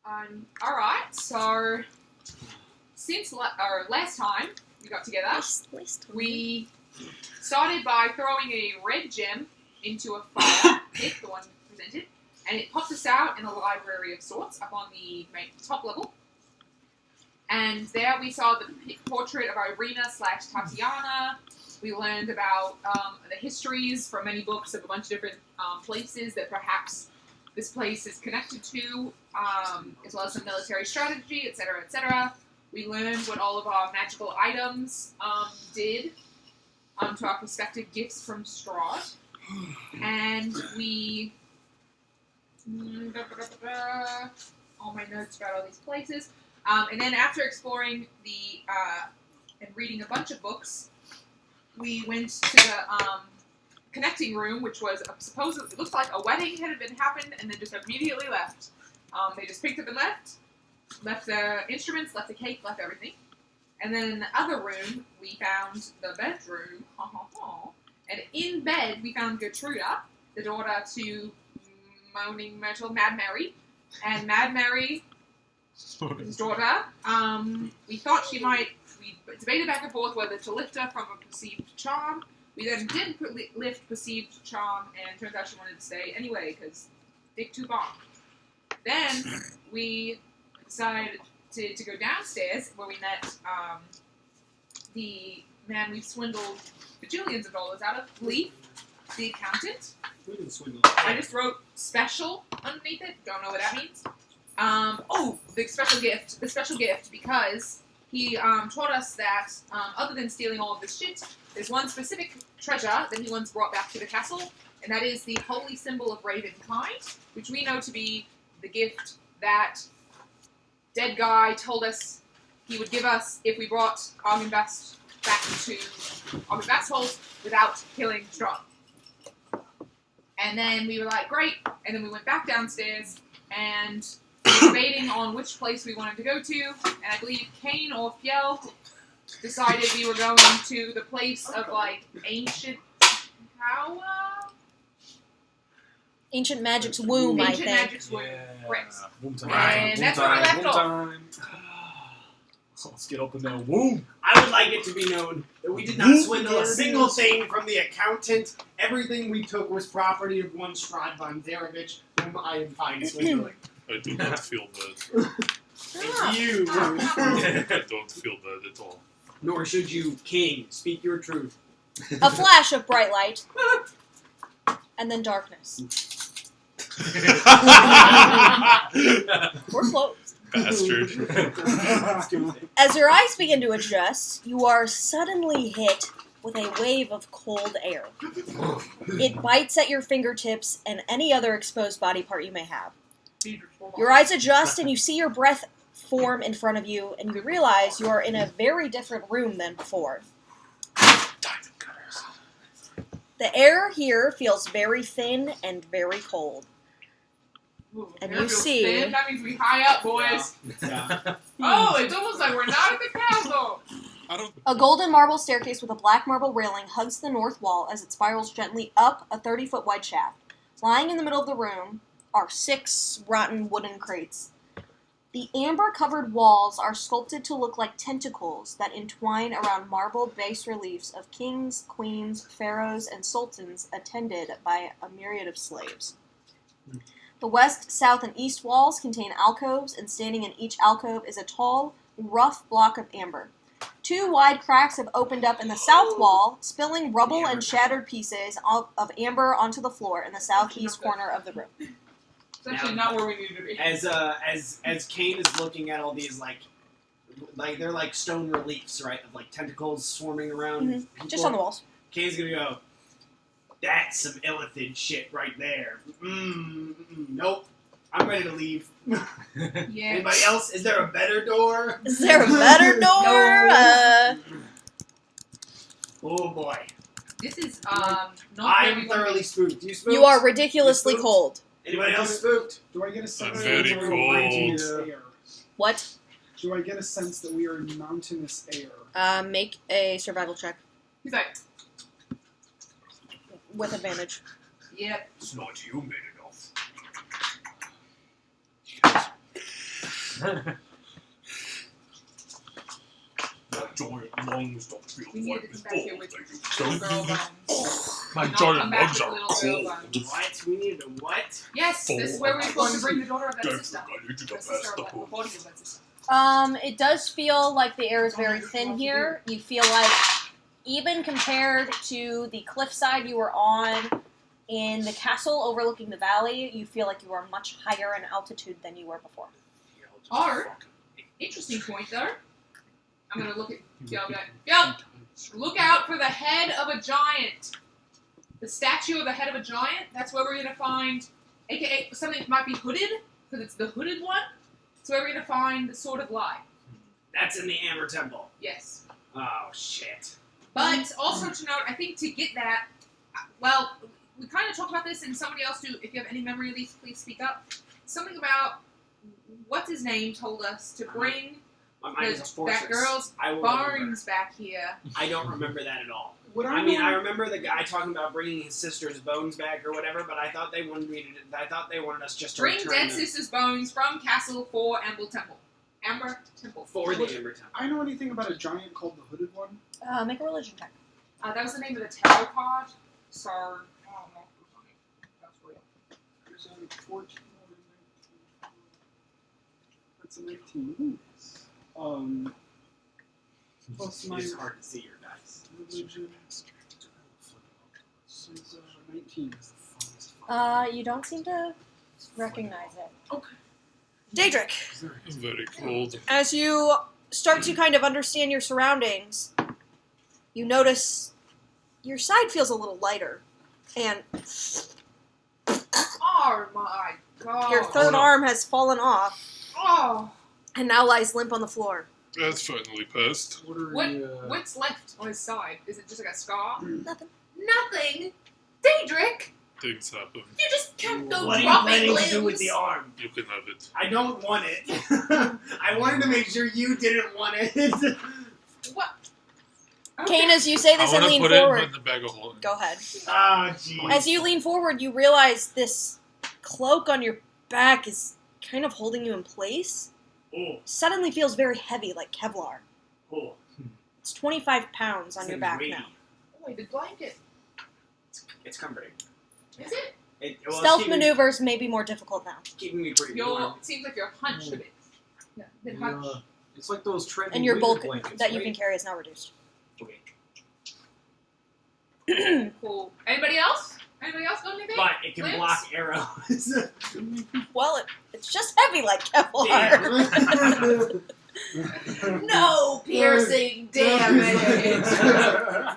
Alright, so since last time we got together, we started by throwing a red gem into a fire, Nick, the one presented, and it popped us out in a library of sorts up on the top level. And there we saw the portrait of Irina/Tatiana. We learned about the histories from many books of a bunch of different places that perhaps this place is connected to, as well as some military strategy, etc., etc. We learned what all of our magical items did to our prospective gifts from Strahd. And we... all my notes about all these places. And then after exploring and reading a bunch of books, we went to the connecting room, which was supposedly, it looked like a wedding had happened and then just immediately left. They just picked up and left their instruments, left the cake, left everything. And then in the other room, we found the bedroom, and in bed we found Gertruda, the daughter to Moaning Myrtle, Mad Mary, and Mad Mary, his daughter. We thought she might. We debated back and forth whether to lift her from a perceived charm. We then did lift perceived charm, and it turns out she wanted to stay anyway because dick too bomb. Then we decided to go downstairs where we met the man we've swindled bajillions of dollars out of, Leaf, the accountant. We didn't swindle. I just wrote special underneath it. Don't know what that means. The special gift, because he taught us that other than stealing all of this shit, there's one specific treasure that he once brought back to the castle, and that is the holy symbol of Ravenkind, which we know to be the gift that dead guy told us he would give us if we brought Argynvast back to Argynvast's hold without killing Strahd. And then we were like, great, and then we went back downstairs, and debating on which place we wanted to go to, and I believe Kane or Fjell decided we were going to the place of, like, ancient power? Ancient Magic's Womb, I think. Ancient Magic's Womb, right. And that's where we left off. Let's get up in that womb. I would like it to be known that we did not swindle a single thing from the accountant. Everything we took was property of one Strahd von Zarevich, whom I am fine swindling. I do not feel bad. And you. I don't feel bad at all. Nor should you, King. Speak your truth. A flash of bright light, and then darkness. We're close. Bastard. As your eyes begin to adjust, you are suddenly hit with a wave of cold air. It bites at your fingertips and any other exposed body part you may have. Your eyes adjust and you see your breath form in front of you, and you realize you are in a very different room than before. The air here feels very thin and very cold. Ooh, And air you feels see- thin. That means we high up, boys. Yeah. Oh, it's almost like we're not at the castle. A golden marble staircase with a black marble railing hugs the north wall as it spirals gently up a 30-foot wide shaft. Lying in the middle of the room are 6 rotten wooden crates. The amber-covered walls are sculpted to look like tentacles that entwine around marble bas-reliefs of kings, queens, pharaohs, and sultans attended by a myriad of slaves. The west, south, and east walls contain alcoves, and standing in each alcove is a tall, rough block of amber. 2 wide cracks have opened up in the south wall, spilling rubble and shattered pieces of amber onto the floor in the southeast corner of the room. It's actually not where we need to be. As Kane is looking at all these like they're like stone reliefs, right, of like tentacles swarming around. people, Just on the walls. Kane's gonna go, that's some illithid shit right there. Nope. I'm ready to leave. Yeah. Anybody else? Is there a better door? Is there a better door? Oh boy. This is not where I'm we want to thoroughly be. spooked. You spooked? You are ridiculously You spooked? cold. Anybody else spooked? Do I get a sense I'm that very we're in cold. mountainous air? What? Do I get a sense that we are in mountainous air? Make a survival check He's like, with advantage. yep. It's not you made it off. My giant lungs don't feel We need quite to as come back here full. with They little girl don't. bones. My And I'll giant come back lungs with are little girl cold. bones. What? We needed a what? Yes, this is where we're supposed to bring the daughter of that Don't sister. forget to The pass sister the of the bone. body of that sister. It does feel like the air is very thin here. You feel like, even compared to the cliffside you were on in the castle overlooking the valley, you feel like you are much higher in altitude than you were before. Or, interesting point though. I'm gonna look at Yo, Yo, look out for the head of a giant. The statue of the head of a giant. That's where we're gonna find, aka something that might be hooded, because it's the hooded one. That's where we're gonna find the Sword of Lie. That's in the Amber Temple. Yes. Oh, shit. But also to note, I think to get that, well, we kind of talked about this, and somebody else do. If you have any memory of these, please speak up. Something about what's his name told us to bring My mind is a fortress. that girl's I will remember. barns back here. I don't remember that at all. What I remember the guy talking about bringing his sister's bones back or whatever, but I thought they wanted us just to Bring return dead them sister's bones from castle for Amber Temple. Amber Temple. for the Amber Temple. I know anything about a giant called the Hooded One? Make a religion check. That was the name of the tarot card. So, I don't know. That's real. There's a 14. That's a 19. Plus my It's hard to see your dice. religion is 19. You don't seem to recognize it. Okay. Daedric, Very cold. as you start to kind of understand your surroundings, you notice your side feels a little lighter, and Oh my god. your third arm has fallen off Oh. and now lies limp on the floor. That's finally passed. What's left on his side? Is it just like a scar? Nothing. Nothing. Daedric, Things happen. you just can't go What are you dropping planning limbs. to do with the arm? You can have it. I don't want it. I wanted to make sure you didn't want it. What? Kane, as you say this I and want to lean put it forward, in the bag of holding. go ahead. Oh, jeez. As you lean forward, you realize this cloak on your back is kind of holding you in place. Oh, Suddenly feels very heavy, like Kevlar. oh. It's 25 pounds on This your thing's back weighty. now. Oh, wait, the blanket. It's comforting. Is it? It's Stealth keeping, maneuvers may be more difficult now. keeping me pretty It warm. seems like you're hunched a bit. Yeah, bit hunched. It's like those trendy And your winter bulk blankets, that you right? can carry is now reduced. Cool. Anybody else? Anybody else got anything? But it can Limbs? block arrows. Well, it's just heavy like Kevlar. No piercing damage.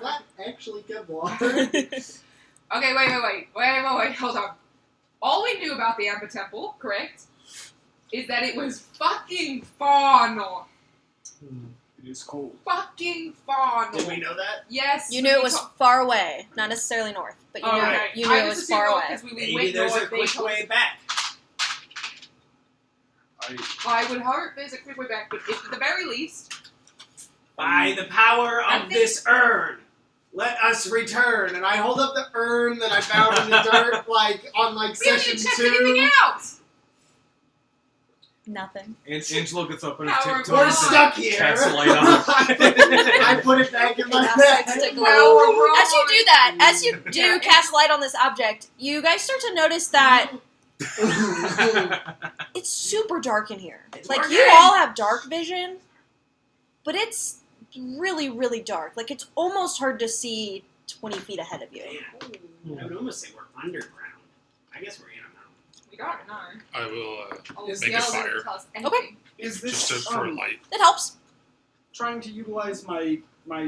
Not actually Kevlar. Okay, wait, hold on. All we knew about the Amber Temple, correct, is that it was fucking far north. It is cold. Fucking far north. Did we know that? Yes. You knew it was far away, not necessarily north, but you knew, Okay. you knew it was far away. Because we Maybe went there's north, a quick they way back. I would hope there's a quick way back, but if, at the very least, By the power I of think- this urn, let us return. And I hold up the urn that I found in the dirt, on we haven't session even checked anything 2. out. Nothing. And Angelo gets up on his Power tiptoes. of We're God. stuck here. Cats light on. I put it back in my bag. As you do that, as you do Yeah. cast light on this object, you guys start to notice that it's super dark in here. It's Like, working. you all have dark vision, but it's really, really dark. Like, it's almost hard to see 20 feet ahead of you. Damn. I would almost say we're underground. I guess we're in a mountain. We got it, no. I will Oh, Is the make a elevator fire. tells us Okay. anything. Is just this for light. That helps. trying to utilize my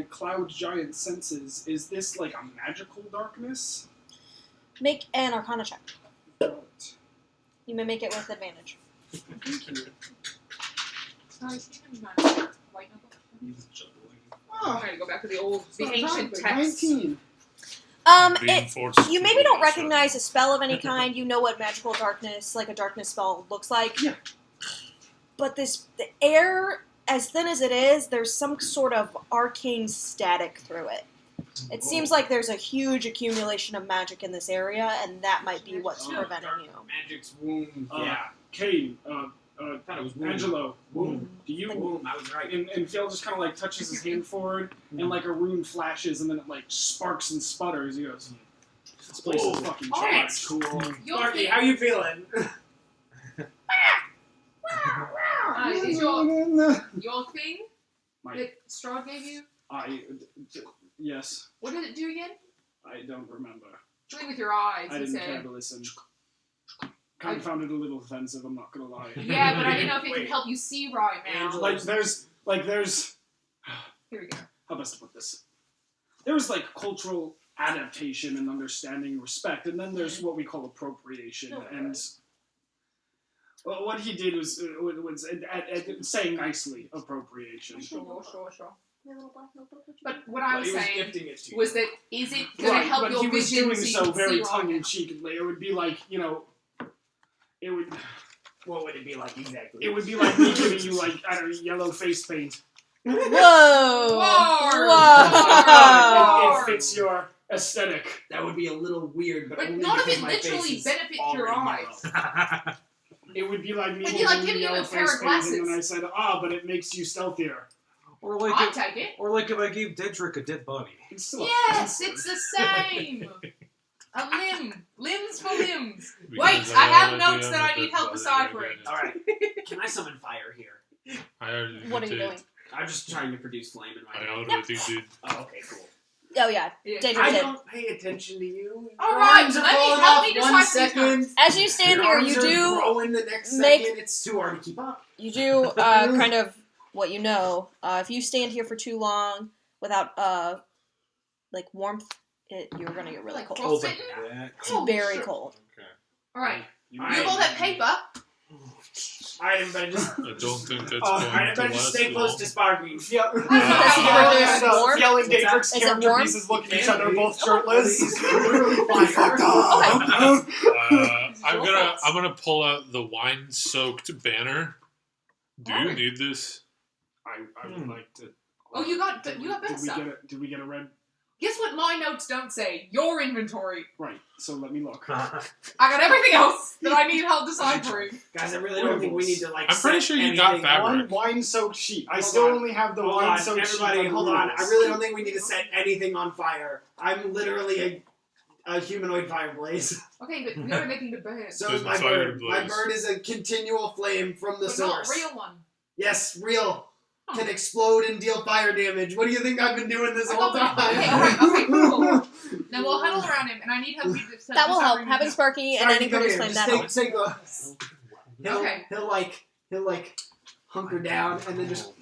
cloud giant senses? Is this like a magical darkness? Make an Arcana check. Right. You may make it with advantage. Thank you. White knuckle. He's juggling. Oh, Trying to go back to the old, the not ancient bad. text. 19. Reinforced You maybe don't radiation. recognize a spell of any kind. You know what magical darkness, like a darkness spell, looks like. Yeah. But the air, as thin as it is, there's some sort of arcane static through it. It seems like there's a huge accumulation of magic in this area, and that might be what's Oh, preventing you. Magic's womb. Yeah. Kane, I thought it was womb. Angelo, Womb. do you? Womb, I was right. And Phil just kind of like touches his hand forward, and like a rune flashes, and then it like sparks and sputters. He goes, "This place is fucking Alright. charged." Cool. Your Marky, thing, how you feeling? is your thing My- that Strahd gave you? Yes, What did it do again? I don't remember. Something with your eyes, I he didn't care said. to listen. Kind of found it a little offensive. I'm not gonna lie. Yeah, but I didn't know if it Wait. could help you see right now. Angela- Like there's Here we go. how best to put this? There's like cultural adaptation and understanding and respect, and then there's what we call appropriation. Okay. And well, what he did was saying nicely appropriation. Sure. My little black notebook. But what I But was he was saying gifting it to you. was that is it going to Right, help but your he was vision doing so you so can very see tongue in right cheekly. It would be like it would What would it be like exactly? it would be like me giving you like I don't know yellow face paint. Whoa! Whoa! Whoa! It fits your aesthetic. That would be a little weird, but But only none of because it my literally face is benefits your already eyes. yellow. It would be like me It'd be like giving giving you you yellow a pair face of paint, and then I glasses. said, but it makes you stealthier. Or like, I'd if, take it. or like if I gave Dedrick a dead body. It's still Yes, offensive. it's the same. A limb. Limbs for limbs. Because Wait, I have already notes am that a I need dead help body deciphering. again. Alright, can I summon fire here? I already What are you did. doing? I'm just trying to produce flame in my I hand. already did. Oh, okay, cool. Oh yeah, Yeah. Danger I did. don't pay attention to you. All right, Arms are let me falling help off me one decipher these second. notes. As you stand Your here, arms you are do growing the next make- second. It's too hard to keep up. kind of what you know. If you stand here for too long without like warmth, you're gonna get really Like cold. Oh, like Frostbitten? that. It's Oh, very shit. cold. Okay. All right. You I- You have all that paper. I better just. I don't think that's Oh, going I to better last just stay close long. to Sparky. Yeah. I don't know how Is it warm? Yelling What's that? Daedric's Is it character warm? pieces looking at each Can other, be. both shirtless. He's literally fire. I'm Your fault. gonna pull out the wine-soaked banner. Do you Alright. need this? I would like to. Oh, you got better Did we stuff. did we get a red? Guess what my notes don't say? Your inventory. Right. So let me look. I got everything else that I need help deciphering. Guys, I really don't think we need to like. I'm pretty set sure you got anything fabric. One wine-soaked sheet. I Hold still on. only have the Hold on, wine-soaked sheet. everybody, on hold the on. I rules. really don't think we need to set anything on fire. I'm literally a humanoid fireplace. Okay, but we are making the burn. So There's is my the bird. fireplace. My bird is a continual flame from the but not source. real one. Yes, real. Oh. Can explode and deal fire damage. What do you think I've been doing this I whole got time? that. Okay, cool. Now we'll huddle around him, and I need help. That will help. Having Sparky and Sorry, any come produce here. flame, Just that helps. take the. Okay. He'll like hunker down and then just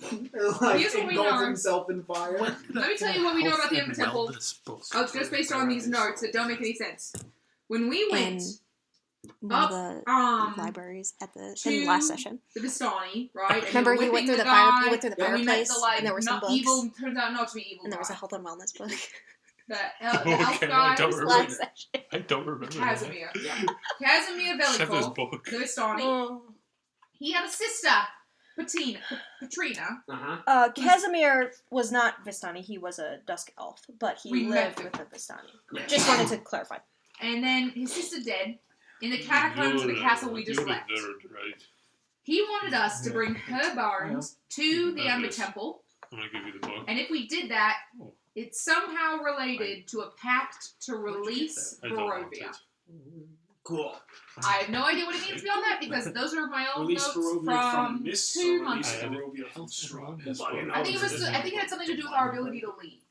like Here's what we engulf know. himself in fire. Let me tell you what we know about the Ember Temple. Oh, Just based on these notes that don't make any sense. When we went One of the libraries at the in the last session. the Vistani, right? And Remember, we you were went through whipping the fire. guy, You went through the then we met fireplace, the, like, and there were some not books, evil, turns out not to be evil and there was a guy. health and wellness book. The elf Okay, guy I don't was remember. Last session. I don't remember that. Casimir. Yeah. Casimir Seven's Velikor, book. the Vistani. Oh. He had a sister, Patrina. Uh-huh. Casimir was not Vistani. He was a dusk elf, but he We met lived him. with the Vistani. Yeah. Just wanted to clarify. And then his sister dead in the catacombs of the castle we just you're left. a nerd, right? He wanted us to bring her bones to the Ember Yes. Temple, I'm gonna give you the book. and if we did that, Oh. it's somehow related to a pact to Where'd you get release I don't want Barovia. it. Cool. I have no idea what it means beyond that because those are my own Release notes Barovia from mist, 2 or months release I ago. have Barovia from Strahd. This Fucking book. I think it was. I think it had something to do with our ability to leave.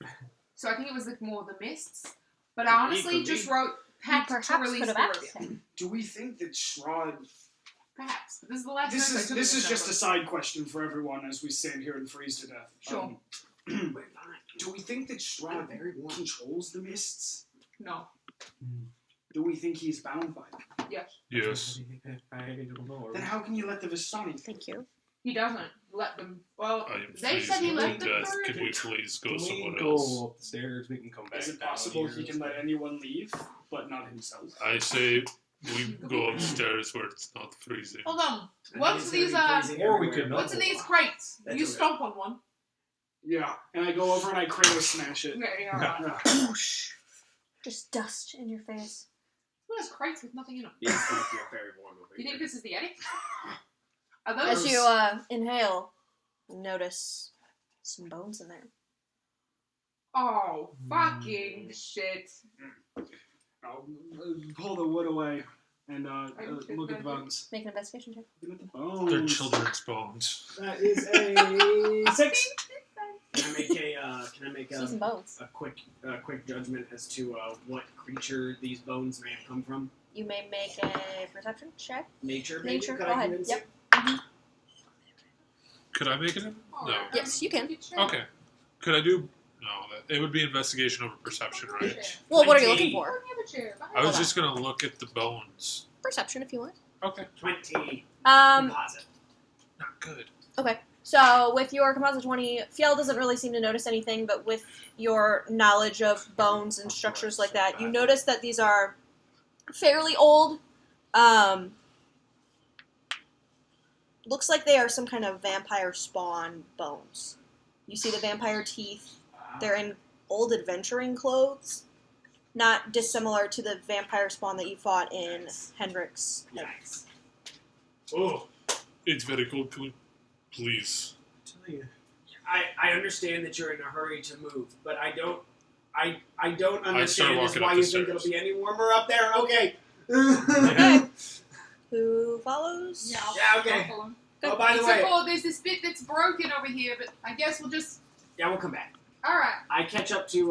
So I think it was like more the mists. But I honestly Could be. just wrote pact to Perhaps release could have asked Barovia. him. Do we think that Strahd? Perhaps. This is the last. This note I is took this in is just a notebook. side question for everyone as we stand here and freeze to death. Sure. Do we think that Strahd Very warm. controls the mists? No. Do we think he's bound by them? Yes. Yes. I don't know. Then how can you let the Vistani? Thank you. He doesn't let them. Well, I am they said he freezing left to them death. for. Can you please go Can we somewhere go else? up the stairs? We can come back. Is it down possible here he can let anyone leave, but not himself? I say we go upstairs where it's not freezing. Hold on. What's these? Or we could not. What's in these crates? That's You okay. stomp on one. Yeah, and I go over and I Kratos smash it. Okay, alright. Just dust in your face. What is crates with nothing in them? Yeah, it's gonna feel very warm over You think here. this is the attic? Are those? As you inhale, you notice some bones in there. Oh, fucking shit. I'll pull the wood away and look at the bones. Make an investigation check. Look at the bones. They're children's bones. That is a 6. Can I make See some bones. a quick judgment as to what creature these bones may have come from? You may make a perception check. Nature, maybe? Nature, Could go I ahead. convince Yep. it? Could I make it in? No. Yes, you can. Okay. Could I do? No. It would be investigation over perception, right? Well, what are you 20. looking for? I was just gonna look at the bones. Perception, if you want. Okay. 20. Um. Composite. Not good. Okay. So with your composite 20, Fiel doesn't really seem to notice anything, but with your knowledge of bones and structures like that, you notice that these are fairly old. Looks like they are some kind of vampire spawn bones. You see the vampire teeth. They're in old adventuring clothes. Not dissimilar to the vampire spawn that you fought in Hendrick's. Yikes. Oh, it's very cold. Please. Tell you. I understand that you're in a hurry to move, but I don't start understand is walking why up you the think stairs. it'll be any warmer up there. Okay. Okay. Who follows? Yeah. Yeah, okay. Oh, by the Except way, for there's this bit that's broken over here, but I guess we'll just. yeah, we'll come back. All right. I catch up to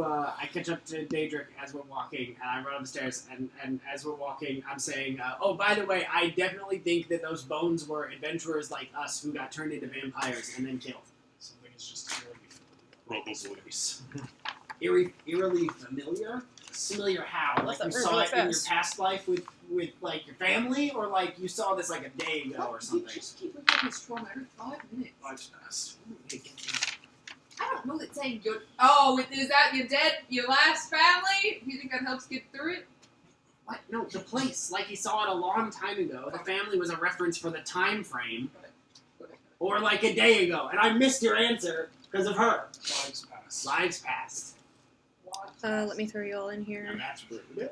Daedric as we're walking, and I run up the stairs, and as we're walking, I'm saying, oh, by the way, I definitely think that those bones were adventurers like us who got turned into vampires and then killed. Something is just Probably. Eerily familiar? Familiar how? What's Like you that saw really it in your fast? past life with like your family, or like you saw this like a day ago or You something? just keep looking at this trauma every 5 minutes. life's past. I don't know that saying good. Oh, is that your last family? Do you think that helps get through it? What? No, the place. Like he saw it a long time ago. The family was a reference for the time frame, or like a day ago, and I missed your answer because of her. Lives past. Lives past. Let me throw you all in Now here. that's rude.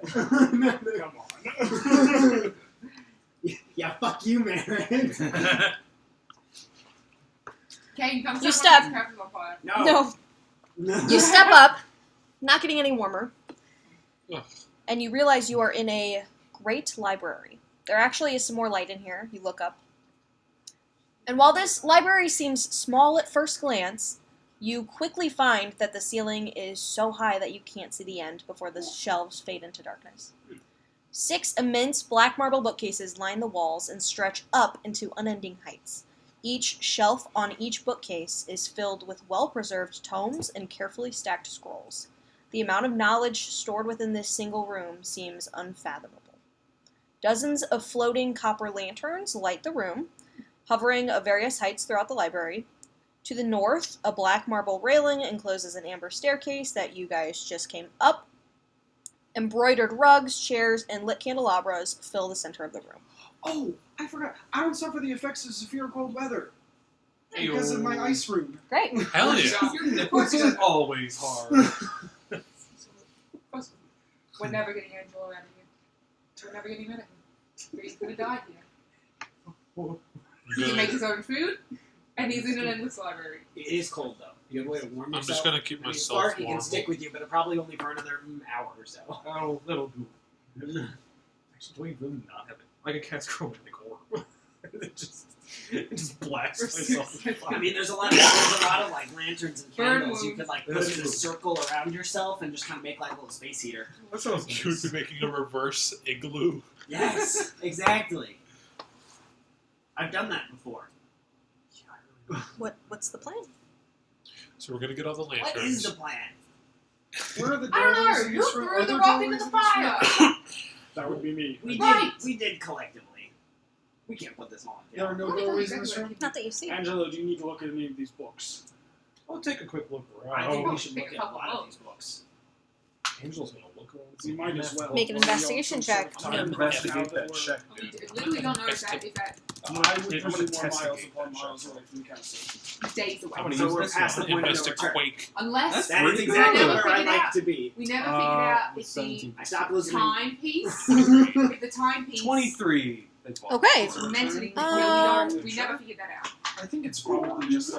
Come on. Yeah, fuck you, man. Kane, come You step step. on this on fire. No. No. You step up, not getting any warmer, Ugh. and you realize you are in a great library. There actually is some more light in here. You look up. And while this library seems small at first glance, you quickly find that the ceiling is so high that you can't see the end before the shelves fade into darkness. 6 immense black marble bookcases line the walls and stretch up into unending heights. Each shelf on each bookcase is filled with well-preserved tomes and carefully stacked scrolls. The amount of knowledge stored within this single room seems unfathomable. Dozens of floating copper lanterns light the room, hovering at various heights throughout the library. To the north, a black marble railing encloses an amber staircase that you guys just came up. Embroidered rugs, chairs, and lit candelabras fill the center of the room. Oh, I forgot. I don't suffer the effects of severe cold weather because of my ice room. Great. Hell yeah. Your nipples is always hard. We're never getting Angelo out of here. We're never getting rid of him. He's gonna die here. He can make his own food, and he's in an endless library. It is cold though. You have a way to warm I'm yourself. just gonna keep I mean, myself Sparky warm. can stick with you, but probably only for another hour or so. Oh, that'll do. Actually, do I really not have it? Like a cat's growing in the core. it just blasts myself. with I fire. mean, there's a lot of like lanterns and Burn candles. You wounds. could like put That's them in a true. circle around yourself and just kind of make like a little space heater. That sounds You'd nice. be making a reverse igloo. Yes, exactly. I've done that before. What's the plan? So we're gonna get all the lanterns. What is the plan? Where are the I don't doorways know. in You this room? threw Are the there rock into doorways the in this fire. room? That would be me. Right. We did collectively. We can't put this all There are together. no Let me tell you doorways in this exactly room. Not that you see. Angelo, do you need to look at any of these books? I'll take a quick look I around. think we Oh, should pick look a at a couple lot of of these books. Angel's gonna look around. You might as well. Make an investigation check. I'm gonna investigate that check. You literally don't know if that I would I'm put you gonna more investigate miles that upon check. miles away from the castle. days away. I'm gonna So use we're this past one. the point of Invest no a return. quake. Unless That is pretty exactly good. where I'd Figure it like out. to be. we never figured out if the 17. I stopped listening. timepiece, if the timepiece 23. It's Okay. It's mentally. We never figured that out. I think it's probably just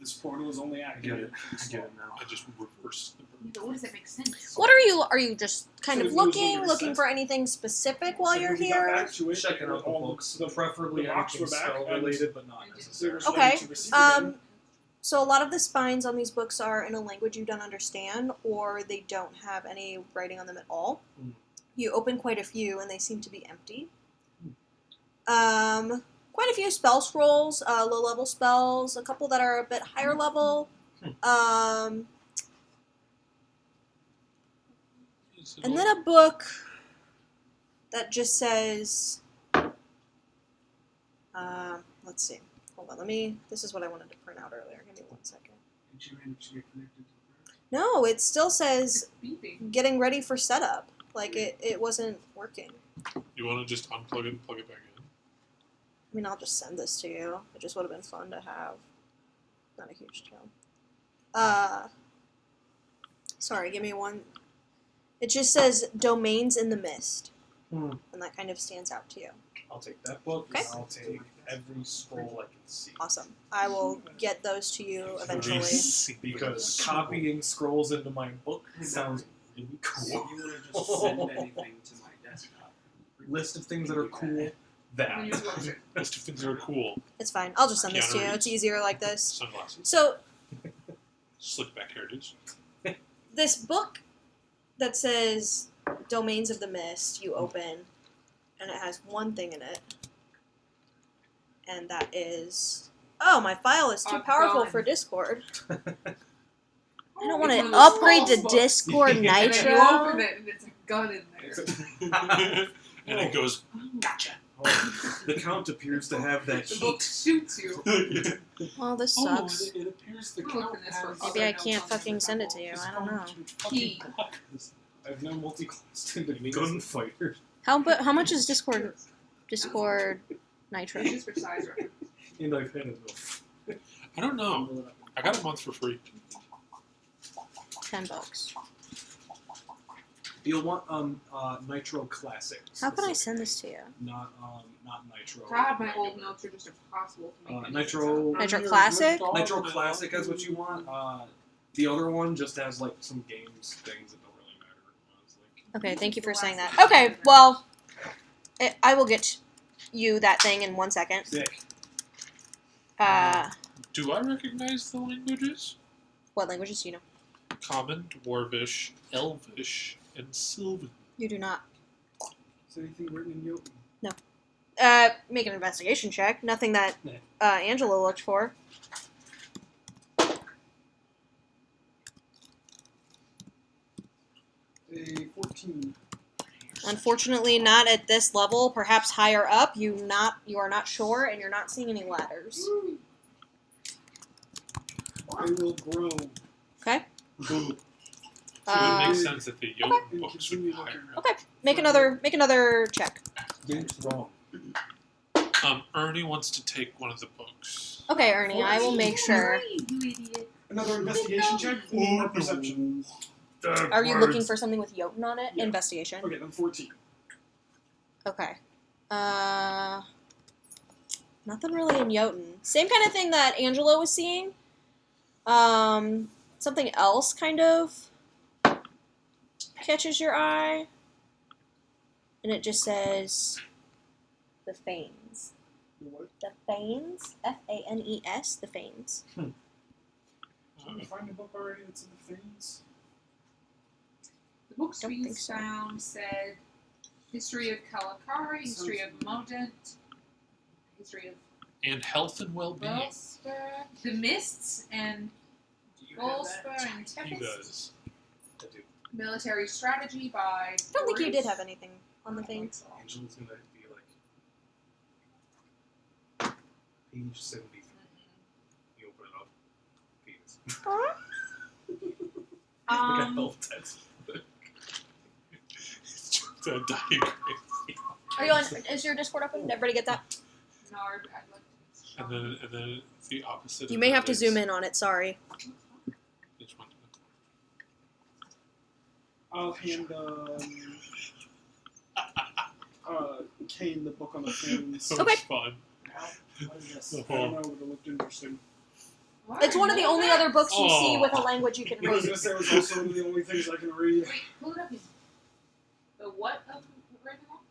this portal is only I get activated. it. I get it now. I just reversed the Yeah, but what does that make sense? What are you just kind So of if you was looking wondering, looking set- for anything specific while you're When we got here? back to it, Checking out the all books, the preferably the box anything were back, spell and related, but not they necessarily. were Okay. ready to receive again. So a lot of the spines on these books are in a language you don't understand, or they don't have any writing on them at all. Hmm. You open quite a few, and they seem to be empty. Quite a few spell scrolls, low-level spells, a couple that are a bit higher level. And then a book that just says, let's see. Hold on, this is what I wanted to print out earlier. Give me 1 second. Did you manage to get connected to her? No, it still says It's beeping. getting ready for setup. Like, it wasn't working. You want to just unplug it and plug it back in? I mean, I'll just send this to you. It just would have been fun to have. Not a huge deal. Sorry, give me one. It just says Domains in the Mist. Hmm. And that kind of stands out to you. I'll take that book, Okay. and I'll take every scroll I can see. Awesome. I will get those to you eventually. Because copying scrolls into my book sounds really So cool. you would have just send anything to my desktop. List of things that are cool. When That. you watch it. List of things that are cool. It's fine. I'll just send this to you. Keanu It's Reeves. easier like this. Sunglasses. So, Slick back hairdos. this book that says Domains of the Mist, you open, and it has one thing in it. And that is... Oh, my file is too A powerful gun. for Discord. I don't It's want one to of those upgrade to small books. Discord And then you Nitro. open it and it's a gun in there. And it goes, Gotcha. The Count appears to have that The book heat. shoots you. Well, this Oh, sucks. it appears the I'll count open this has first. Maybe I can't fucking send it to you. I don't know. Key. I have no multi-class into gunfighter. How much is Discord Nitro? It's just for size reference. And I've had enough. I don't know. I got a month for free. $10. You'll want Nitro Classic. How can I send this to you? Not Nitro. God, my old notes are just impossible to make. any Nitro. Nitro Classic? Nitro Classic has what you want. The other one just has like some games things that don't really matter. Honestly. Okay, thank you for saying that. Okay, well, I will get you that thing in 1 second. Sick. Do I recognize the languages? What languages do you know? Common, Dwarvish, Elvish, and Sylvan. You do not. Is there anything written in Jotun? Make an investigation check. Nothing that Yeah. Angela looked for. A 14. Unfortunately, not at this level. Perhaps higher up. You are not sure, and you're not seeing any ladders. I will groan. Okay. So it Uh, makes sense that the Jotun books would be higher. Okay. Make another check. Game's wrong. Ernie wants to take one of the books. Okay, Ernie. I will make sure. You idiot. Another investigation check or perception? Are you looking for something with Jotun on it? Yeah. Investigation. Okay, then 14. Okay. Nothing really in Jotun. Same kind of thing that Angela was seeing. Something else kind of catches your eye. And it just says the Fanes. What? The Fanes? Fanes. The Fanes. Did you find a book already that's in the Fanes? The books Don't we think so. found said history of Kalakari, history of Modent, history of And health and well-being. Golspur, the Mists, and Do you have that? Golspur and He Tempest. does. I do. Military strategy by. I don't think you did have anything on the Fanes. Angela's gonna be like page 73. You open it up. Penis. Like a health text. It's a diagram. Are you on? Is your Discord open? Did everybody get that? No, I'd like to. And then the opposite. You of may that have to is- zoom in on it. Sorry. Which one? I'll hand Kane the book on the fins. So Okay. much fun. What is this? I don't know, but it looked interesting. It's one of the only other books you see Oh. with a language you can I was read. gonna say it was also one of the only things I can read. Wait, pull it up. The what of Ravenloft?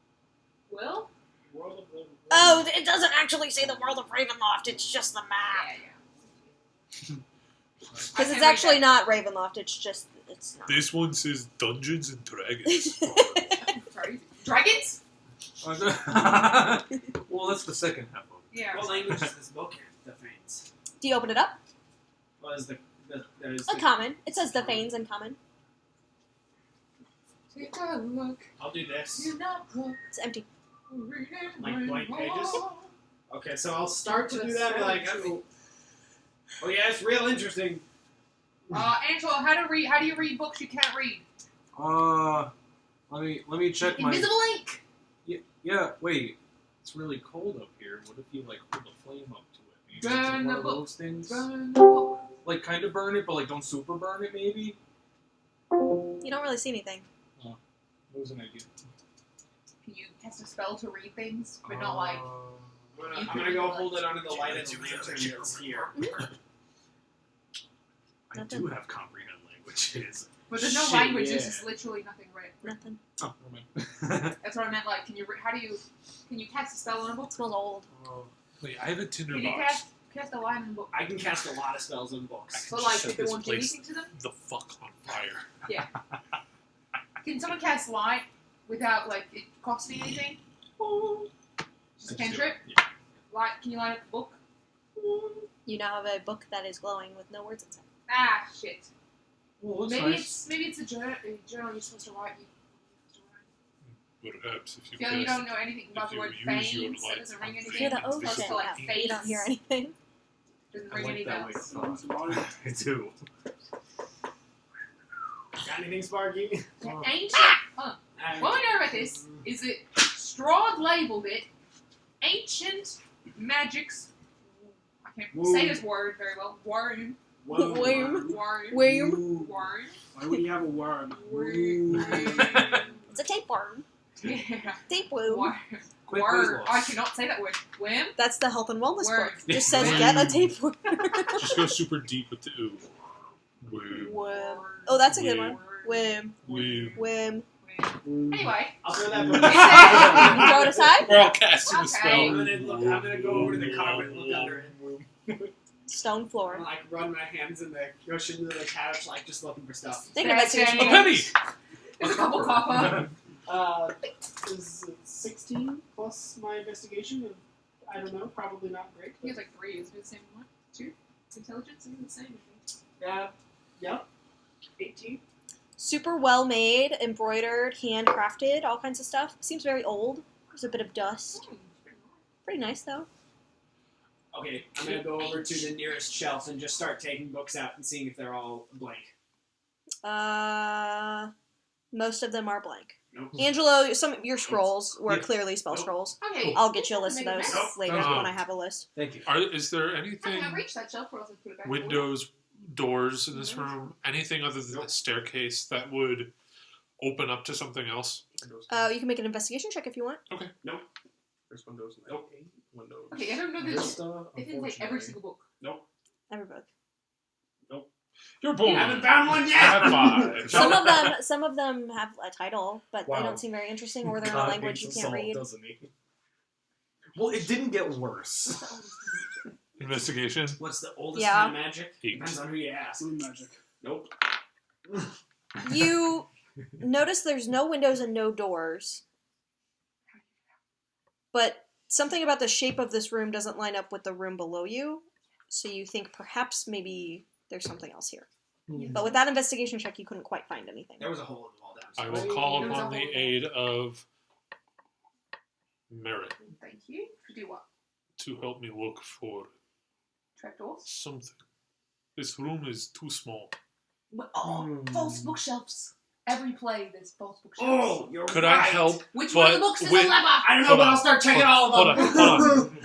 Will? World of Raven. Oh, it doesn't actually say the World of Ravenloft. It's just the map. Yeah. Because it's actually not Ravenloft. It's not. This one says Dungeons and Dragons. Sorry. Dragons? Well, that's the second half of it. Yeah. What language is this book in? The Fanes. Do you open it up? What is the A common. It says the Fanes in common. Take a look. I'll do this. You're not look. It's empty. Like blank pages? Okay, so I'll start to do that and be like, oh yeah, it's real interesting. Angelo, how do you read books you can't read? Let me check my. Invisible ink. Yeah, wait. It's really cold up here. What if you like hold a flame up to it? Maybe Burn it's like the one of book. those things. Burn the book. Like kind of burn it, but like don't super burn it. Maybe. You don't really see anything. That was an idea. Can you cast a spell to read things, but not like? I'm gonna go hold it under the light of the lantern that's here. I do have comprehend languages. But there's no Shit, language. yeah. This is literally nothing read. Nothing. Oh, never mind. That's what I meant. Like, can you cast a spell on a book? It smells old. Wait, I have a tinder Can you box. cast a line in a book? I can cast a lot of spells in books. So just like, set if they this won't do place- anything to them, The fuck on fire. can someone cast light without like it costing anything? Just a cantrip. Yeah. Light? Can you light up the book? You now have a book that is glowing with no words inside. Ah, shit. Well, that's Maybe nice. it's a journal you're supposed to write. Perhaps if you Feel you cast- don't know anything about if the you word use your fanes. It light doesn't ring on anything. You hear the Fanes, oath? this Okay, is to, like, yeah. You don't hear fanes. anything. Doesn't I ring like any that way bells. of thought. I do. Got anything, Sparky? The ancient. What we know about this is that Strahd labeled it ancient magics. I can't say this word very well. Worm. Worm. Worm. Worm. Worm. Why would you have a worm? It's a tapeworm. Yeah. Tapeworm. Worm. Quick Worm. weight loss. I cannot say that word. Worm. That's the health and wellness Worm. book. Just says get a tapeworm. Just go super deep with the ooh. Woo. Worm. Oh, that's a good one. Whim. Woo. Whim. Anyway. I'll throw that Is book. there- Throw it aside. We're all casting a Okay. spell. I'm gonna go over to the carpet and look under it. Stone I'm floor. gonna, like run my hands in the cushion of the couch, like just looking for stuff. Think of it. A penny! There's a couple copper. Is it 16 plus my investigation? I don't know, probably not great. He has like 3. Is it the same one? 2? Intelligence is the same. I think. Yeah. Yep. 18. Super well made, embroidered, handcrafted, all kinds of stuff. Seems very old. There's a bit of dust. Pretty nice though. Okay, I'm gonna go over to the nearest shelf and just start taking books out and seeing if they're all blank. Most of them are blank. Nope. Angelo, some of your scrolls were Yeah. clearly spell Nope. scrolls. Okay. I'll get you a list of Make a those mess. later Nope. when I have a list. Thank you. Is there I anything, can't reach that shelf, or else I'd put it back. windows, doors in this room, anything other than the staircase that would open up to something else? You can make an investigation check if you want. There's windows in Nope. Windows. Okay, I don't know this. Vista, It didn't like every single book. Every book. You're bold. Haven't found one yet. High five. Some of them have a title, but they Wow. don't seem very interesting, or they're in a God language you hates can't us all, read. doesn't he? Well, it didn't get worse. Investigation. What's the oldest Yeah. kind of magic? 8. Depends on who you ask. Blue magic. Nope. You notice there's no windows and no doors, but something about the shape of this room doesn't line up with the room below you, so you think perhaps maybe there's something else here. But with that investigation check, you couldn't quite find anything. There was a hole in the wall I downstairs. will call There was a upon the hole. aid of Merit Thank you. To do what? to help me look for Trapdoors? something. This room is too small. Oh, false bookshelves. every play there's both bookshelves. Oh, you're Could right. I help? Which but one of the books is a with- lever? I don't know, Hold but on. I'll start checking all of them. Hold on.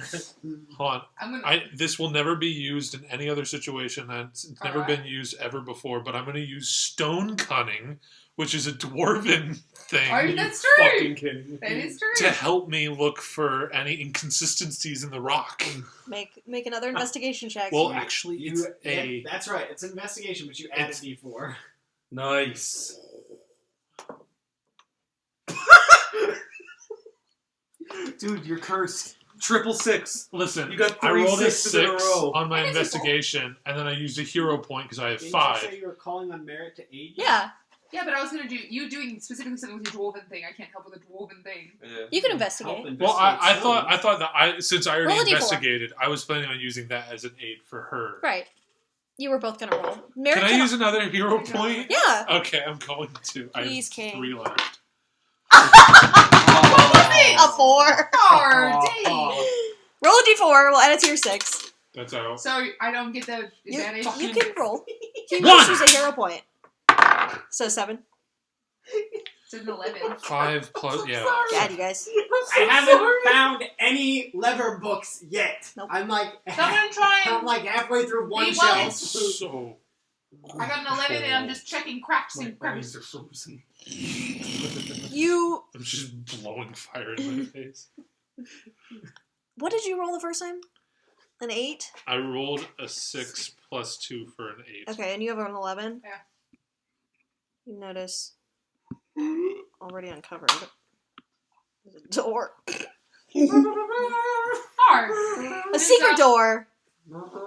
Hold on. I'm gonna. This will never be used in any other situation. It's never Alright. been used ever before. But I'm going to use stone cunning, which is a dwarven thing, Oh, that's true. Fucking kidding me. That is true. to help me look for any inconsistencies in the rock. Make another investigation check. Well, actually, it's Yeah, that's right. It's an investigation, but you add a It's- D4. Nice. Dude, you're cursed. 666. Listen, You got I 3 rolled a sixes in a 6 row. on my That is a investigation, and then I used a hero point because I have Didn't 5. you say you were calling on merit to aid you? Yeah, Yeah, but I was gonna do you doing specifically something with your dwarven thing. I can't help with a dwarven thing. Yeah. you can Help investigate. Well, investigate I some. thought that since I Roll already a D4. investigated, I was planning on using that as an aid for her. Right. You were both gonna roll. Merit Can I use another hero Okay. point? Yeah. Okay, I'm going to. I Please, have King. 3 left. A 4. Oh, Roll a d4. We'll add it to your 6. That's out. So I don't get the You, advantage. you can roll. You One. can use a hero point. So 7. It's an 11. 5 plus, yeah. God, you guys. I haven't found any lever books yet. Nope. I'm like, Someone try I'm and. like halfway through one Be shelf. well. So. I got an 11 and I'm just checking cracks My and eyes crevices. are frozen. You. I'm just blowing fire in my face. What did you roll the first time? An 8? I rolled a 6 plus 2 for an 8. Okay, and you have an 11? Yeah. You notice. Already uncovered. There's a door. Hard. A secret door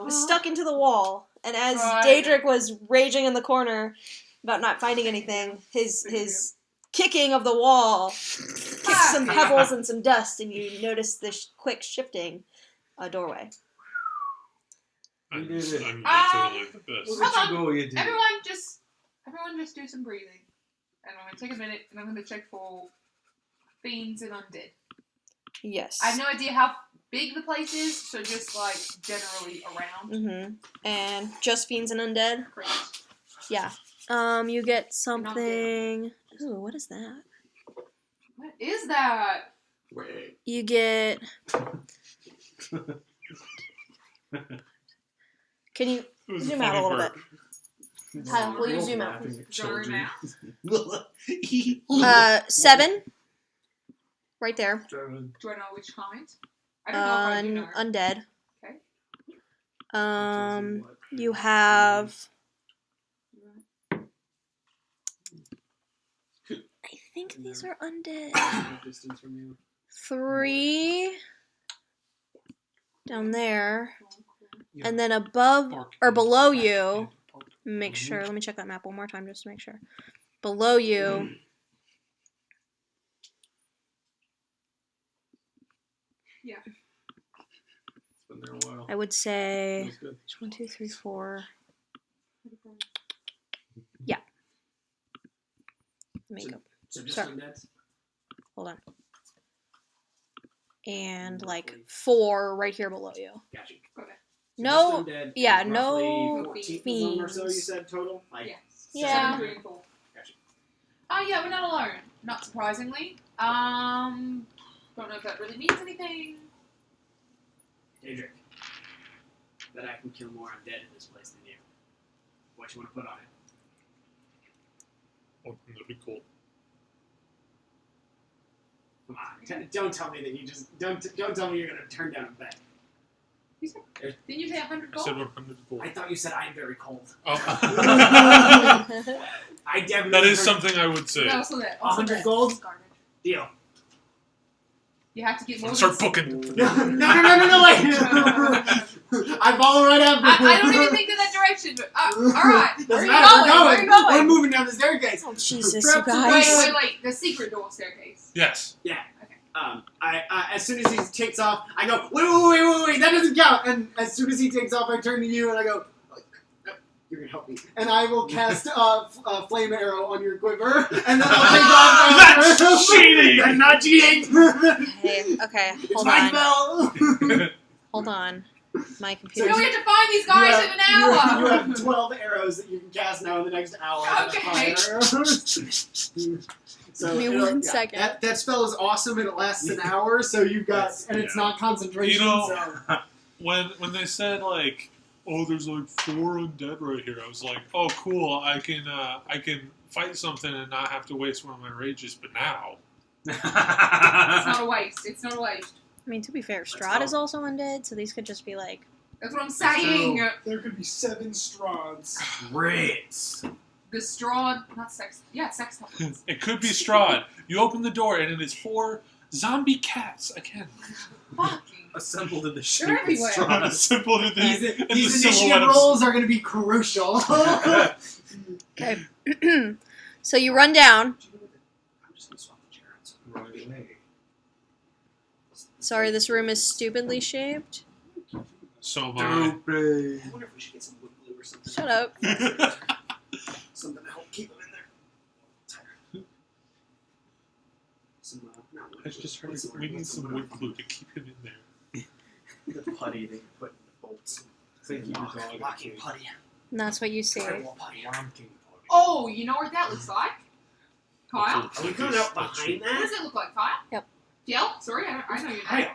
was stuck into the wall. And as Right. Daedric was raging in the corner about not finding anything, his kicking of the wall kicked some pebbles and some dust, and you notice this quick shifting doorway. I'm, You did it. I'm totally the best. Look at Hold you go, you did. Everyone just do some breathing. And I'm going to take a minute and I'm going to check for fiends and undead. Yes. I have no idea how big the place is, so just like generally around. Mm-hmm. And just fiends and undead. Great. Yeah. You get something. Ooh, what is that? What is that? Wait. You get. Can you It was zoom a out a funny little part. bit? Kyle, will you zoom out? Zoom out? 7. Right there. Do I know which comment? I don't know if I do know. Undead. Okay. You have. I think these are undead. Distance from you. 3 down there, and then above or below you. Make sure. Let me check that map one more time just to make sure. Below you. Yeah. It's been there a while. I would say That's good. 1, 2, 3, 4. Yeah. Makeup. So just Sorry. undead? Hold on. And like 4 right here below you. Gotcha. Okay. So No. just undead, Yeah. and No. roughly 14 of them or so you fiends. said total? Like, Yes. Yeah. 7, 3, and 4. Gotcha. Oh yeah, we're not alone. Not surprisingly. Don't know if that really means anything. Daedric, that I can kill more undead in this place than you. What you want to put on it? Oh, that'd be cool. Come on, don't tell me that you just don't tell me you're gonna turn down a bet. Didn't you say 100 I gold? said 100 gold. I thought you said I'm very cold. Oh. I definitely. That is heard- something I would say. No, so that. also 100 that. gold? Garbage. Deal. You have to get more. Start than- booking. No, wait! I follow right after. I don't even think in that direction. But alright. Doesn't Where are you matter, going? Where are you going? We're moving down the staircase. Oh Jesus, Grab you some guys! Wait. The secret door staircase. Yes. I as soon as he takes off, I go, wait, that doesn't count. And as soon as he takes off, I turn to you and I go, you're gonna help me. And I will cast a flame arrow on your quiver, and then I'll take off. That's cheating! That's not cheating. Okay, It's hold my on. spell. Hold on. My You computer. know we have to find these guys in an hour. You have 12 arrows that you can cast now in the next hour. Okay. So Give me it'll- 1 yeah, second. That spell is awesome and it lasts an hour, so you've got, and it's not concentration. You know- so. When they said like, oh, there's like 4 undead right here, I was like, oh, cool, I can fight something and not have to waste one of my rages. But now, It's not a waste. It's not a waste. I mean, to be fair, Strahd is also undead, so these could just be like. That's what I'm saying. There could be 7 strahds. Great. The straw, not sex. Yeah, sex couplets. it could be Strahd. You open the door and it is 4 zombie cats again. Fucking. Assembled in the shape They're of everywhere. straw. Simple to These, the these silhouette initiative of- rolls are going to be crucial. Okay. So you run down. I'm just going to swap the chair. Right away. Sorry, this room is stupidly shaped. So am I. I wonder if we should get some wood glue or something. Shut up. Something to help keep them in there. Tighter. Some, not wood I glue. just heard What's the word? we need What's the some word? wood glue to keep him in there. The putty they put in the bolts. Thank you, Lock- dog. Locking putty. And that's what you see. Firewall putty. Locking putty. Oh, you know what that looks like? Kyle? Are we coming out behind What does that? it look like, Kyle? Yep. Fiel? Sorry, I know your name. Kyle.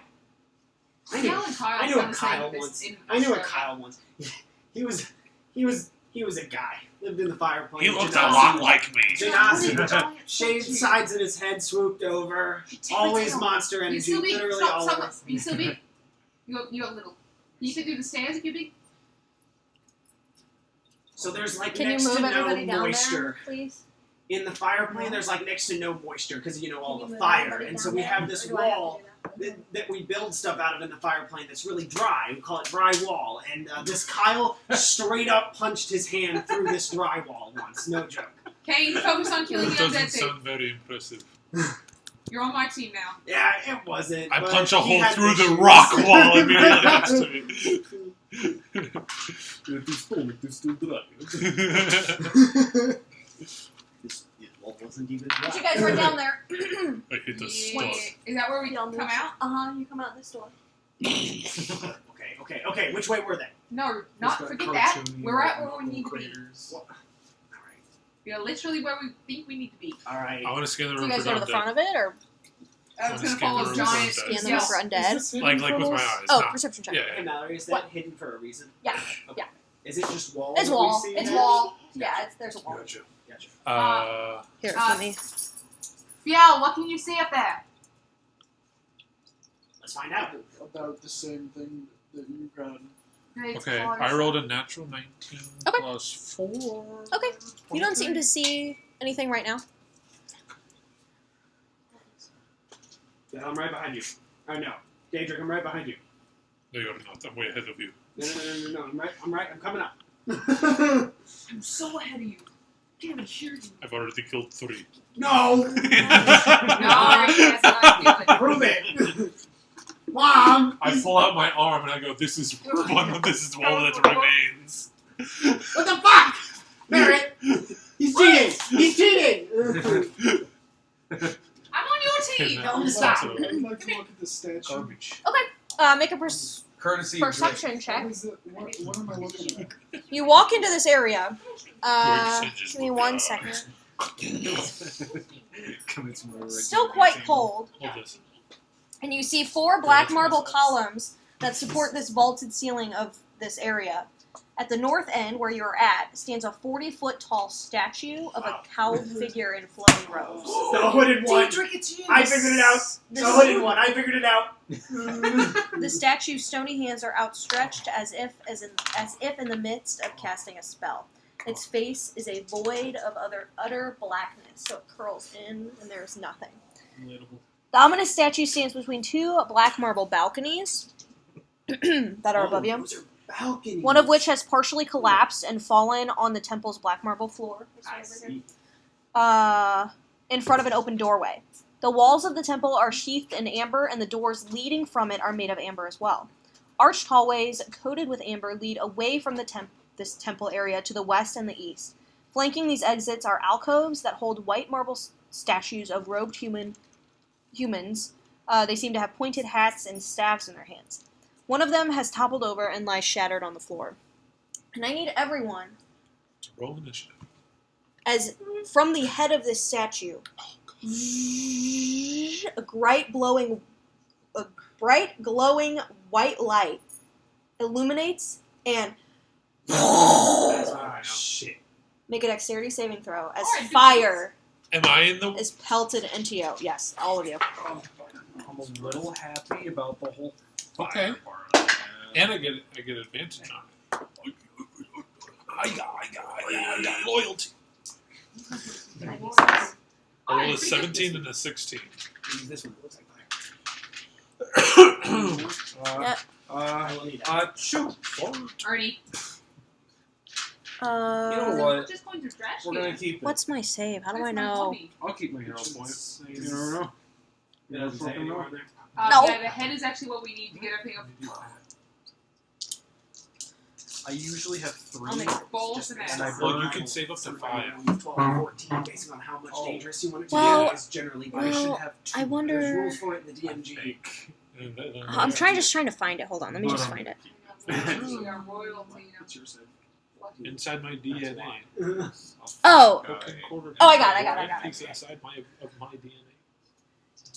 I Fiel knew, and Kyle I knew sound a the same Kyle in this- once. in I knew a Australia. Kyle once. He was a guy. Lived in the fireplace. He looked a Genasi- lot like me. Genasi, shaved sides and his head swooped over. Always monster You energy. still big? Literally Stop, always. stop. You still big? You got little. You can do the stairs if you're big. So there's like Can you next move to no everybody down moisture. there, please? In the fire plane, there's like next to no moisture because all Can you the move fire. everybody And down so we there, have this or do I have to wall do that? that we build stuff out of in the fire plane that's really dry. We call it dry wall. And this Kyle straight up punched his hand through this dry wall once. No joke. Kane, focus on killing the It doesn't undead thing. sound very impressive. You're on my team now. Yeah, it wasn't. I but punch a he hole had through the issues. rock wall immediately next to me. It is still dry. This wall wasn't even dry. But you guys run down there. I hit the Yeah. star. Is that where we Y'all come move. out? You come out this door. Okay. Which way were they? No, It's not got forget that. cartoony We're at little where we need to be. craters. All We are literally where we think we need to be. right. I want to scan the Do room you for guys go to the undead. front of it, or I was Wanna gonna scan follow the a room for giant. undead? scan the Yeah. room for undead? Is this Like hidden with from my us? eyes. Oh, not- perception check. Yeah, Hey yeah. Mallory, is that hidden for a reason? Yeah. Okay. Yeah. Is it just wall? It's that wall. We see It's now? wall. Yeah, there's a wall. Gotcha. Gotcha. Here, Uh, let me. Fiel, what can you see up there? Let's find out. About the same thing that you got. It's Okay, close. I rolled a natural 19 Okay. plus 4. Okay. You don't seem to see anything right now. Yeah, I'm right behind you. Oh no, Daedric, I'm right behind you. No, you're not. I'm way ahead of you. No. I'm right. I'm coming up. I'm so ahead of you. Can't even hear you. I've already killed 3. No. No, yes, I feel it. Prove it. Mom. I pull out my arm and I go, this is all that remains. What the fuck? Merritt. He's cheating. He's cheating. I'm on your team. Tell him to stop. I'd like to look at the statue. Garbage. Make a Courtesy perception check. What is it? What am I looking at? You walk into this area. George Singes Give me will 1 die. second. Commits murder. Still quite cold. Hold this. And you see 4 black marble columns that support this vaulted ceiling of this area. At the north end, where you're at, stands a 40-foot tall statue of a cowled figure in flowing robes. The hooded one. it's you. I figured it out. The The hooded one. I figured it out. The statue's stony hands are outstretched as if in the midst of casting a spell. Its face is a void of utter blackness, so it curls in and there's nothing. Relatable. The ominous statue stands between 2 black marble balconies that are above you. Those are balconies. One of which has partially collapsed and fallen on the temple's black marble floor. I see. In front of an open doorway. The walls of the temple are sheathed in amber, and the doors leading from it are made of amber as well. Arched hallways coated with amber lead away from this temple area to the west and the east. Flanking these exits are alcoves that hold white marble statues of robed humans. They seem to have pointed hats and staves in their hands. One of them has toppled over and lies shattered on the floor. And I need everyone, It's a roll initiative. as from the head of this statue, a bright glowing white light illuminates and Shit. make a dexterity saving throw as Alright, fire Am I in the? is pelted into you. Yes, all of you. I'm a little happy about the whole fire Okay. part. And I get advantage on it. I got loyalty. I rolled a 17 and a 16. Use this one. It looks like fire. Yeah. I will need that. Shoot. Ernie. You know what? I'm just going to trash We're gonna keep it. What's my save? How do I That's my know? hobby. I'll keep my hero point. You Is- never know. It doesn't say anywhere on there. No. Yeah, the head is actually what we need to get everything up. I usually have 3. I'll make balls Just and based ass. on Well, you how- can save up to some 5. round 12 or 14, based on how much Oh. dangerous you want it to Well, be. Is generally I should well, have 2. I wonder- There's rules for it in the I DMG. think. I'm just trying to find it. Hold on, let me just find it. We are royalty now. What's your save? Inside my DNA. Oh. Fucking quarter Oh, I got it. piece inside of my DNA.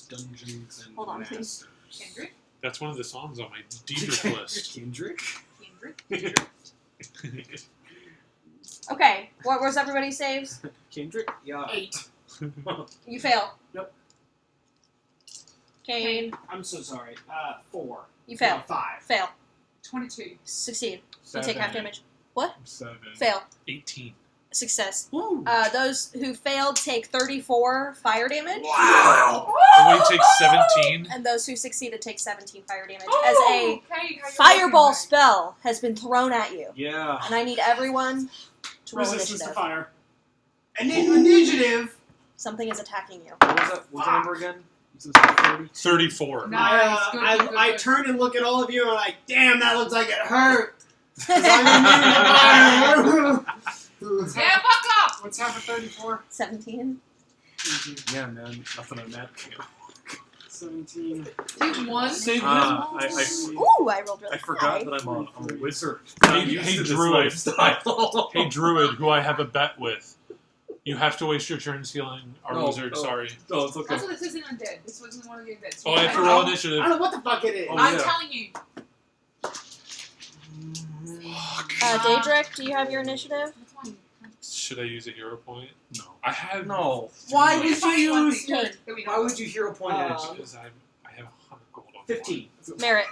Dungeons and Hold on, please. Masters. Kendrick. That's one of the songs on my Diedrich list. Kendrick? Kendrick. Okay, what was everybody's saves? Kendrick? Yeah. 8. You fail. Yep. Kane, I'm so sorry. 4. you fail. No, 5. Fail. 22. Succeed. You take half damage. 7. Fail. 18. Success. Woo! Those who failed take 34 fire damage, Wow! And we take 17. and those who succeeded take 17 fire damage. Oh, As a Kate, how you fireball looking, spell has been thrown at you, Yeah. and I need everyone to roll Resistance to initiative. fire. Initiative! Something is attacking you. What was that? What's the number again? You said 30? 34. No. Nice, good, good, I good. turn and look at all of you and I'm like, damn, that looks like it hurt! 'Cause I'm immune to fire! Yeah, fuck up! What's half of 34? 17. Yeah, man. Nothing on that camp. 17. Take 1. Save Ooh, I rolled really I forgot high. that I'm a wizard. Hey, I'm used hey, to this Druid. lifestyle. Hey, Druid, who I have a bet with. You have to waste your turns healing our No, wizard, oh. sorry. Oh, it's okay. That's what this isn't undead. This wasn't one of the undead. Oh, I have to I roll know. initiative. I don't know what the fuck it is. Oh, I'm yeah. telling you. Daedric, do you have your initiative? That's fine. Should I use a hero point? No. I have No. Why We would you find one use... thing that we know Why of. would you hero point it? Because I have 100 gold on 15. Merit.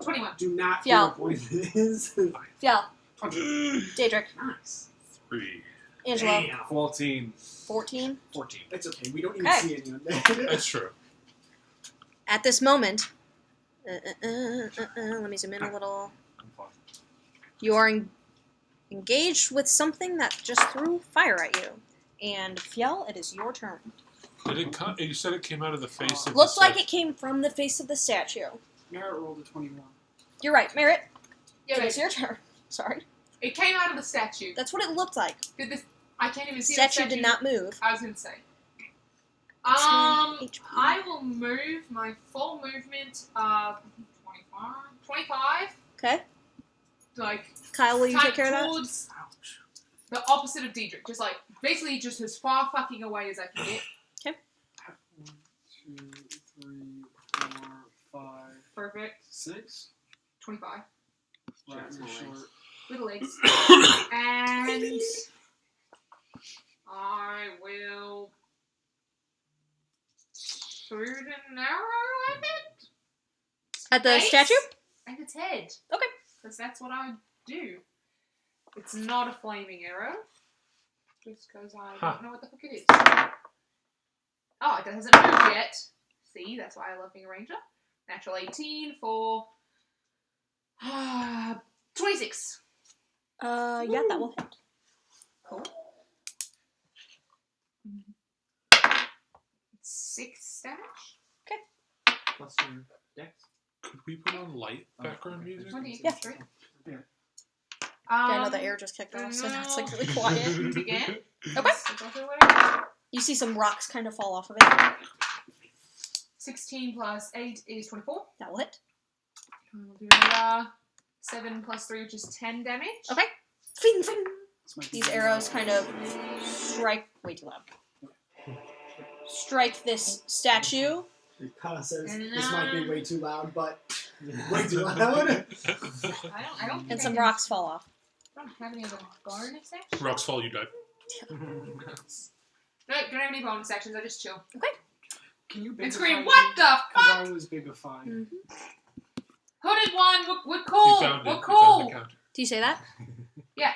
21. Do not Yeah. hero point this. Fjell. one. Daedric. Nice. 3. Angelo. Damn. 14. 14. 14. It's okay. We don't even Okay. see anyone there. That's true. At this moment, let me zoom in a little. I'm fine. You are engaged with something that just threw fire at you. And Fjell, it is your turn. Did it come? You said it came out of the face of Looked the like statue. it came from the face of the statue. Merritt rolled a 21. You're right, Merritt. Yeah, It is but your turn. Sorry. it came out of the statue. That's what it looked like. Did this? I can't even see Statue the statue. did not move. I was gonna say. It's my HP. I will move my full movement of 25. Okay. Like Kyle, will you take care of that? towards the opposite of Diedrich. Just like basically just as far fucking away as I can get. 1, 2, 3, 4, 5, Perfect. 6. 25. Right, you're short. Little legs. And I will shoot an arrow at it. At the Face statue? And its head. Okay. Because that's what I do. It's not a flaming arrow. Just because I don't know what the fuck it is. Oh, it hasn't moved yet. See, that's why I love being a ranger. Natural 18 for 26. Yeah, that will hit. Cool. 6 stash. Plus your dex. Could we put on light background music? 20. Yeah. Straight. Yeah. Yeah, I know the air just kicked off, so now it's like really quiet. Again. Okay. So whatever. You see some rocks kind of fall off of it. 16 plus 8 is 24. That will hit. We'll do 7 plus 3, which is 10 damage. Okay. Fing, fing. This might be These arrows kind of strike way too loud. Strike this statue. Rihanna says And, this might be way too loud, but way I too loud. don't think And I some can- rocks fall off. I don't have any other bonus actions. Rocks fall, you die. No, don't have any bonus actions. I just chill. Can you And bigify scream, me? what the 'Cause fuck? I was bigified. Hooded one, we're You cool. found it. We're You found cool. the counter. Do you say that? Yeah.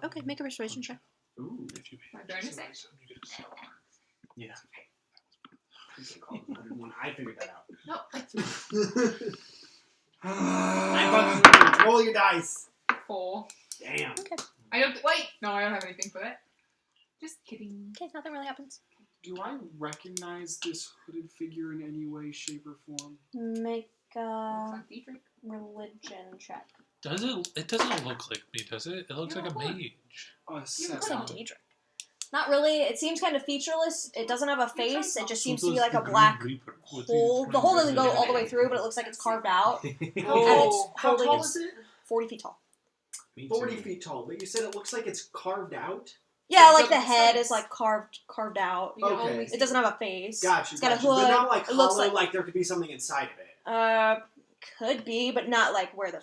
Okay, make a restoration check. Ooh. If you My hit bonus somebody, action. you get a star. I figured that out. No, I fucking roll your dice. 4. Damn. I don't. Wait. No, I don't have anything for that. Just kidding. Okay, nothing really happens. Do I recognize this hooded figure in any way, shape, or form? Make Looks a like Dietrich. religion check. Does it? It doesn't look like me, does it? It looks You like a look like- mage. Looks like 7. Daedric. Not really. It seems kind of featureless. It doesn't have a face. It just seems to be like a The black Green Reaper. What's hole. The hole doesn't go all the way through, but it looks like it's carved out. And it's How holding tall its is it? 40 feet tall. 40 feet tall. But you said it looks like it's carved out? Yeah, It like the doesn't head sense. is like carved out. You can Okay. only It see- doesn't have a face. Gotcha. It's got a gotcha. hood. But not like It looks hollow, like- like there could be something inside of it. Could be, but not like where the.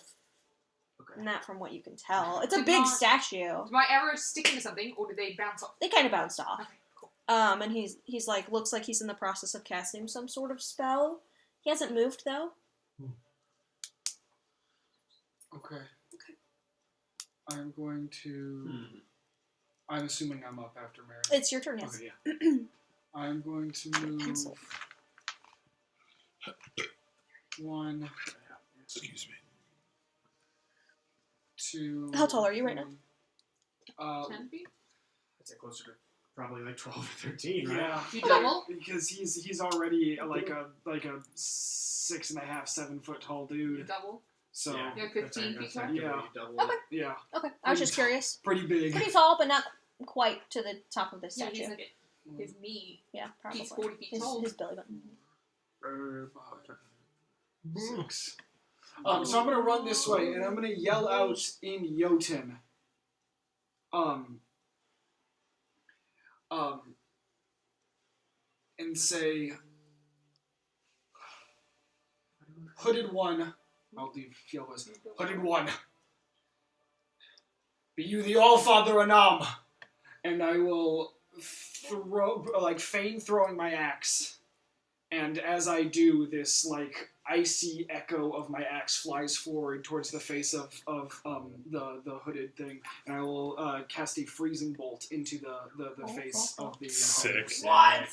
Okay. Not from what you can tell. It's a Did big not- statue. Did my arrows stick into something, or did they bounce off? They kind of bounced off. Okay, cool. And he's like looks like he's in the process of casting some sort of spell. He hasn't moved though. Okay. I'm going to. I'm assuming I'm up after Mary. It's your turn, yes. Okay, yeah. I'm going to move Pencil. 1, Excuse me. 2. How tall are you right now? 10 feet? I'd say closer to probably like 12 or 13, right? Yeah. You double? Because he's already like a 6.5, 7 foot tall You dude. double? So Yeah. You're 15 feet tall? Yeah. Okay. yeah, Okay, I was just curious. pretty big. Pretty tall, but not quite to the top of the Yeah, statue. he's like his knee. Yeah, probably. He's 40 feet his, tall. his belly button. 6. So I'm gonna run this way, and I'm gonna yell out in Jotun. And say, Hooded One. I'll do feel this. Hooded One. Be you the All-Father Anam. And I will feign throwing my axe. And as I do, this, icy echo of my axe flies forward towards the face of the hooded thing. And I will cast a freezing bolt into the face of the... Sick. What?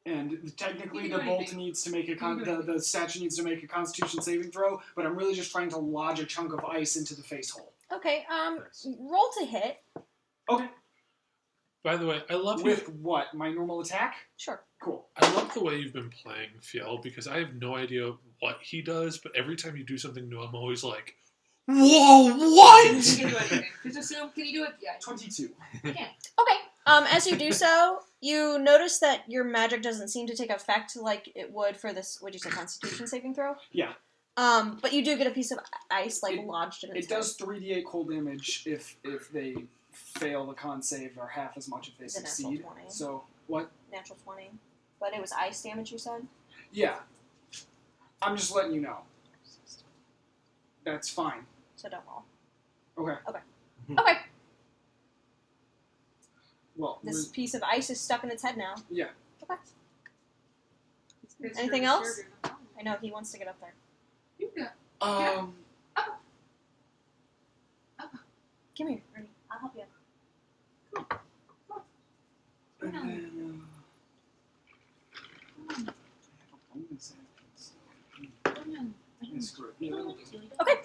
And technically You the can do bolt anything. needs to make You can do the statue needs to make a Constitution saving throw, but I'm really just trying to lodge a chunk of ice into the face hole. Okay, roll to hit. Okay. By the way, I love With you. what? My normal attack? Sure. Cool. I love the way you've been playing Fiel because I have no idea what he does, but every time you do something new, I'm always like, "Whoa, You what?" can do anything. Just assume, can you do it? Yeah. 22. Okay. As you do so, you notice that your magic doesn't seem to take effect like it would for this. Would you say Constitution saving throw? Yeah. But you do get a piece of ice It- lodged in its It does 3d8 cold damage if they fail the con save, or half as much if they It's a natural succeed. 20. So, what? natural 20. But it was ice damage, you said? Yeah. I'm just letting you know. That's fine. So don't roll. Okay. Okay. Well, This piece of ice is stuck in its head now. yeah. Okay. It's Anything your- else? your- I know, he wants to get up there. You got. Come here, Ernie. I'll help you up. And then, Okay.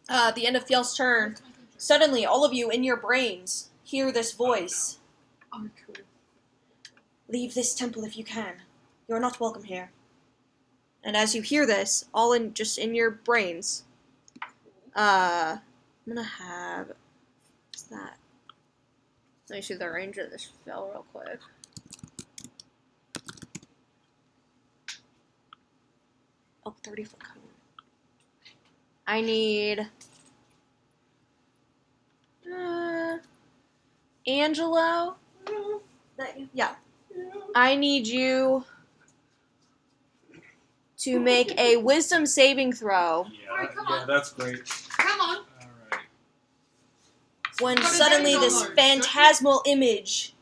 At the end of Fjel's turn, suddenly all of you in your brains hear this voice. Oh, cool. Leave this temple if you can. You are not welcome here. And as you hear this, all in just in your brains, I'm gonna have what's that? Let me see the range of this spell real quick. Oh, 30-foot cone. I need... Angelo? Yeah. I need you to make a wisdom saving throw Alright, come Yeah, on. that's great. Come on. Alright. when What is suddenly that this dollars? phantasmal image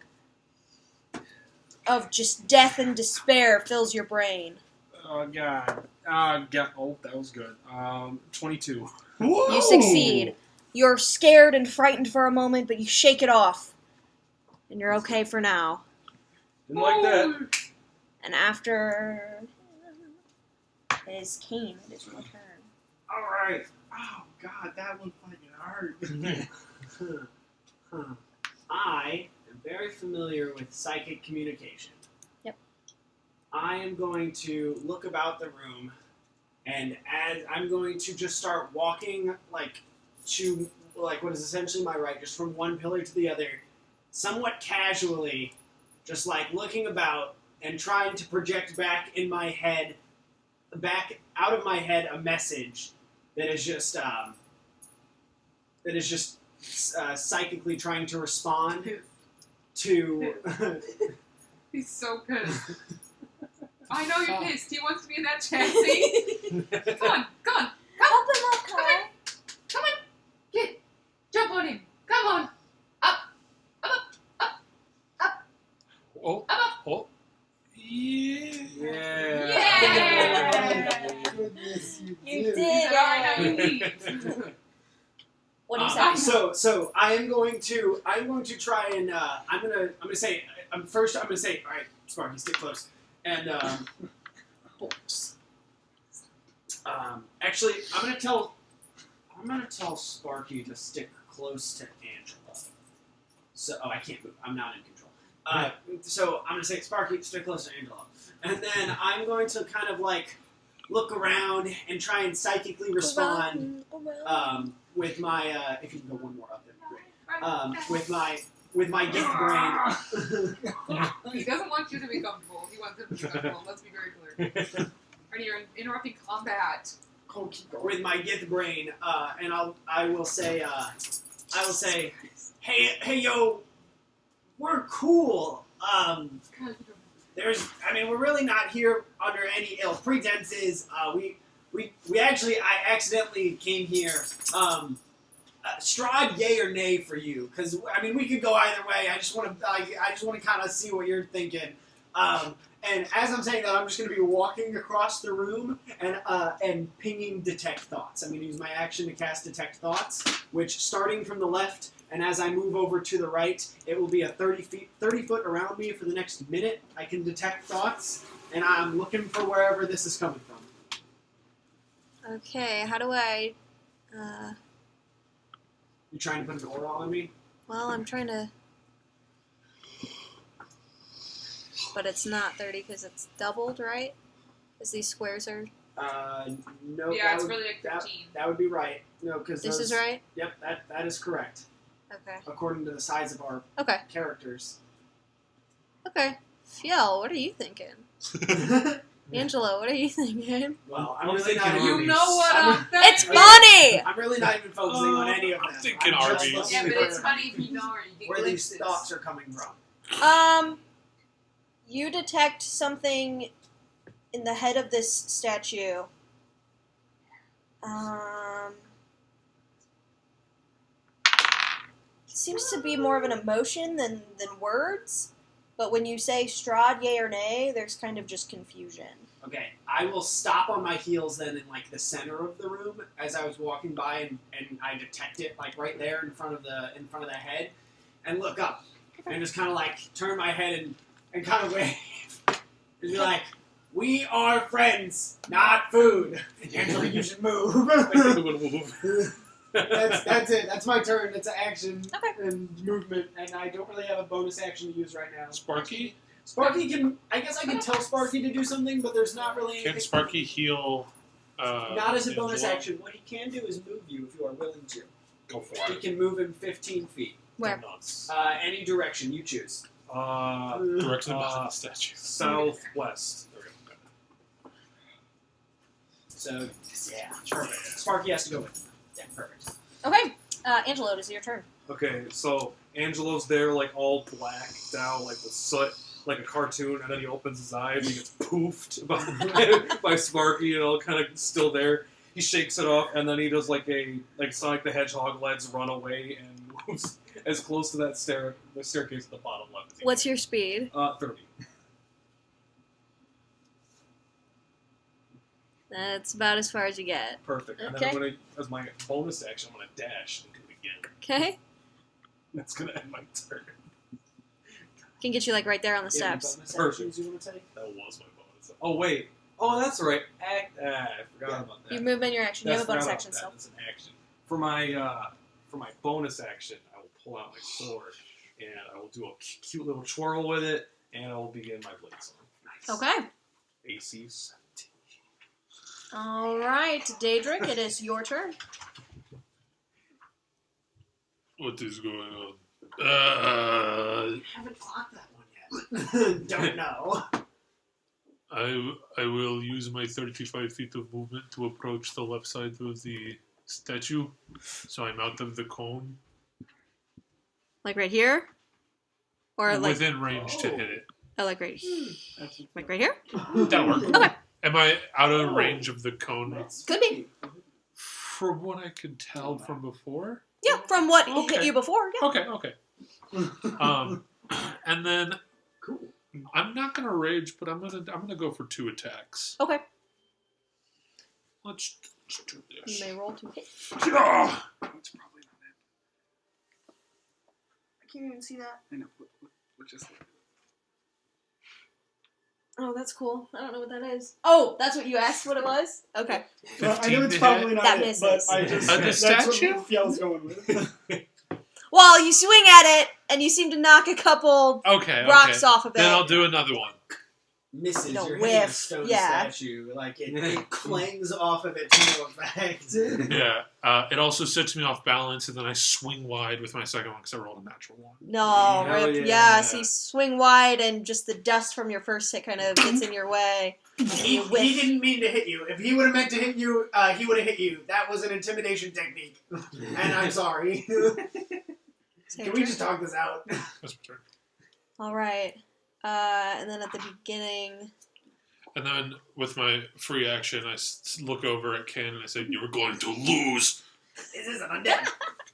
of just death and despair fills your brain. Oh, God. Oh, that was good. 22. You succeed. You're scared and frightened for a moment, but you shake it off. And you're okay for now. Didn't like that. And after... It is Kane. It is your turn. Alright. Oh, God, that one fucking hurt. I am very familiar with psychic communication. Yep. I am going to look about the room, and as I'm going to just start walking, to what is essentially my right, just from one pillar to the other, somewhat casually, just looking about and trying to project back out of my head a message that is just psychically trying to respond to. He's so pissed. I know you're pissed. He wants to be in that chat scene. Come on. Open up, Kyle. Come on. Get. Jump on him. Come on. Up. Oh, oh. Yeah. Yeah. Goodness, You did. did He said, all right, now you it. leave. What do you say? So I'm going to try and I'm gonna say all right, Sparky, stick close, and actually I'm gonna tell Sparky to stick close to Angela. So I can't move. I'm not in control. So I'm gonna say Sparky, stick close to Angela, and then I'm going to kind of look around and try and psychically respond. With my, if you can go one more up, that'd be great. With my gift brain. He doesn't want you to be comfortable. He wants him to be comfortable. Let's be very clear. Alright, you're interrupting combat. Oh, keep going. With my gift brain, and I will say, hey, yo, we're cool. We're really not here under any ill pretenses. I accidentally came here. Strahd, yay or nay for you? Because we could go either way. I just want to kind of see what you're thinking. And as I'm saying that, I'm just going to be walking across the room and pinging detect thoughts. I'm going to use my action to cast detect thoughts, which starting from the left, and as I move over to the right, it will be a 30 foot around me for the next minute. I can detect thoughts, and I'm looking for wherever this is coming from. Okay, how do I... You trying to put an aura on me? Well, I'm trying to... But it's not 30 because it's doubled, right? Because these squares are... No. Yeah, it's really 15. That would be right. No, because This is right? Yep, that is correct. Okay. According to the size of our Okay. characters. Okay. Fiel, what are you thinking? Angelo, what are you thinking? Well, I'm I'm really thinking not. You Arby's. know what I'm thinking? It's funny! I'm really not even focusing on any of them. I'm thinking just Arby's. looking Yeah, but for it's funny if you know or you get where these glimpses. thoughts are coming from. You detect something in the head of this statue. It seems to be more of an emotion than words, but when you say Strahd, yay or nay, there's kind of just confusion. Okay, I will stop on my heels then in the center of the room as I was walking by, and I detect it right there in front of the head, and look up and just kind of turn my head and kind of wave and be like, "We are friends, not food." Angela, you should move. That's it. That's my turn. That's an action and movement, and I don't really have a bonus action to use right now. Sparky? Sparky can. I guess I can tell Sparky to do something, but there's not really anything. Can Sparky heal? Not as a bonus Angela? action. What he can do is move you if you are willing to. Go for He it. can move him 15 feet. Where? Nuts. Any direction you choose. Directly behind the statue. Southwest. There we go. So, yeah, perfect. Sparky has to go with him. Yeah, perfect. Okay, Angelo, it is your turn. Okay, so Angelo's there, like all blacked out, like with soot, like a cartoon, and then he opens his eyes and he gets poofed by Sparky, kind of still there. He shakes it off, and then he does like Sonic the Hedgehog lets run away and moves as close to that the staircase at the bottom left. As he What's can. your speed? 30. That's about as far as you get. Perfect. And Okay. then I'm gonna, as my bonus action, I'm gonna dash and do it again. Okay. That's gonna end my turn. Can get you like right there on the Do you have any steps. bonus actions you want to take? That was my bonus. Oh wait. Oh, that's right. I forgot about that. You move in your action. You have a bonus Forgot action about still. that. That's an action. For my bonus action, I will pull out my sword and I will do a cute little twirl with it, and I will begin my blade song. Nice. Okay. AC 17. All right, Daedric, it is your turn. What is going on? I haven't caught that one yet. Don't know. I will use my 35 feet of movement to approach the left side of the statue, so I'm out of the cone. Like right here? Or like Within range to hit it. like right like right here? That'll work. Okay. Am I out of range of the cone? Could be. From what I could tell from before? Yeah, from what hit Okay. you before. Yeah. Okay. And then Cool. I'm not gonna rage, but I'm gonna go for 2 attacks. Okay. Let's do You this. may roll to hit. Ah! That's probably not it. I can't even see that. I know. What just Oh, that's cool. I don't know what that is. Oh, that's what you asked what it was? Okay. Well, I 15 know it's to probably hit. not That it, but misses. I just The that's statue? what Fjel's going with. Well, you swing at it, and you seem to knock a couple Okay. rocks off of it. Then I'll do another one. Misses. No, You're hitting a whiff. stone Yeah. statue. Like it clangs off of it to no effect. Yeah. It also sets me off balance, and then I swing wide with my second one because I rolled a natural one. No, Hell rip. yeah. So you swing wide, and just the dust from your first hit kind of gets in your way. He didn't mean to hit you. If he would have meant to hit you, he would have hit you. That was an intimidation technique. And I'm sorry. Can we just talk this out? That's my turn. All right. And then at the beginning, And then with my free action, I look over at Ken and I say, "You were going to lose." This isn't undead.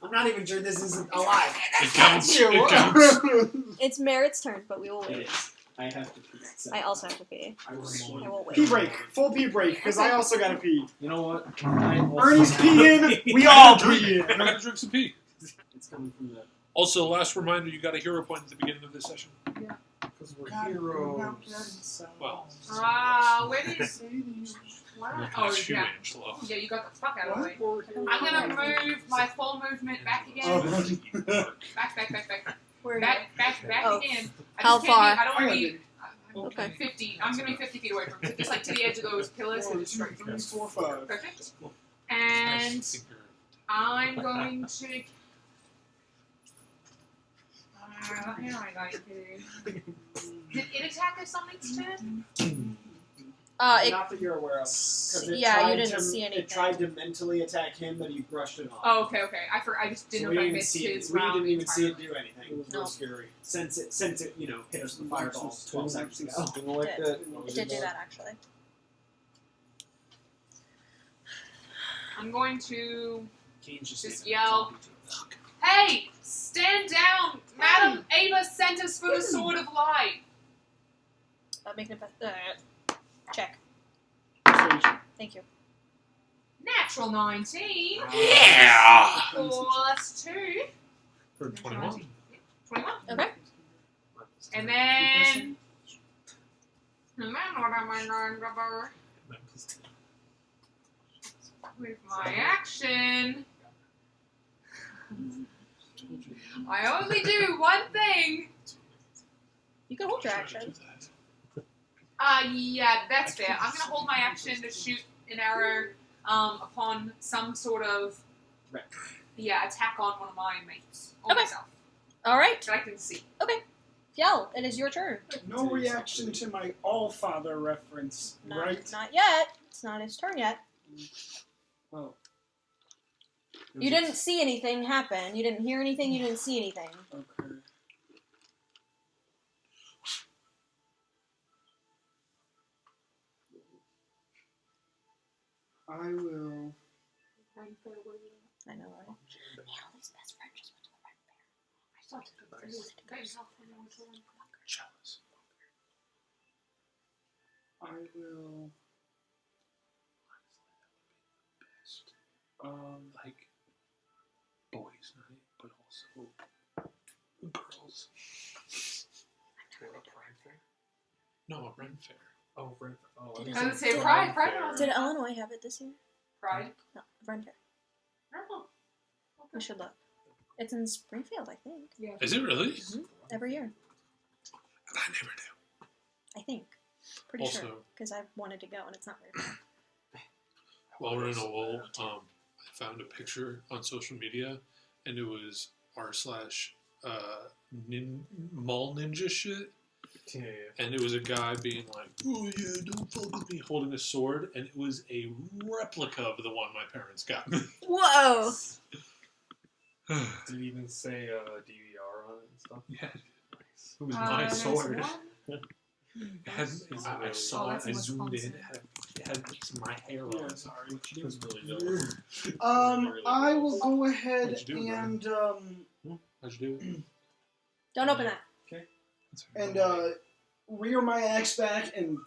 I'm not even sure this isn't alive. It counts. It counts. it's Merritt's turn, but we will It wait. is. I have to pee. So I also have to pee. I will I will wait. Pee break. Full pee break, because I also got to pee. You know what? Ernie's peeing. We all pee. I'm gonna drink some pee. It's coming from the. Also, last reminder: you got a hero point at the beginning of this session. Because we're heroes. Well, Where is... Wow. Oh, that's you, yeah. Angelo. Yeah, you got the fuck out of the way. What? I'm gonna move my full movement back again. Oh. Back. Where are you? Back Oh. again. I How just can't far? Be, I don't want to be... Okay. 50. I'm gonna be 50 feet away from it. Just like to the edge of those pillars and just straight through. 3, 4, 5. Perfect. And I'm going to... what am I going to do? Did it attack us on its turn? Not that you're aware of. 'Cause it yeah, you tried didn't to- see anything. It tried to mentally attack him, but he brushed it off. Oh, okay. I just didn't So know we if I didn't missed see it. his We round didn't even see it entirely. do anything. It was No. real scary. Since it, hit us with the fireball 12 seconds ago. Something like It that. It did do that, actually. I'm going to Kane's Just standing yell. talking to us. Hey! Stand down! Madam Ava sent us for the Sword of Light! Make an check. Persuasion. Thank you. Natural 19 Yeah. plus 2. For 21. 21. Okay. And then. With my action, I only do one thing. You can hold your action. Yeah, that's fair. I'm gonna hold my action to shoot an arrow upon some sort of attack on one of my mates or Okay. myself All right. that I can see. Fjell, it is your turn. No reaction to my All-Father reference, right? Not yet. It's not his turn yet. Oh. You didn't see anything happen. You didn't hear anything. You didn't see anything. Okay. I will. I know, right? Hallie's best friend just went to the Red Bear. I saw it. Jealous. I will. Like boys' night, but also girls. No, a Ren Fair. Oh, Ren. Oh, Did I it- would say did- Pride. Did Illinois have it this year? Pride. No, Ren Fair. Oh, We should look. It's in Springfield, I think. yeah. Is it really? Every year. I never knew. I think. Pretty Also- sure. Because I wanted to go and it's not very far. While we're in a lull, I found a picture on social media, and it was r/mall ninja shit, Yeah. and it was a guy being like, "Oh yeah, don't fuck with me," holding a sword, and it was a replica of the one my parents got me. Whoa! Did it even say DVR on it and stuff? Yeah, it was my There's sword. one. I saw Oh, it, that's I in zoomed in, Wisconsin. it had my hair Yeah, on. sorry. It was really dope. I will go ahead What'd you do, and How'd you do it? Don't open that. rear my axe back and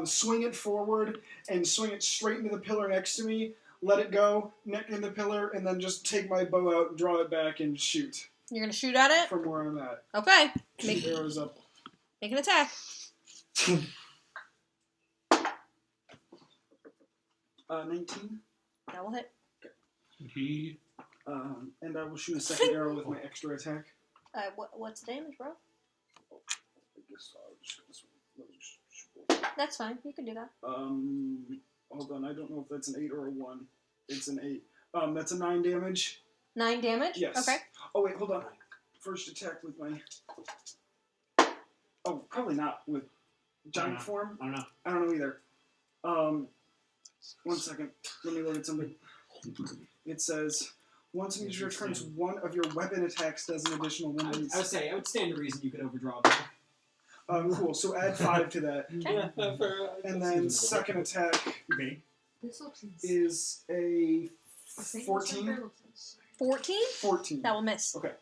swing it forward and swing it straight into the pillar next to me. Let it go, neck in the pillar, and then just take my bow out, draw it back, and shoot You're gonna shoot at it? from where I'm at. Okay. Shoot arrows up. Make an attack. 19. That will hit. He And I will shoot a second arrow with my extra attack. What's the damage, bro? I guess I'll just shoot. That's fine. You can do that. Hold on. I don't know if that's an 8 or a 1. It's an 8. That's a 9 damage. 9 damage? Yes. Okay. Oh wait, hold on. First attack with my. Oh, probably not with giant form. I don't know. I don't know either. 1 second. Let me look at something. It says, once an user returns one of your weapon attacks does an additional I 1. would say, I would stand to reason you could overdraw that. Cool. So add 5 to that. Okay. And then second attack Okay. This looks is a 14. 14? 14. That will miss. Okay.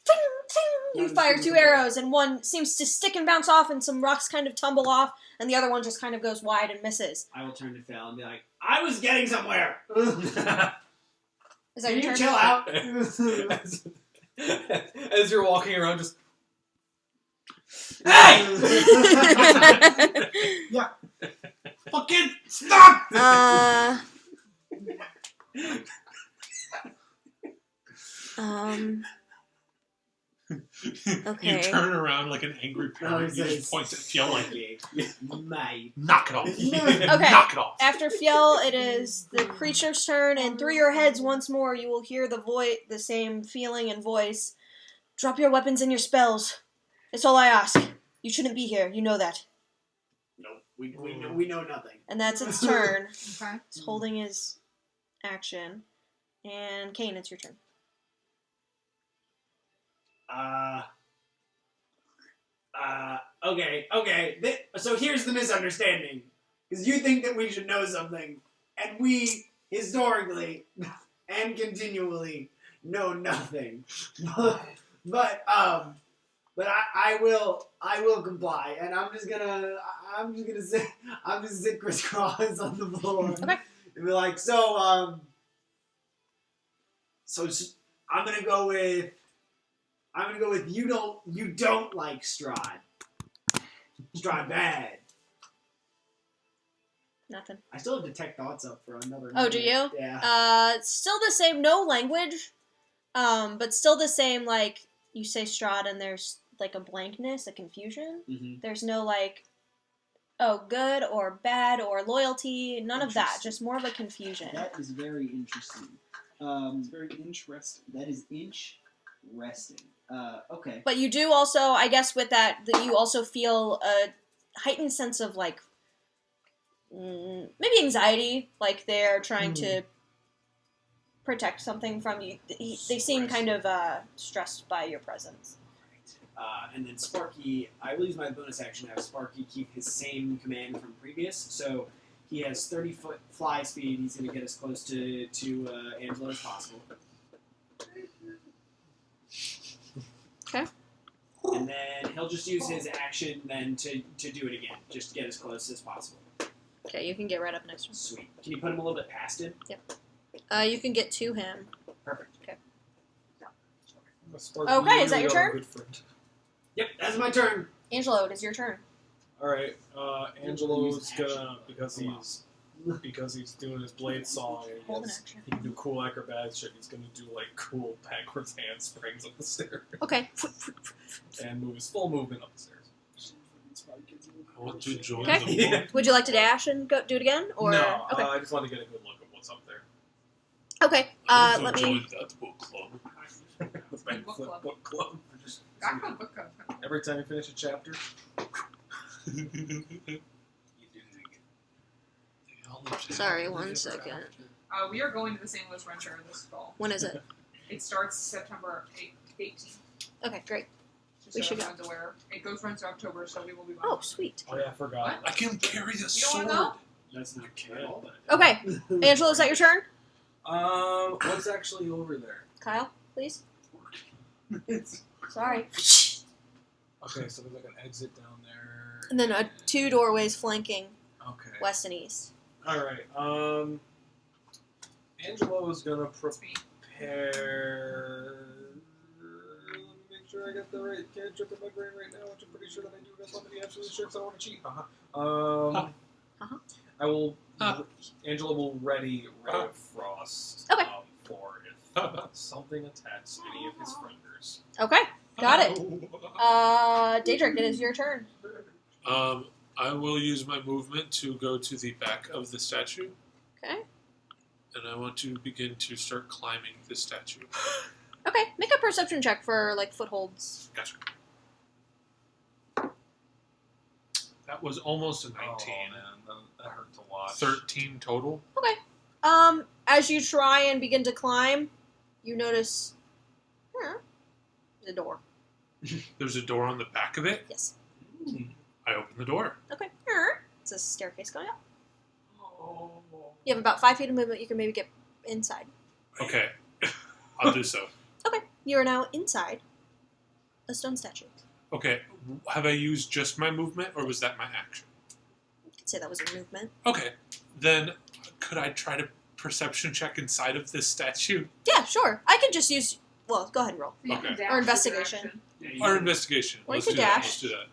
Ting, ting. You fire 2 arrows, and one seems to stick and bounce off, and some rocks kind of tumble off, and the other one just kind of goes wide and misses. I will turn to Phil and be like, I was getting somewhere! Is that Can your you turn? chill out? As you're walking around, just Hey! Yeah. Fucking stop! Okay. You turn around like an angry parent. You he just point at Fiel like, Mate. knock it off. Okay. Knock it off. After Fjell, it is the creature's turn, and through your heads once more, you will hear the same feeling and voice. Drop your weapons and your spells. It's all I ask. You shouldn't be here. You know that. Nope. We know nothing. And that's its turn. Okay. It's holding his action. And Kane, it's your turn. Okay. So here's the misunderstanding. Because you think that we should know something, and we, historically, and continually, know nothing. But I will comply, and I'm just gonna sit crisscross on the floor. Okay. And be like, so I'm gonna go with you don't like Strahd. Strahd bad. Nothing. I still have detect thoughts up for another. Oh, do you? Yeah. Still the same, no language, but still the same, like, you say Strahd and there's, like, a blankness, a confusion. Mm-hmm. There's no, like, oh, good or bad or loyalty, none of that, Interesting. just more of a confusion. That is very interesting. It's very interesting. That is interesting. Okay. But you do also, I guess with that you also feel a heightened sense of, like, maybe anxiety, like they're trying to protect something from you. They seem kind of stressed by your presence. And then Sparky, I will use my bonus action to have Sparky keep his same command from previous. So he has 30-foot fly speed. He's going to get as close to Angela as possible. Okay. And then he'll just use his action then to do it again, just to get as close as possible. Okay, you can get right up next to him. Sweet. Can you put him a little bit past him? You can get to him. Perfect. Okay, is that your turn? Good friend. Yep, that's my turn. Angelo, it is your turn. All right, Angelo's gonna because he's doing his blade song and Hold an he action. can do cool acrobatic shit. He's gonna do like cool backwards handsprings up the stairs Okay. and move his full movement up the stairs. I want to join Okay. the book. Would you like to dash and go do it again? Or No, okay. I just want to get a good look at what's up there. Okay. I want Let to me. join that book club. The Backflip Book Club. Back on book club. Every time you finish a chapter, Sorry, 1 second. We are going to the St. Louis Run Fair this fall. When is it? It starts September 18th. Okay, great. Just We so should go. everyone's aware. It runs to October, so we will be going. Oh, sweet. oh yeah, I forgot. What? I can carry a You don't sword. want to go? That's not at all that. Okay, Angelo, is that your turn? What's actually over there? Kyle, please. Sorry. Okay, so there's like an exit down there. And then 2 doorways flanking Okay. west and east. All right. Angelo is gonna prepare. Let me make sure I got the right cantrip in my brain right now, which I'm pretty sure that I do. That's not to be absolutely sure because I want to cheat. I will. Angelo will ready Ray of Frost. Okay. For if something attacks any of his frienders. Okay, got it. Daedric, it is your turn. I will use my movement to go to the back of the statue. Okay. And I want to begin to start climbing the statue. Okay, make a perception check for like footholds. Gotcha. That was almost a 19. Oh man, that hurts a lot. 13 total. As you try and begin to climb, you notice there's a door. There's a door on the back of it. Yes. I open the door. Okay. It's a staircase going up. You have about 5 feet of movement. You can maybe get inside. Okay. I'll do so. Okay. You are now inside a stone statue. Okay. Have I used just my movement, or was that my action? You could say that was your movement. Okay. Then, could I try to perception check inside of this statue? Yeah, sure. I can just use. Well, go ahead and roll. So you Okay. can dash Or with your investigation. action. Or investigation. Or you Let's could do that. dash. Let's do that.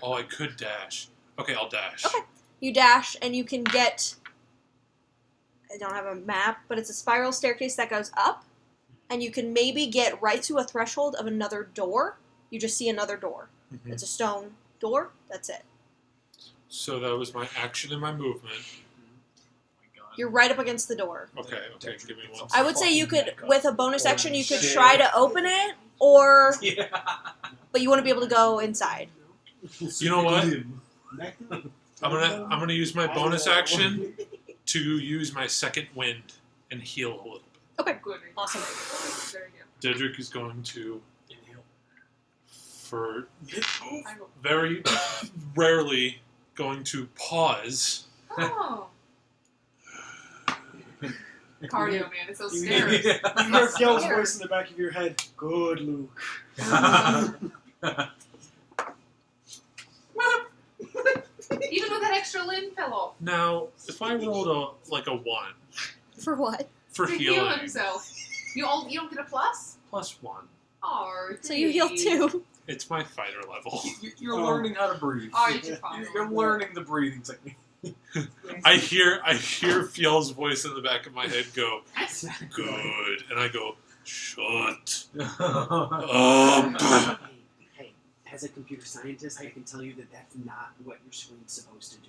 Oh, I could dash. Okay, I'll dash. Okay. You dash, and you can get. I don't have a map, but it's a spiral staircase that goes up, and you can maybe get right to a threshold of another door. You just see another door. Mhm. It's a stone door. That's it. So that was my action and my movement. You're right up against the door. Okay, give me one. I would say you could, with a bonus action, you could Shit. try to open it, or Yeah. but you want to be able to go inside. You know what? I'm gonna use my bonus action to use my second wind and heal a little bit. Okay. Good. Awesome. There you Dedrick is going to inhale for go. very rarely going to pause. Oh. Cardio, man. It's those stairs. You hear Field's voice in the back of your head. Good, Luke. Even with that extra limb fell off. Now, if I rolled a 1 For what? for To heal healing, himself. You don't get a plus? plus 1, Oh, So you heal too. it's my fighter level. You're learning how to breathe. Oh, you can follow. You're learning the breathing technique. I hear Field's voice in the back of my head go, good, and I go, shut up. Hey, as a computer scientist, I can tell you that that's not what your screen's supposed to do.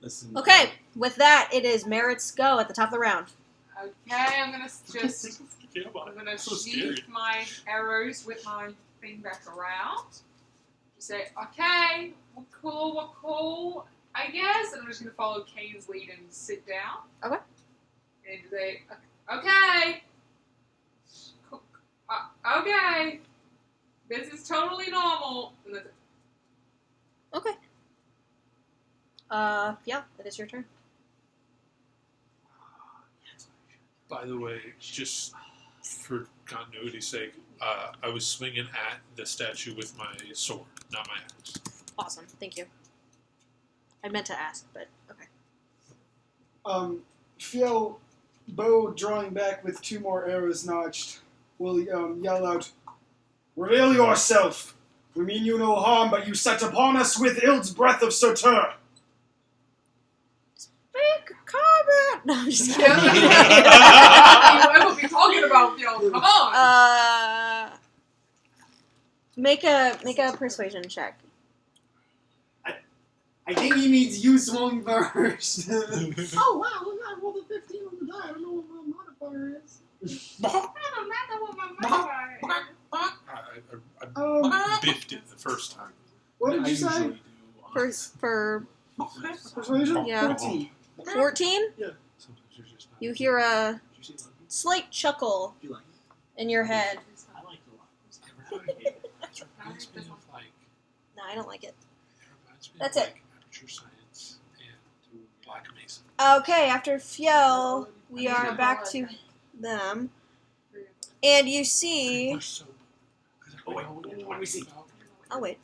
Listen. Okay. With that, it is Merritt's go at the top of the round. Okay, I'm gonna just. Yeah, I'm gonna so sheath scary. my arrows with my thing back around. Just say, okay, we're cool, I guess. And I'm just going to follow Kane's lead and sit down. Okay. And say, okay. Okay. This is totally normal. And that's it. Okay. Yeah, it is your turn. By the way, just for continuity's sake, I was swinging at the statue with my sword, not my axe. Awesome, thank you. I meant to ask, but okay. Fiel, bow drawing back with 2 more arrows notched, will yell out, "Reveal yourself! We mean you no harm, but you set upon us with Ild's breath of Surtur!" Make a comment! No, I'm just What kidding. will we be talking about, yo? Come on. Make a persuasion check. I think he means you swung first. Oh wow! Look, I rolled a 15 on the die. I don't know what my modifier is. I don't know what my modifier is. I biffed it the first time. What did I you say? usually do. For Persuasion? Yeah. 14. 14, Sometimes you're just not. you hear a slight chuckle You like it? in your head. I like it a lot. It reminds me of like. No, I don't like it. It reminds me That's of it. like Aperture Science and Black Mesa. Okay, after Fiel, we are back to them. And you see... We're so. Oh, wait, what do we see? I'll wait.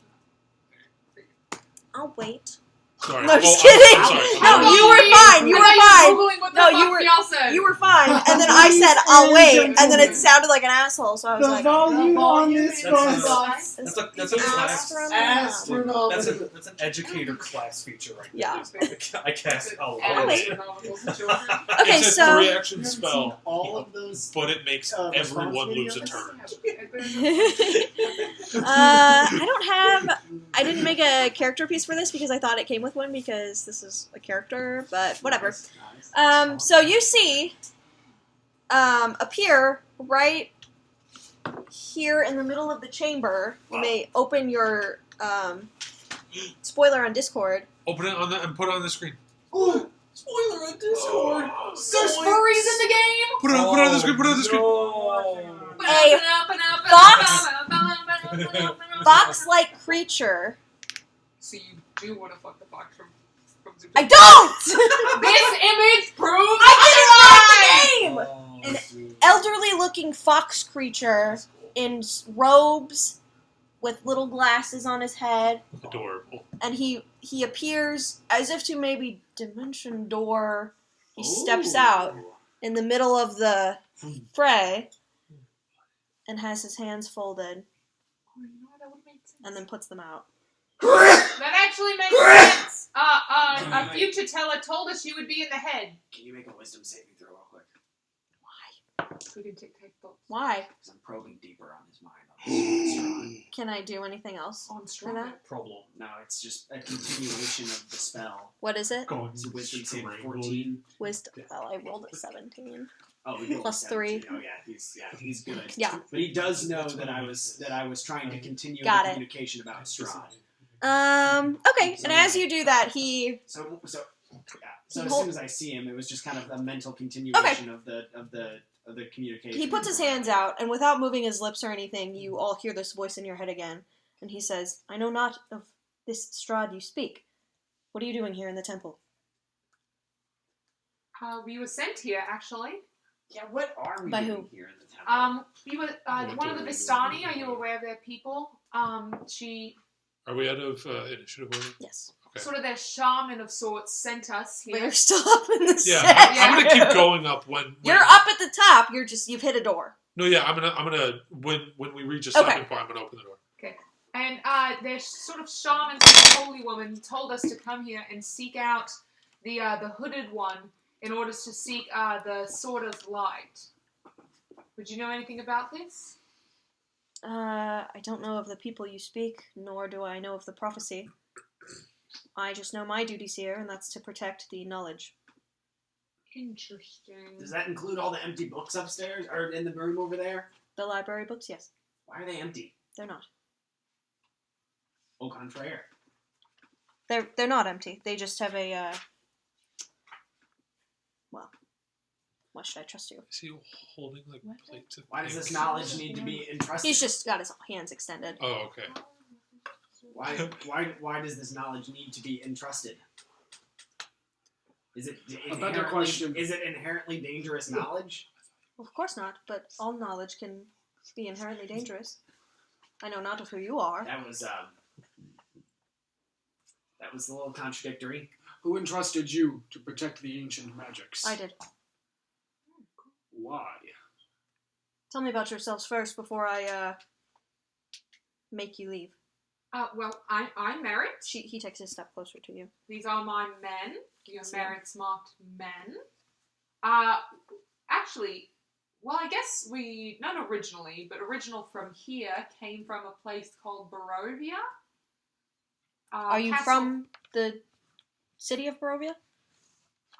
I'll wait. Sorry. No, just I'm kidding. sorry. No, you were fine. You were fine. Googling what the No, fuck you were- y'all said. You were fine. And then I said, I'll wait. And then it sounded like an asshole, so I was The like... volume on this That's bus. That's a class. Astronomical. That's an educator class feature right there. Yeah. I cast Oh, a wait. lot. Okay, It's a so... 3-action You haven't spell, seen all of those. but it makes everyone lose a turn. I didn't make a character piece for this because I thought it came with one because this is a character, but whatever. So you see, appear right here in the middle of the chamber. You may open your, spoiler on Discord. Open it on the and put it on the screen. Ooh, spoiler on Discord. There's furries in the game. Put it on the screen. Put it on the screen. A fox-like creature. So you do want to fuck the fox from Zoom. I don't! This image proves I didn't write the name! An Elderly-looking fox creature in robes with little glasses on his head. Adorable. And he appears as if to maybe dimension door. He steps out in the middle of the fray and has his hands folded Oh, you know what? That would make sense. and then puts them out. That actually makes sense. A future teller told us you would be in the head. Can you make a wisdom saving throw real quick? We can take those Why? Because I'm probing deeper on his mind. On this Can I do anything else on for strong. that? problem. No, it's just a continuation of the spell. What is it? Going It's a wisdom saving strangle 14. Wisdom. Well, I rolled a 17. Oh, we rolled Plus a 3. 17. Oh yeah, he's good. Yeah. But he does know that I was trying to continue Got the it. communication about Strahd. Okay, and as you do that, he... So He as hold- soon as I see him, it was just kind of a mental continuation of the communication. He puts his hands out, and without moving his lips or anything, you all hear this voice in your head again. And he says, I know not of this Strahd you speak. What are you doing here in the temple? We were sent here, actually. Yeah, what are we By doing who? here in the temple? We were one of the Vistani. Are you aware of their people? She Are we out of initiative order? Yes. Okay. sort of their shaman of sorts sent us here. But you're still up in the Yeah, set. I'm gonna keep going up when You're up at the top. You've hit a door. No, yeah, I'm gonna when we reach a Okay. stopping point, I'm gonna open the door. And their sort of shaman, holy woman, told us to come here and seek out the hooded one in order to seek the sword of light. Would you know anything about this? I don't know of the people you speak, nor do I know of the prophecy. I just know my duties here, and that's to protect the knowledge. Interesting. Does that include all the empty books upstairs or in the room over there? The library books, yes. Why are they empty? They're not. Au contraire. They're not empty. They just have a well, why should I trust you? Is he holding like What? plates of Why does this things? knowledge need to be entrusted? He's just got his hands extended. Oh, okay. Why does this knowledge need to be entrusted? Is it A better question. Is it inherently dangerous knowledge? Well, of course not, but all knowledge can be inherently dangerous. I know not of who you are. That was a little contradictory. Who entrusted you to protect the ancient magics? I did. Why? Tell me about yourselves first before I make you leave. Well, I'm married. He takes a step closer to you. These are my men. Your Yes, married smart men. Actually, well, I guess not originally, but original from here came from a place called Barovia. Are you Castle- from the city of Barovia?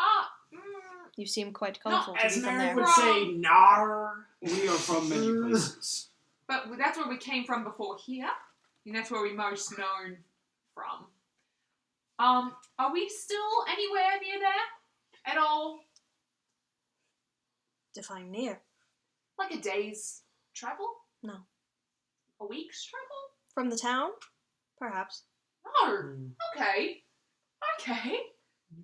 Mm, You seem quite colorful to As be from Mary there. would say, nar. We are from many places. but that's where we came from before here, and that's where we're most known from. Are we still anywhere near there at all? Define near. Like a day's travel? No. A week's travel? From the town? Perhaps. Oh, okay. Okay.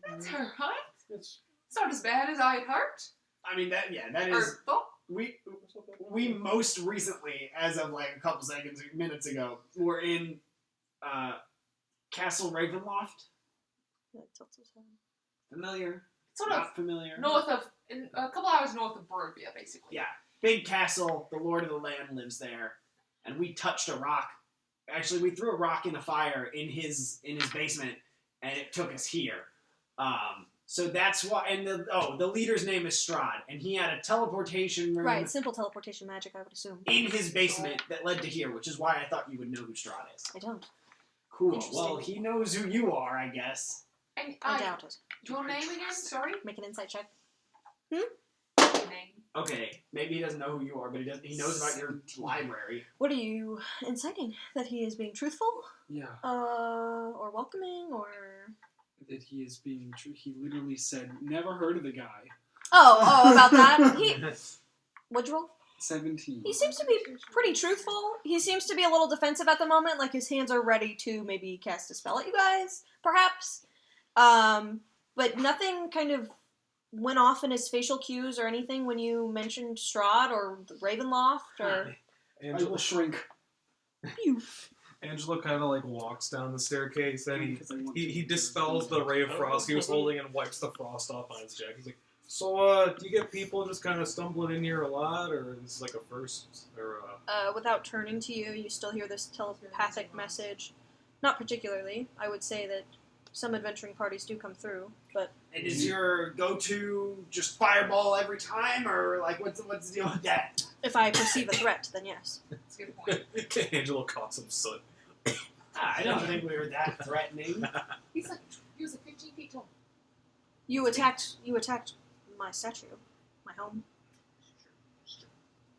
That's alright. It's not as bad as I had hoped. I mean that Or is thought. we most recently, as of like a couple minutes ago, were in Castle Ravenloft. Yeah, tilts his head. Familiar? Sort of Not familiar. a couple hours north of Barovia, basically. Yeah. Big castle, the Lord of the Land lives there. And we touched a rock. Actually, we threw a rock in a fire in his basement, and it took us here. So that's why. And the leader's name is Strahd, and he had a teleportation room Right, simple teleportation magic, I would assume. in his basement that led to here, which is why I thought you would know who Strahd is. I don't. Cool. Interesting. Well, he knows who you are, I guess. And I doubt it. your name again? Sorry. Make an insight check. Your name. Okay, maybe he doesn't know who you are, but he knows about your library. What are you inciting? That he is being truthful? Yeah, Or welcoming, or... that he is being true. He literally said, "Never heard of the guy." Oh, about that? What'd you roll? 17. He seems to be pretty truthful. He seems to be a little defensive at the moment, like his hands are ready to maybe cast a spell at you guys, perhaps. But nothing kind of went off in his facial cues or anything when you mentioned Strahd or the Ravenloft or... I will shrink. Angelo kind of like walks down the staircase and Because I want he to- dispels the ray of frost he was holding and wipes the frost off on his jacket. He's like, so, do you get people just kind of stumbling in here a lot, or is this like a first, or without turning to you, you still hear this telepathic message. Not particularly. I would say that some adventuring parties do come through, but... And is your go-to just fireball every time, or like what's the deal with that? If I perceive a threat, then yes. That's a good point. Angelo caught some soot. I don't think we were that threatening. He was like 15 feet tall. You attacked my statue, my home.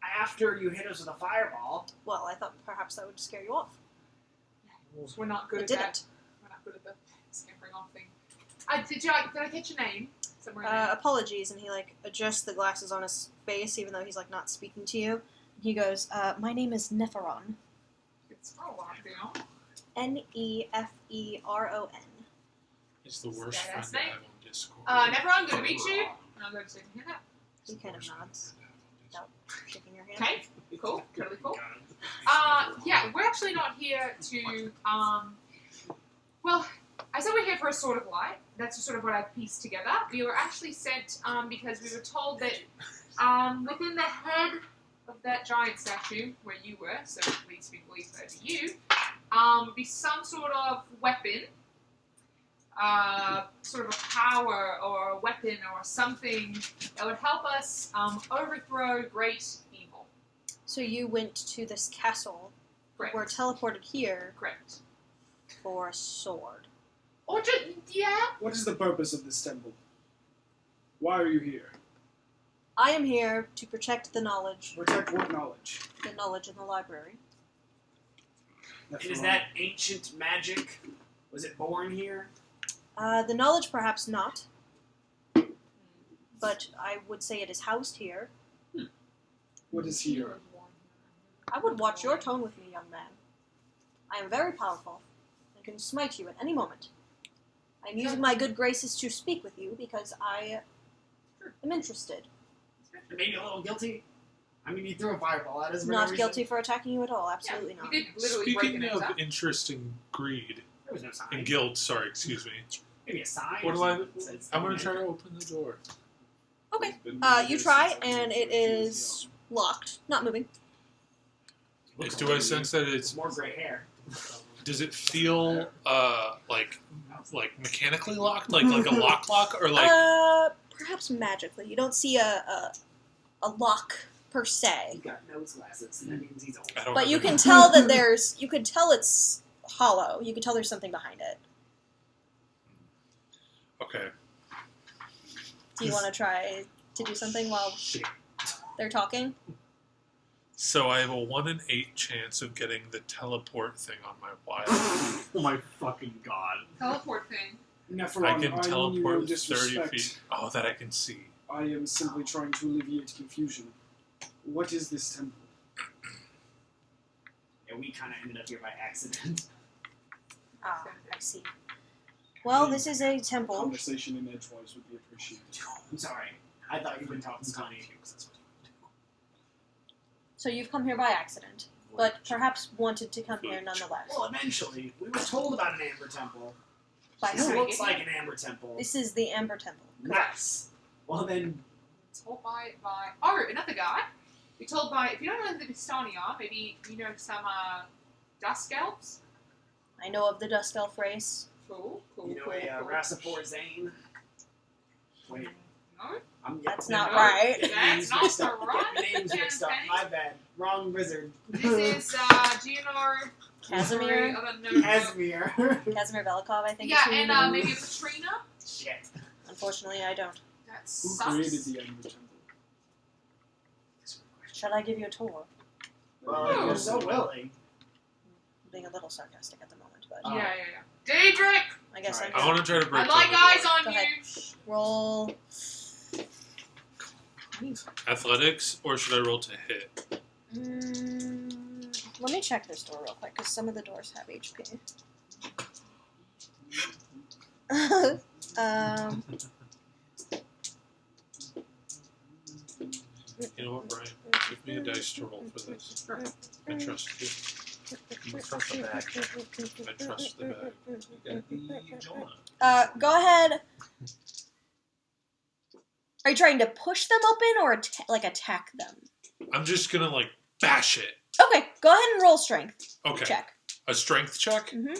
After you hit us with a fireball, Well, I thought perhaps that would scare you off. We're not good It at didn't. that. We're not good at the scampering off thing. Did I catch your name? Somewhere in there? Apologies, and he like adjusts the glasses on his face, even though he's like not speaking to you. He goes, "My name is Neferon. It's a while ago. Neferon. He's the worst Badass friend to name. have on Discord. Neferon, good to meet you. And I'll go to say that. He kind of nods, shaking your hand. Okay, cool, totally cool. Yeah, we're actually not here to, well, I said we're here for a sword of light. That's just sort of what I pieced together. We were actually sent, because we were told that, within the head of that giant statue, where you were, so at least we believe over you, would be some sort of weapon, sort of a power or a weapon or something that would help us, overthrow great evil. So you went to this castle, Correct. were teleported here Correct. for a sword. Or just, yeah? What is the purpose of this temple? Why are you here? I am here to protect the knowledge Protect what knowledge? in the library. That's And is wrong. that ancient magic? Was it born here? The knowledge perhaps not, but I would say it is housed here. What is here? I would watch your tone with me, young man. I am very powerful and can smite you at any moment. I am using my good graces to speak with you because I am interested. Maybe a little guilty? I mean, you threw a fireball at us. for no Not reason. guilty for attacking you at all, absolutely Yeah, not. we did literally break Speaking an of up. interesting greed There was no sign. and guilt, sorry, excuse me. Maybe a sign. What or do I? something that says I'm gonna don't try to open the door. Okay. You try, and it is locked, not moving. Do I sense that It's it's? more gray hair. Does it feel like mechanically locked, like a lock, or like? Perhaps magically. You don't see a lock per se, He's got nose glasses, and that means he's old. I don't but have you any- can tell that there's. You can tell it's hollow. You can tell there's something behind it. Okay. Do you want to try to do something while they're talking? So I have a 1 in 8 chance of getting the teleport thing on my wild. Oh my fucking god. Teleport thing. Nephron, I can mean you no teleport 30 disrespect. feet. Oh, that I can see. I am simply trying to alleviate confusion. What is this temple? Yeah, we kind of ended up here by accident. Ah, I see. Well, this is a temple. Conversation in edgewise would be appreciated. I'm sorry. I thought you'd been talking Scotty. So you've come here by accident, but perhaps wanted to come here nonetheless. Well, eventually, we were told about an amber temple. By This who? looks like an amber temple. This is the Amber Temple. Nice. Well then, Told by another guy. We told by, if you don't know who the Vistani are, maybe you know some Dusk Elves. I know of the Dusk Elf race. Cool. you know a Rassapor Zane. Wait, No? That's no, not right. Get That's names not mixed up. right. Get names mixed up. My bad. Wrong wizard. This is Gianor. Casimir. Casimir. Casimir Velikov, I think. Yeah, is who you know. and maybe a Patrina. Shit. Unfortunately, I don't. That Who sucks. created the Ember Temple? Shall I give you a tour? Well, if you're so willing. I'm being a little sarcastic at the moment, but Yeah. Daedric! I guess Sorry. I'm I want to try to break I'd like down the eyes door. on Go you. ahead. Roll. Athletics, or should I roll to hit? Let me check this door real quick, because some of the doors have HP. You know what, Brian? Give me a dice to roll for this. I trust you. You trust the bag. I trust the bag. You gotta be Jonah. Go ahead. Are you trying to push them open or attack them? I'm just gonna bash it. Okay, go ahead and roll strength Okay. check. A strength check? Mm-hmm.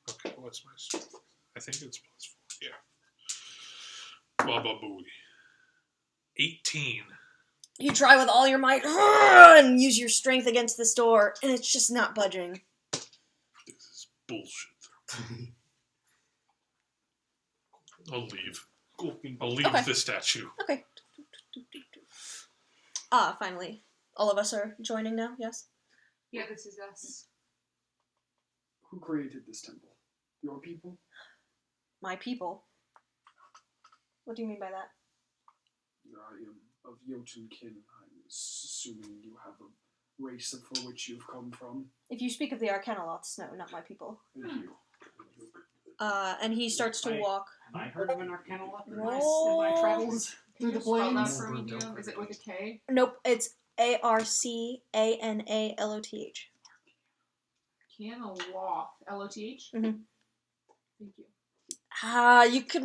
Okay, what's my strength? I think it's +4. Yeah. Baba booey. 18. You try with all your might and use your strength against this door, and it's just not budging. This is bullshit. I'll leave. I'll leave Okay. the statue. Okay. Finally. All of us are joining now, yes? Yeah, this is us. Who created this temple? Your people? My people. What do you mean by that? I am of Jotun kin. I'm assuming you have a race for which you've come from. If you speak of the Arcanoloths, no, not my people. Thank you. And he starts to Right. walk. Have I heard of an Arcanoloth in my Roll. travels through the Spell that plains? for me, Neil? Is it with a K? Nope, it's Arcanaloth. Canoloth. L-O-T-H? Mhm. Thank you. You could.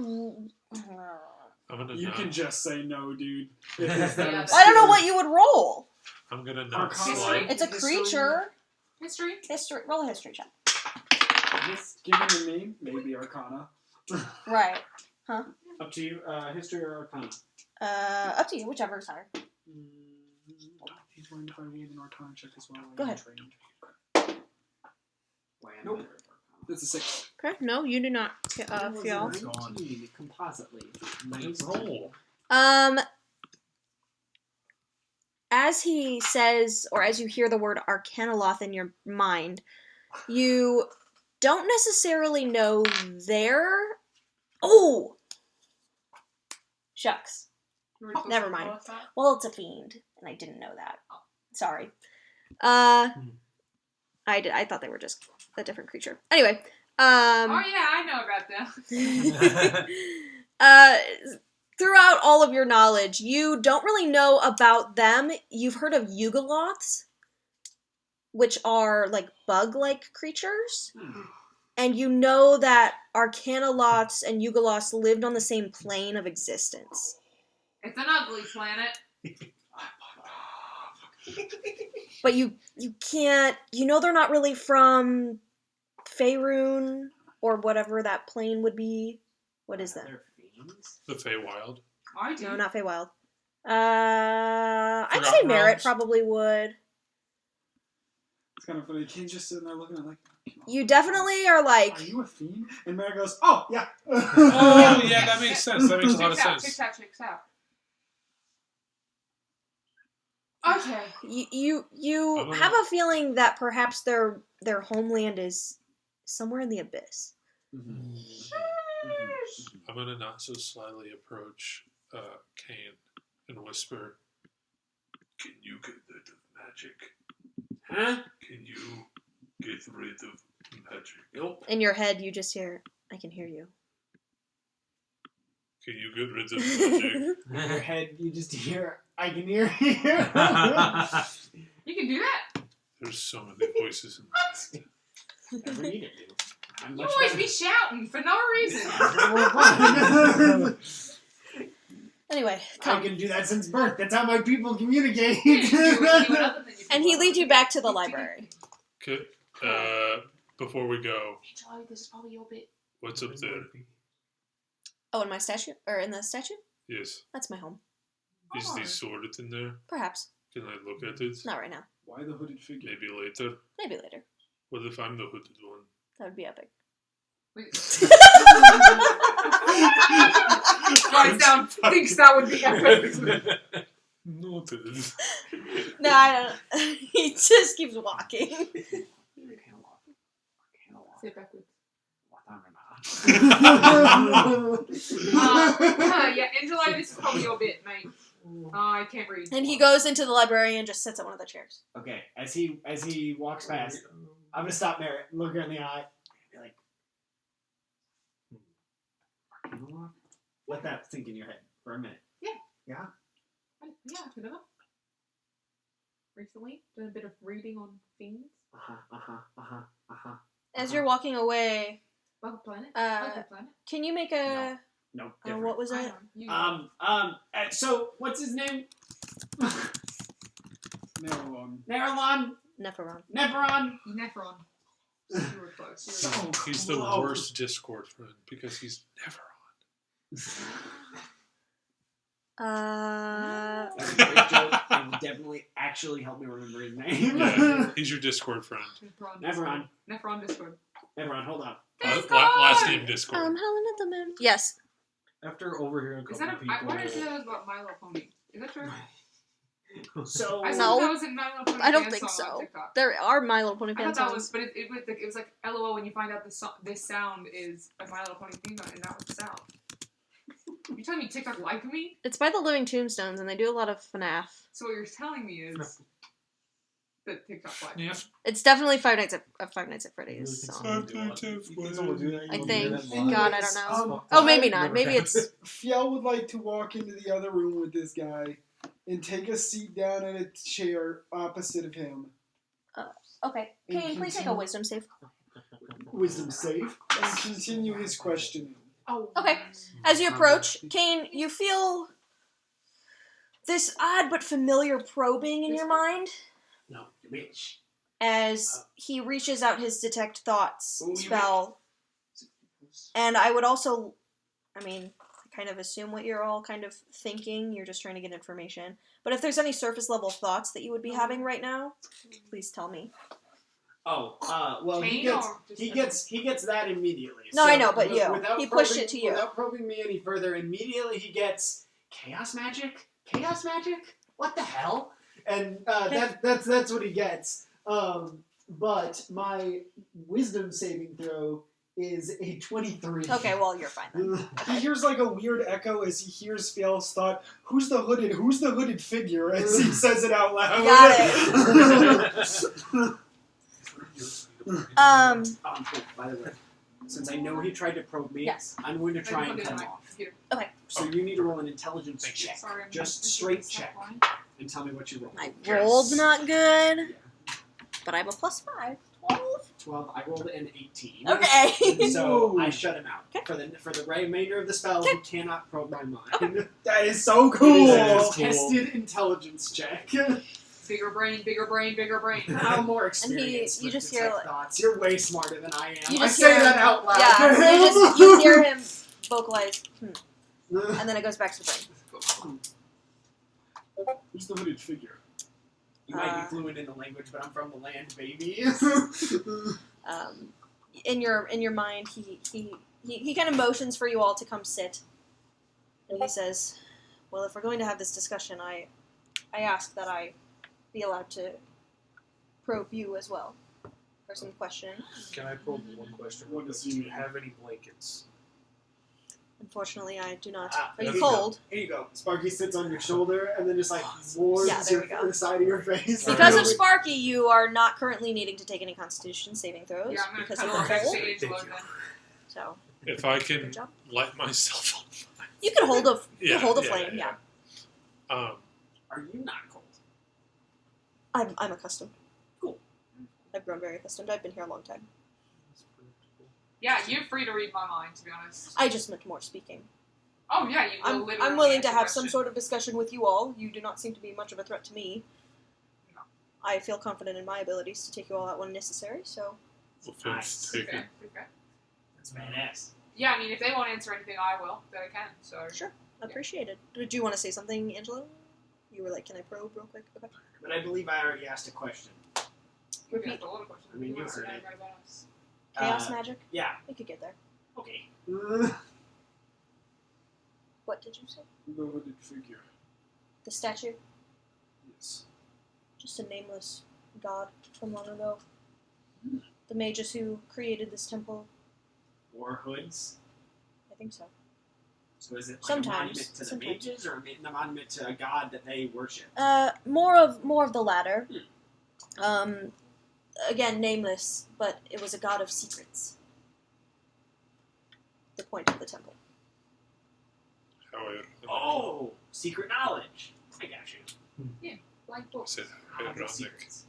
I'm gonna You not. can just say no, dude. It is that Yeah, obscure. I don't know what you would roll. I'm gonna not Arcana. slide. It's a creature. History? History. Roll a history check. Given the name, maybe Arcana. Right. Up to you. History or Arcana? Up to you, whichever is higher. Do you mind if I roll an Arcana check as well? Go ahead. Nope. That's a 6. Okay. No, you do not feel. Compositely. Nice roll. As he says, or as you hear the word Arcanoloth in your mind, You don't necessarily know their... Oh! Shucks. You were supposed Never to mind. tell us that? Well, it's a fiend, and I didn't know that. Sorry. I thought they were just a different creature. Anyway, Oh yeah, I know about them. throughout all of your knowledge, you don't really know about them. You've heard of Yugoloths, which are like bug-like creatures. And you know that Arcanoloths and Yugoloths lived on the same plane of existence. It's an ugly planet. But you can't... You know they're not really from Faerun or whatever that plane would be. What is that? They're fiends? The Feywild. I do. No, not Feywild. I'd say Forgotten Merritt Realms? probably would. It's kind of funny. Kane's just sitting there looking at like, You definitely are like... are you a fiend? And Mary goes, oh, yeah. Oh, yeah, that makes sense. That makes a lot of sense. Chicks out. Okay. You I don't have know. a feeling that perhaps their homeland is somewhere in the abyss. Mm-hmm. I'm gonna not so slyly approach Kane and whisper, "Can you get rid of magic? Huh? Can you get rid of magic? Nope. In your head, you just hear, I can hear you. Can you get rid of magic?" In your head, you just hear, I can hear you. You can do that. There's so many voices in Never needed to. I'm You much always better. be shouting for no reason. Anyway, I come. can do that since birth. That's how my people communicate. And he leads you back to the library. Okay. Before we go, Charlie, this is probably your bit. what's up there? Oh, in my statue? Or in the statue? Yes. That's my home. Is Oh. the sword in there? Perhaps. Can I look at it? Not right now. Why the hooded figure? Maybe later. Maybe later. What if I'm the hooded one? That would be epic. Wait. Writes down, thinks that would be epic. Noted. No, I don't. He just keeps walking. Say it backwards. Yeah. Yeah, in July, this is probably your bit, mate. I can't read. And he goes into the library and just sits at one of the chairs. Okay, as he walks past, I'm gonna stop Merritt and look her in the eye and be like, let that sink in your head for a minute. Yeah, whatever. Recently, done a bit of reading on things. As you're walking away, Bug planet. Uh, Bug planet. can you make a... No, Oh, different. what was I it? know. You So what's his name? Narrowlong. Neverlon? Neferon. Neferon? Nephron. You were close. You were close. He's the close. worst Discord friend because he's never That's a great joke. It would definitely actually help me remember his name. on. Yeah, he's your Discord friend. Nephron. Nephron Discord. Nephron, hold on. Last name Discord. Helen at the moon. Yes. After overhearing a Is couple that of a, people, what is that about My Little Pony? Is that true? So I No. saw that was in My Little Pony. I don't fan think song on so. TikTok. There are My Little Pony I fan thought that was, songs. but it was like LOL when you find out this sound is a My Little Pony theme, and that was the sound. You telling me TikTok like me? It's by the Living Tombstones, and they do a lot of FNAF. So what you're telling me is that TikTok like me. Yes. It's definitely Five Nights at Freddy's song. You think someone will do that? I You think. will do that God, live? I don't know. Um, Oh, maybe not. Never Maybe has. it's... Fiel would like to walk into the other room with this guy and take a seat down in a chair opposite of him. Okay. Kane, please take a wisdom save. Wisdom save. And continue his questioning. Oh. Okay. As you approach, Kane, you feel this odd but familiar probing in your mind No, bitch. as he reaches out his Detect Thoughts Oh, you spell. And I would also, I mean, kind of assume what you're all kind of thinking. You're just trying to get information. But if there's any surface level thoughts that you would be having right now, please tell me. Oh, well, Chain or just he gets that immediately. No, I know, but you. without He pushed probing- it to you. Without probing me any further, immediately he gets chaos magic. Chaos magic? What the hell? And that's what he gets. but my wisdom saving throw is a 23. Okay, well, you're fine then. He hears like a weird echo as he hears Fiel's thought, who's the hooded figure, as he says it out loud. Got it. By the way, since I know he tried to probe me, Yes. I'm going to try and Put it in come my off. computer. So you need to roll an intelligence Thank you. check. Sorry, I'm Just not- straight this is check. not fine. And tell me what you roll. I rolled not good, but I have a +5. 12. 12. I rolled an 18. Okay. So I shut him out. Okay. For the remainder of the spell, he cannot probe my mind. That is so cool. That is cool. Tested intelligence check. Bigger brain, bigger brain, bigger brain. I'm more you experienced with just detect hear, like- thoughts. You're way smarter than I am. You I just say hear- that out loud. Yeah, you hear him vocalize, and then it goes back to the brain. Who's the hooded figure? You might be fluent in the language, but I'm from the land, baby. In your mind, he kind of motions for you all to come sit, and he says, "Well, if we're going to have this discussion, I ask that I be allowed to probe you as well for some questioning." Can I probe one question? What does he Do you mean? have any blankets? Unfortunately, I do not. Ah, Are here you go. cold? Here you go. Sparky sits on your shoulder and then just like wards Yeah, there we go. the side of your face. Because of Sparky, you are not currently needing to take any Constitution saving throws Yeah, I'm gonna because cut of it the off next cold. to Angelo Thank you. then. So If I good can job. light myself on You can hold a Yeah, hold a yeah, flame. yeah. Yeah, Are you not cold? I'm accustomed. Cool. I've grown very accustomed. I've been here a long time. Yeah, you're free to read my mind, to be honest. I just meant more speaking. Oh, yeah, you will literally I'm willing to answer have some questions. sort of discussion with you all. You do not seem to be much of a threat to me. No. I feel confident in my abilities to take you all out when necessary, so... well, please Nice. take Okay, it. okay. That's badass. Yeah, I mean, if they won't answer anything, I will. That I can, so... Sure, appreciated. Did you want to say something, Angelo? You were like, can I probe real quick? Okay. But I believe I already asked a question. You can ask a lot of questions. I mean, you want to heard say it. right about us. Chaos magic? Yeah. We could get there. Okay. What did you say? The hooded figure. The statue? Yes. Just a nameless god from long ago. The mages who created this temple, War hoods. I think so. So is it like Sometimes. a monument to the Sometimes. mages or a monument to a god that they worship? More of the latter. Again, nameless, but it was a god of secrets. The point of the temple. However, Oh, secret knowledge. I got you. Blank book. said God of ironic. secrets.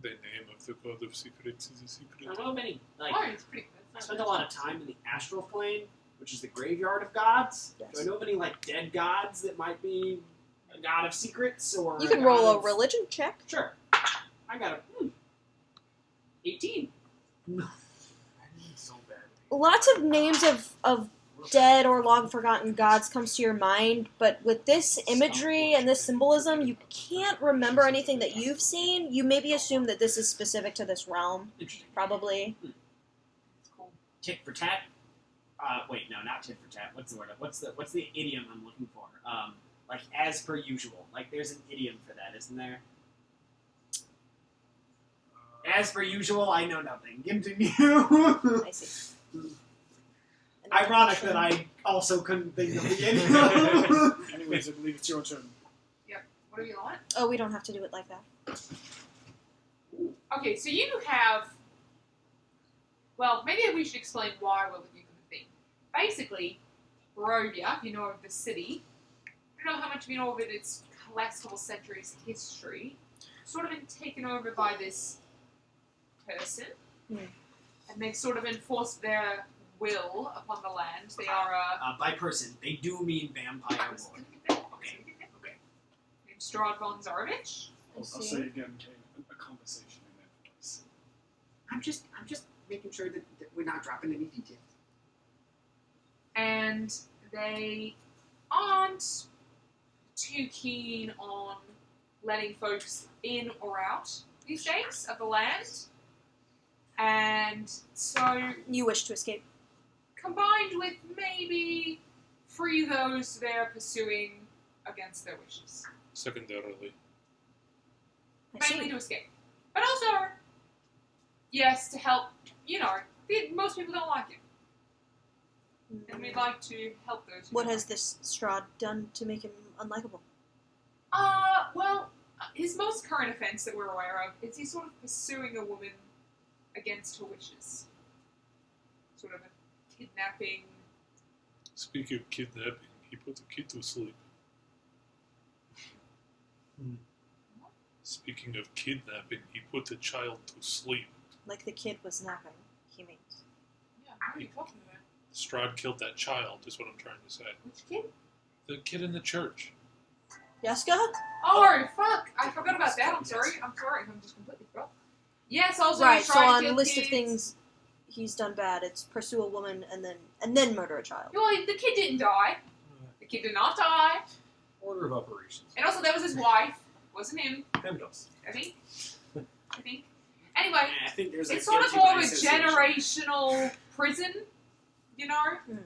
The name of the god of secrets is a I secret. don't know of any. Like, Oh, it's pretty good. I spent a lot of time in the astral plane, which is the graveyard of gods. Yes. Do I know of any like dead gods that might be a god of secrets or? You can god roll a of- religion check. Sure. I got a 18. So bad. Lots of names of dead or long forgotten gods comes to your mind, but with this imagery and this symbolism, you can't remember anything that you've seen. You maybe assume that this is specific to this realm, Interesting. probably. It's cool. Tit for tat. Wait, no, not tit for tat. What's the word? What's the idiom I'm looking for? Like as per usual. Like there's an idiom for that, isn't there? As per usual, I know nothing. Continue. I see. Ironic that I also couldn't think of the idiom. Anyways, I believe it's your turn. What do you want? Oh, we don't have to do it like that. Okay, so you have... Well, maybe we should explain why we're looking for the thing. Basically, Barovia, you know of the city, I don't know how much you know of its last couple centuries history, sort of been taken over by this person, and they've sort of enforced their will upon the land. They are By person, they do mean vampire I was lord. gonna get that. Okay. Okay. Named Strahd von Zarovich. I'll say again, Kane, a conversation in that voice. I'm just making sure that we're not dropping any details. And they aren't too keen on letting folks in or out these days of the land. And so, You wish to escape. combined with maybe free those they're pursuing against their wishes. Secondarily, I Mainly see. to escape. But also yes, to help, most people don't like him. And we'd like to help those who What don't has like this Strahd done to make him unlikable? well, his most current offense that we're aware of is he's sort of pursuing a woman against her wishes. Sort of a kidnapping. Speaking of kidnapping, he put the kid to sleep. Speaking of kidnapping, he put the child to sleep. Like the kid was napping, he means. Yeah, what are you talking about? Strahd killed that child, is what I'm trying to say. Which kid? The kid in the church. Yaska? Oh, fuck! I forgot about that. I'm sorry. I'm just completely forgot. Yes, also Right, he so tried to on the kill list kids. of things he's done bad, it's pursue a woman and then murder a child. Well, the kid didn't die. The kid did not die. Order of operations. And also, that was his wife. Wasn't him. Pendos. I think. Anyway, I think there's it's a sort of guilty more by of a association. generational prison, Hmm.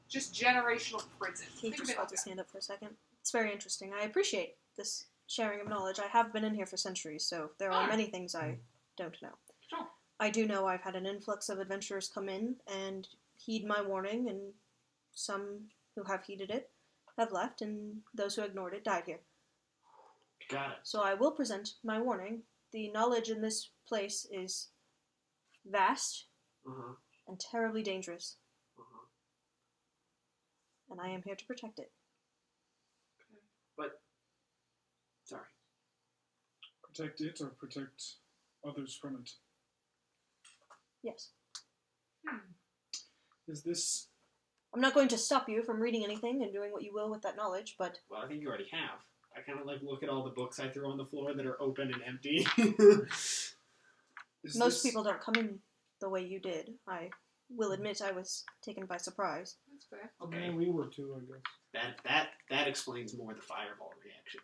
Just generational prison. He Think of just it held like his that. hand up for a second. It's very interesting. I appreciate this sharing of knowledge. I have been in here for centuries, so there are Oh. many things I don't know. Sure. I do know I've had an influx of adventurers come in and heed my warning, and some who have heeded it have left, and those who ignored it died here. Got it. So I will present my warning. The knowledge in this place is vast Uh-huh. and terribly dangerous, Uh-huh. and I am here to protect it. Sorry. Protect it or protect others from it. Yes. Is this... I'm not going to stop you from reading anything and doing what you will with that knowledge, but Well, I think you already have. I kind of look at all the books I threw on the floor that are open and empty. Is most this... people don't come in the way you did. I will admit I was taken by surprise. That's fair. Okay, Yeah, we were too, I guess. that explains more the fireball reaction.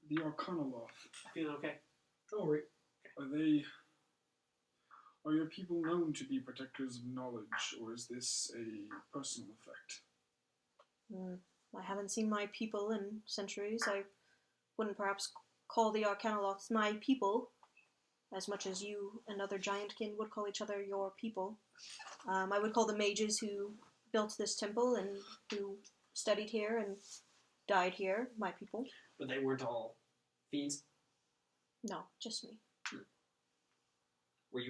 The Arcanoloth. Feeling okay? Oh, right. Are your people known to be protectors of knowledge, or is this a personal effect? I haven't seen my people in centuries. I wouldn't perhaps call the Arcanoloths my people, as much as you and other giantkin would call each other your people. I would call the mages who built this temple and who studied here and died here my people. But they weren't all fiends. No, just me. Were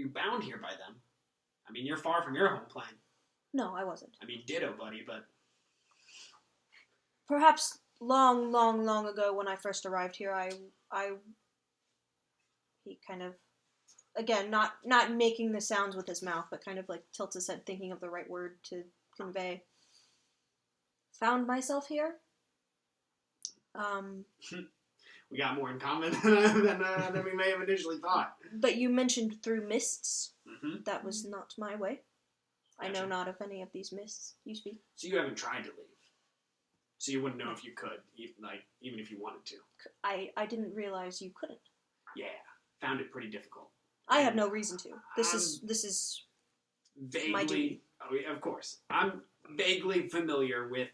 you bound here by them? I mean, you're far from your home plane. No, I wasn't. I mean, ditto, buddy, but... Perhaps long, long, long ago when I first arrived here, he kind of, again, not making the sounds with his mouth, but kind of like tilts his head thinking of the right word to convey. Found myself here. We got more in common than we may have initially thought. But you mentioned through mists. Mm-hmm. That was not my way. I know Gotcha. not of any of these mists you speak. So you haven't tried to leave. So you wouldn't know if you could, even if you wanted to. I didn't realize you couldn't. Yeah, found it pretty difficult. I have no reason to. This is Vaguely, my duty. Oh, yeah, of course. I'm vaguely familiar with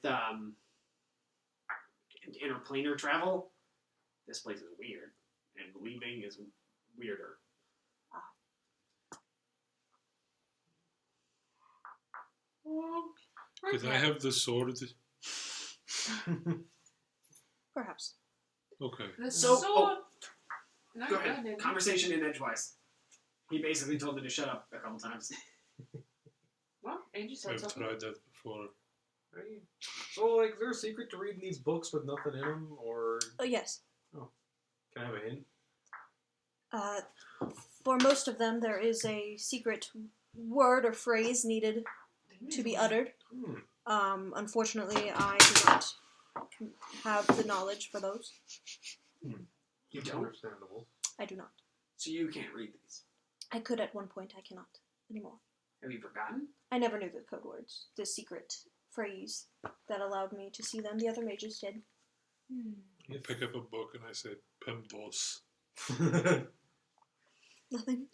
interplanar travel. This place is weird, and leaving is weirder. Could I have the sword? perhaps. Okay. The So- sword. No, Go ahead. no. Conversation in edgewise. He basically told me to shut up a couple times. Well, Angie said I've something. tried that before. Right. So, like, is there a secret to reading these books with nothing in them, or Oh yes. can I have a hint? For most of them, there is a secret word or phrase needed to be uttered. Unfortunately, I do not have the knowledge for those. You don't? Understandable. I do not. So you can't read these. I could at one point. I cannot anymore. Have you forgotten? I never knew the code words, the secret phrase that allowed me to see them. The other mages did. I pick up a book and I said, Pemdos. Nothing.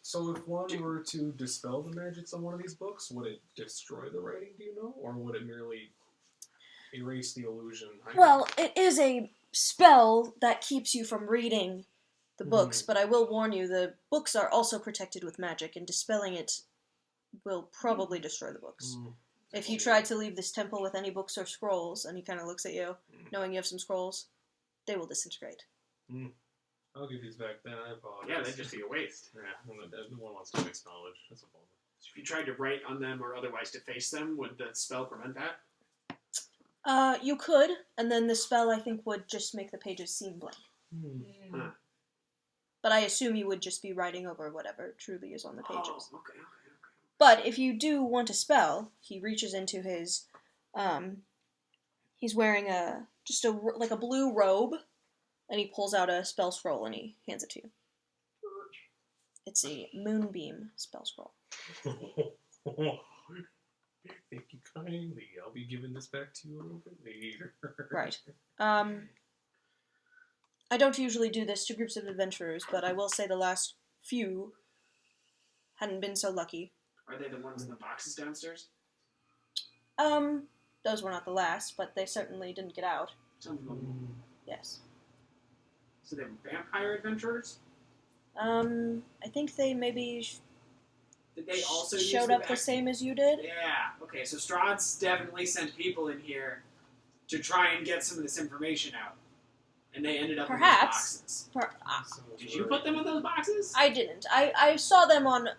So if one were to dispel the magics on one of these books, would it destroy the writing, do you know? Or would it merely erase the illusion? Well, it is a spell that keeps you from reading the books, but I will warn you, the books are also protected with magic, and dispelling it will probably destroy the books. If you try to leave this temple with any books or scrolls, and he kind of looks at you, knowing you have some scrolls, they will disintegrate. I'll give these back then. I apologize. Yeah, that'd just be a waste. Yeah, no one wants to waste knowledge. That's a bummer. If you tried to write on them or otherwise deface them, would the spell prevent that? You could, and then the spell, I think, would just make the pages seem blank. But I assume you would just be writing over whatever truly is on the pages. Oh, okay. But if you do want a spell, he reaches into his, he's wearing just a blue robe, and he pulls out a spell scroll and he hands it to you. It's a moonbeam spell scroll. Thank you kindly. I'll be giving this back to you a little bit later. Right. I don't usually do this to groups of adventurers, but I will say the last few hadn't been so lucky. Are they the ones in the boxes downstairs? Those were not the last, but they certainly didn't get out. Some of them. Yes. So they were vampire adventurers? I think they maybe Did they also use showed up the same as you did. Yeah. Okay, so Strahd's definitely sent people in here to try and get some of this information out. And they ended up Perhaps. in those boxes. Did you put them in those boxes? I didn't. I saw them on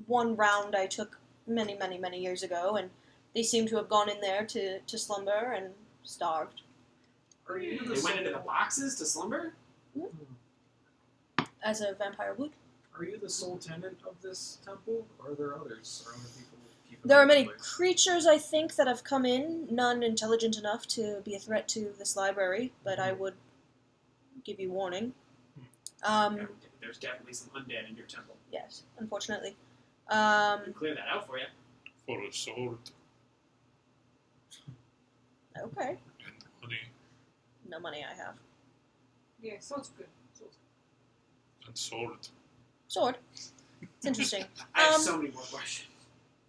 one round I took many, many, many years ago, and they seem to have gone in there to slumber and starved. They went into the boxes to slumber? As a vampire would. Are you the sole tenant of this temple, or are there others? Are other people keeping There are an eye many on the place? creatures, I think, that have come in, none intelligent enough to be a threat to this library, but I would give you warning. Yeah, there's definitely some undead in your temple. Yes, unfortunately. We'll clear that out for you. For a sword Okay. and money No money I have. Yeah, sounds good. Sounds and sword. Sword. It's interesting. I have so many more questions.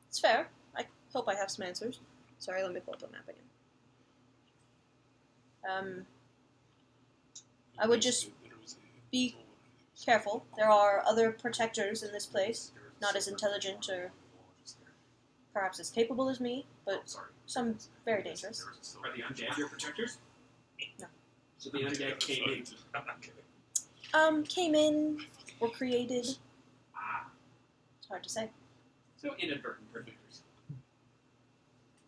It's fair. I hope I have some answers. Sorry, let me pull up the map again. I would just be careful. There are other protectors in this place, not as intelligent or perhaps as capable as me, but some very dangerous. Are the undead your protectors? No. So the undead came in. I'm not kidding. Came in, were created. Ah, It's hard to say. so inadvertent protectors.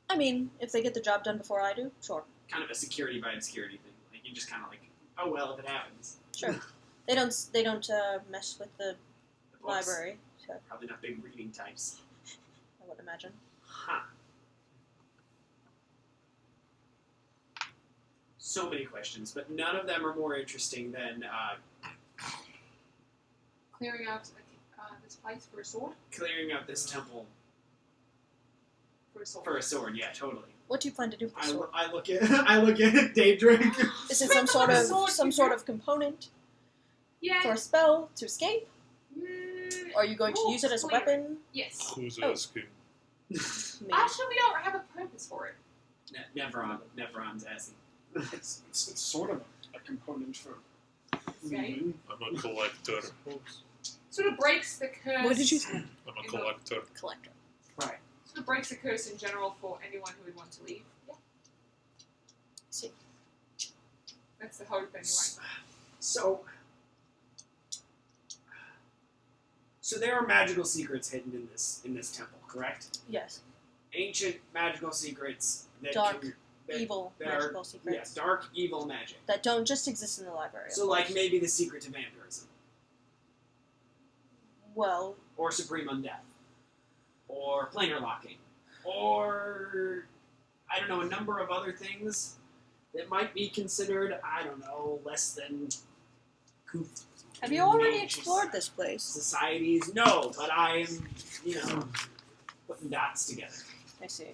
I mean, if they get the job done before I do, sure. Kind of a security by obscurity thing. Like you just kind of like, oh well, if it happens. Sure. They don't mess with the The books, library, so Probably not big reading types. I would imagine. Huh. So many questions, but none of them are more interesting than clearing out this place for a sword. clearing out this temple For a sword. for a sword. Yeah, totally. What do you plan to do with the I, sword? I look at Daedric. Is it some sort of component Yeah. for a spell to escape? Mm, Or are you going to we'll use it as a clear it. weapon? Yes. Who's Oh. asking? Maybe. Actually, we don't have a purpose for it. Neveron's assy. It's sort of a component for Okay. I'm a collector. Sort of breaks the curse. What did you say? I'm a collector. Collector. Right. Sort of breaks the curse in general for anyone who would want to leave. Yeah. See. That's the hope, anyway. So there are magical secrets hidden in this temple, correct? Yes. Ancient magical secrets that Dark, can, that, Evil that magical are, secrets Yeah, dark evil magic. that don't just exist in the library. So of like course. maybe the secret to vampirism, Well, or supreme undeath, or planar locking, or I don't know, a number of other things that might be considered, I don't know, less than have you already mages. explored this place? Societies? No, but I am, putting dots together. I see.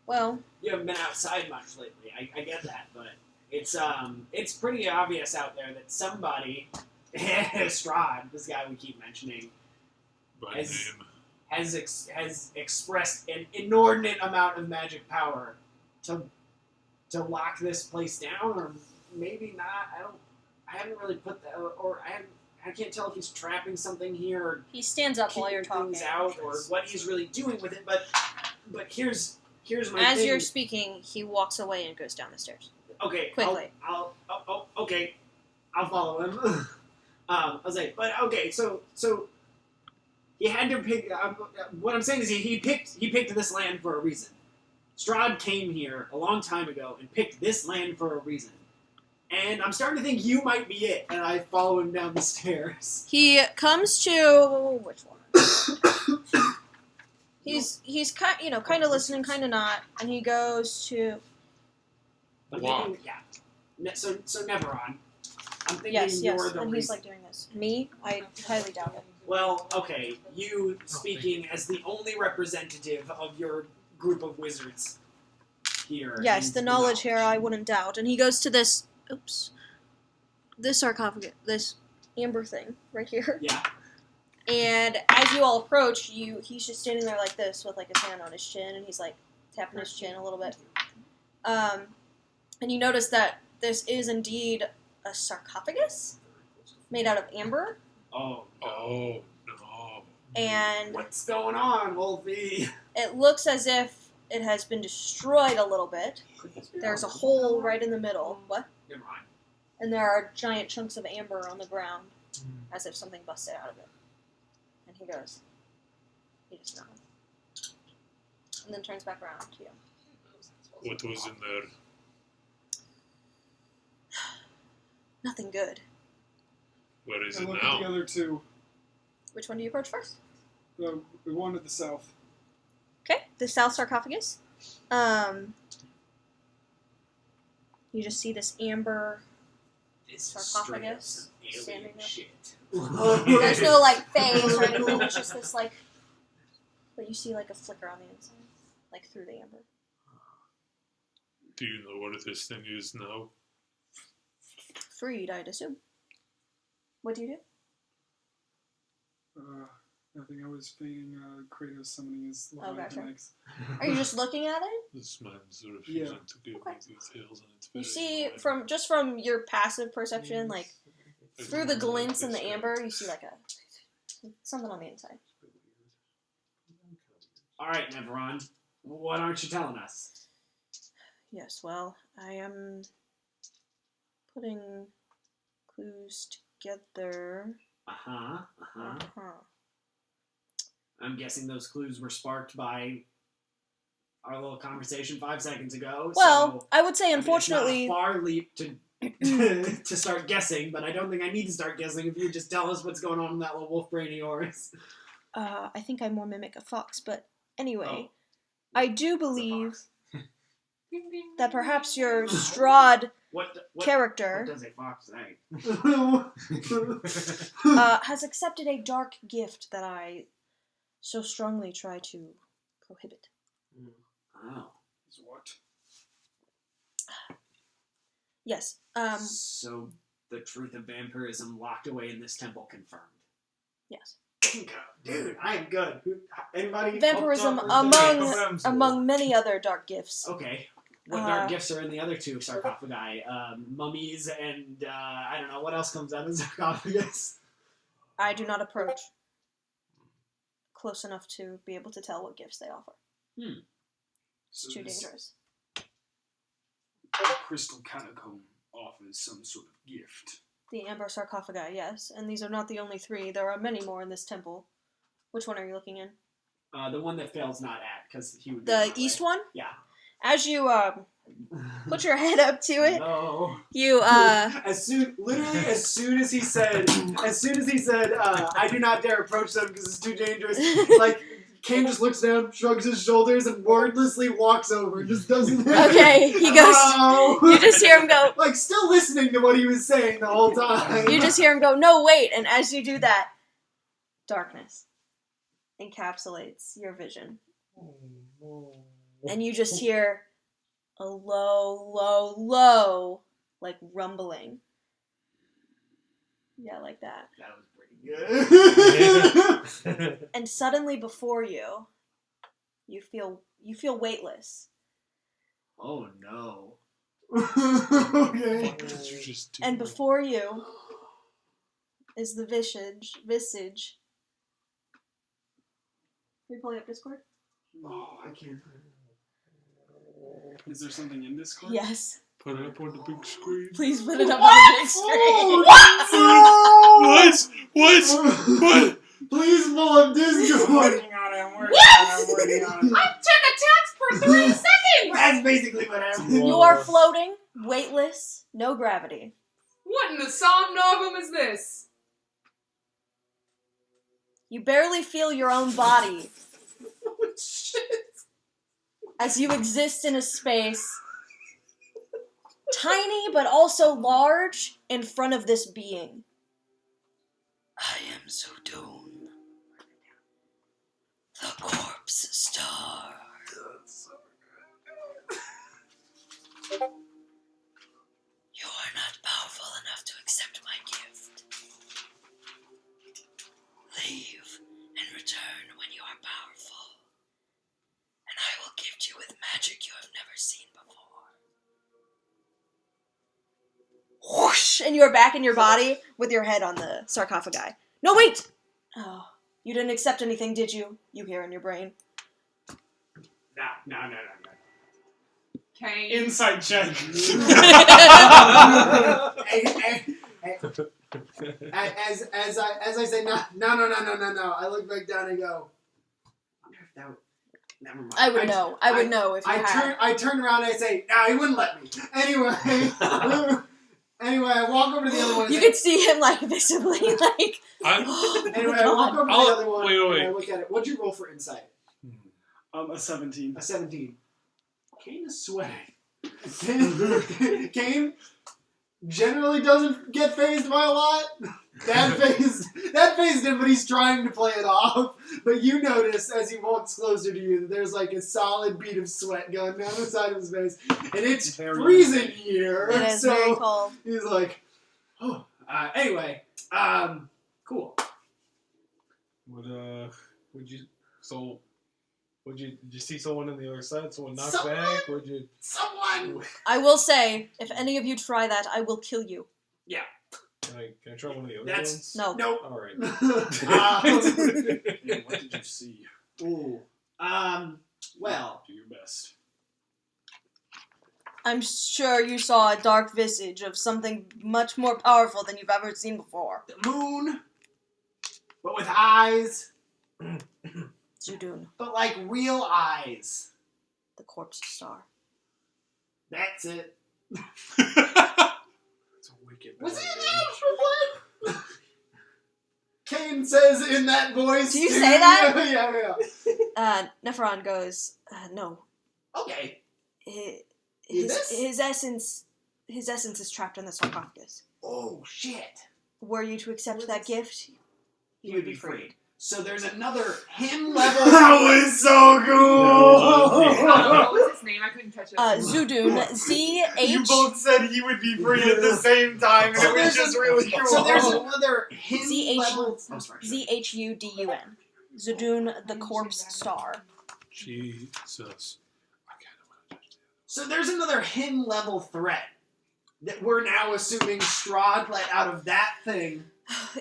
Well, You haven't been outside much lately. I get that, but it's pretty obvious out there that somebody, Strahd, this guy we keep mentioning, By As- name. has expressed an inordinate amount of magic power to lock this place down, or maybe not. haven't really put that, or I can't tell if he's trapping something here or He stands up while you're keeping talking. things out or what he's really doing with it. But here's my As thing. you're speaking, he walks away and goes down the stairs. Okay, Quickly. Okay, I'll follow him. I was like, but okay, so he had to pick. What I'm saying is he picked this land for a reason. Strahd came here a long time ago and picked this land for a reason. And I'm starting to think you might be it. And I follow him down the stairs. He comes to which one? he's kind of listening, kind of not, and he goes to I'm Wow. thinking, yeah. So Neveron. I'm thinking yes, you're the and he's reason. like doing this. Me, I highly doubt it. Well, okay, you speaking as the only representative of your group of wizards here. Yes, and the knowledge here I wouldn't doubt. And he goes to this sarcophagus, this amber thing right here. Yeah. And as you all approach, he's just standing there like this with like his hand on his chin, and he's like tapping his chin a little bit. And you notice that this is indeed a sarcophagus made out of amber, Oh, Oh, no. and what's going on, Wolfie? it looks as if it has been destroyed a little bit. There's a hole right in the middle. What? Never mind. And there are giant chunks of amber on the ground, as if something busted out of it. And he goes, he just nods. And then turns back around to you. What was in there? Nothing good. Where is I it look now? at the other two. Which one do you approach first? The one to the south. Okay, the south sarcophagus. You just see this amber. This Sarcophagus is standing alien up. shit. There's no like face or anything. It's just this like, but you see like a flicker on the inside, like through the amber. Do you know what this thing is now? Freed, I'd assume. What do you do? Nothing. I was feigning Kratos summoning his Oh, gotcha. legs. Are you just looking at it? This man's refusing to give Okay. me details, and it's You very see annoying. from your passive perception, like I through don't the like glints in this the guy. amber, you see like something on the inside. All right, Neveron. What aren't you telling us? Yes, well, I am putting clues together. Uh-huh. Uh-huh. I'm guessing those clues were sparked by our little conversation 5 seconds ago. Well, so, I would say, I mean, unfortunately, it's not a far leap to to start guessing, but I don't think I need to start guessing if you just tell us what's going on in that little wolf brain of yours. I think I more mimic a fox, but anyway, Oh. I do It's a believe fox. that perhaps your Strahd What character does a fox say? has accepted a dark gift that I so strongly try to prohibit. Oh. Is what? Yes. So the truth of vampirism locked away in this temple confirmed. Yes. Dude, I am good. Anybody? Vampirism Vampirism. among many other dark gifts. Okay. What dark gifts are in the other two sarcophagi? Mummies and, I don't know, what else comes out of sarcophagus? I do not approach close enough to be able to tell what gifts they offer. So It's too this dangerous. crystal catacomb offers some sort of gift. The amber sarcophagi, yes. And these are not the only three. There are many more in this temple. Which one are you looking in? The one that Fail's not at, because he would be The in my east way. one? Yeah. As you put your head up to it, No. you As soon as he said, I do not dare approach them because it's too dangerous. Like, Kane just looks down, shrugs his shoulders, and wordlessly walks over. Just doesn't. Okay, he goes. Oh. You just hear him go. Like, still listening to what he was saying the whole time. You just hear him go. No, wait! And as you do that, darkness encapsulates your vision, and you just hear a low, like rumbling. Yeah, like that. That was pretty good. And suddenly before you, you feel weightless. Oh no. Okay. What did you just do? And before you is the visage. Are you pulling up Discord? Oh, I can't. Is there something in Discord? Yes. Put it up on the big screen. Please put it up on the big screen. What? Please pull up I'm Discord. working on it. I'm working on it. I took a text for 3 seconds! That's basically what happened. You are floating, weightless, no gravity. What in the song novum is this? You barely feel your own body Oh, shit. as you exist in a space tiny but also large in front of this being. I am Zudun, the corpse star. You are not powerful enough to accept my gift. Leave and return when you are powerful, and I will gift you with magic you have never seen before. Whoosh! And you are back in your body with your head on the sarcophagi. No, wait! Oh, you didn't accept anything, did you? You hear in your brain. No. Kane. Insight check. As I say, no. I look back down and go, I wonder if that would... Never mind. I would know. I would know if you had. I turn around and I say, no, he wouldn't let me. Anyway, I walk over to the other one and You say, could see him, like, visibly, like... anyway, I walk over to the other one wait. and I look at it. What'd you roll for insight? A 17. A 17. Kane is sweating. Kane generally doesn't get phased by a lot. That phased him, but he's trying to play it off. But you notice as he walks closer to you that there's like a solid bead of sweat going down the side of his face. And it's freezing here. It is so very cold. he's like, oh. Anyway, cool. Did you see someone on the other side? Someone knock Someone? back? Would you? Someone! I will say, if any of you try that, I will kill you. Can I try one of the other That's- ones? No. Nope. All right. Yeah, what did you see? Ooh. Well. Do your best. I'm sure you saw a dark visage of something much more powerful than you've ever seen before. The moon, but with eyes, Zudun, but like real eyes. the corpse star. That's it. It's a wicked. Was he in the astral plane? Kane says in that voice. Do you too. say that? Yeah. Nephron goes, no. Okay. His essence is trapped in the sarcophagus. Oh shit. Were you to accept that gift, He would be freed. So there's another him level. That was so cool! What was his name? I couldn't catch it. Zudun, You both said he would be free at the same time, and So it was there's just a- really cool. So there's another him ZH level. I'm sorry. Zhudun. Zudun, the corpse star. Jesus. So there's another him level threat that we're now assuming Strahd let out of that thing.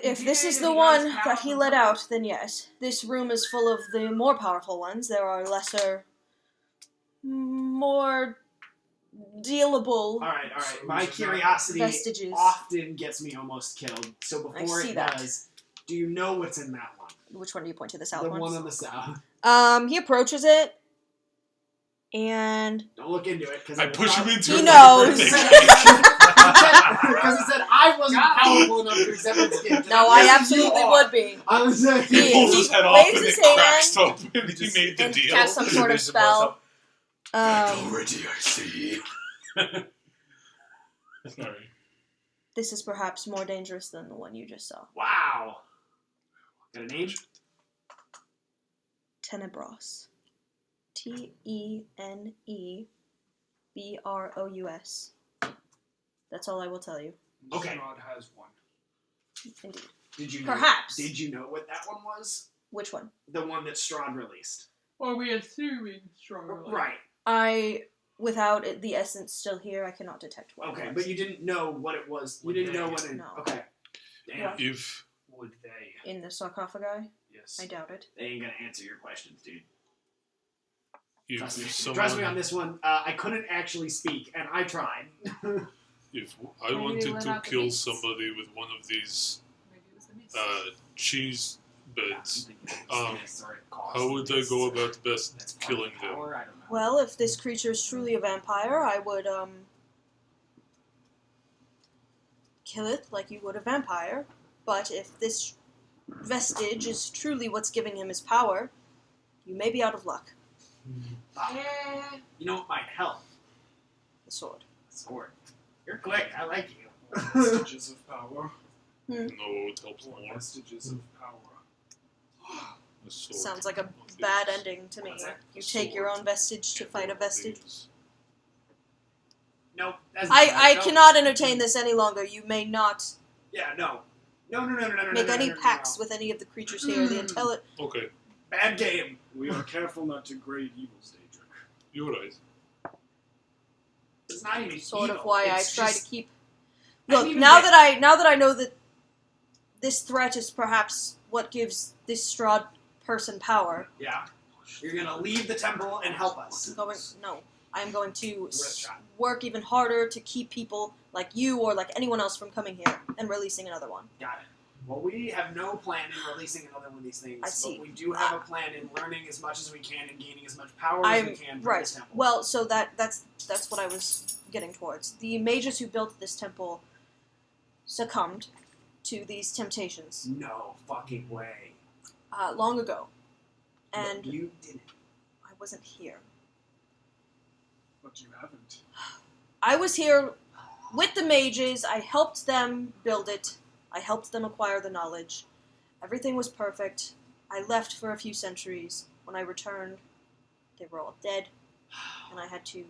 If this is the one that he let out, then yes. This room is full of the more powerful ones. There are lesser, more dealable All right. My curiosity vestiges. often gets me almost killed. So before see it that. does, do you know what's in that one? Which one do you point to? The south The one? one on the south. He approaches it, and Don't look into it because I push him into He it. knows. Because it said I wasn't God. powerful enough to accept its gift. no, I absolutely would be. I was saying. He pulls his head off waves and his it cracks hand open. He made the and deal. cast some sort of spell. Already, I see. Sorry. This is perhaps more dangerous than the one you just saw. Wow. Got a name? Tenebros. Tenebros. That's all I will tell you. Okay. Strahd has one. Indeed. Did you know, Perhaps. Did you know what that one was? Which one? The one that Strahd released. Or we assuming stronger. Right. I Without the essence still here, I cannot detect what Okay, it was. but you didn't know what it was. You Would didn't they? know what it... No. Okay. Damn. What? If Would they? In the sarcophagi? Yes. I doubt it. They ain't gonna answer your questions, dude. if Trust me. someone, Trust me on this one. I couldn't actually speak, and I tried. if I Maybe wanted let to out the kill beast. somebody with one of these Maybe it was the mist. cheese beds, How how would I go about best killing them? I don't know. Well, if this creature is truly a vampire, I would, kill it like you would a vampire. But if this vestige is truly what's giving him his power, you may be out of luck. Yeah. You know what might help? The sword. Sword. You're quick. I like you. Vestiges of power. No, it helps Or more. vestiges of power. A sword Sounds like a of bad these. ending to me. What's that? You A take your sword own vestige to and fight a one of vestige. these. Nope. That's I no. cannot entertain this any longer. You may not Yeah, no. No. make any no, pacts no. with any of the creatures here. The Okay, Bad game. We are careful not to grade evils, Daedric. you're right. It's not even sort of evil. why I It's try just- to keep. I Look, didn't even now get- that I know that this threat is perhaps what gives this Strahd person power. Yeah. You're gonna leave the temple and help us. I am going to Worth a shot. work even harder to keep people like you or like anyone else from coming here and releasing another one. Got it. Well, we have no plan in releasing another one of these things, I see. but we do have a plan in learning as much as we can and gaining as much power as we can from this temple. Well, so that's what I was getting towards. The mages who built this temple succumbed to these temptations No fucking way. long ago, But and you didn't. I wasn't here. But you haven't. I was here with the mages. I helped them build it. I helped them acquire the knowledge. Everything was perfect. I left for a few centuries. When I returned, they were all dead, and I had to,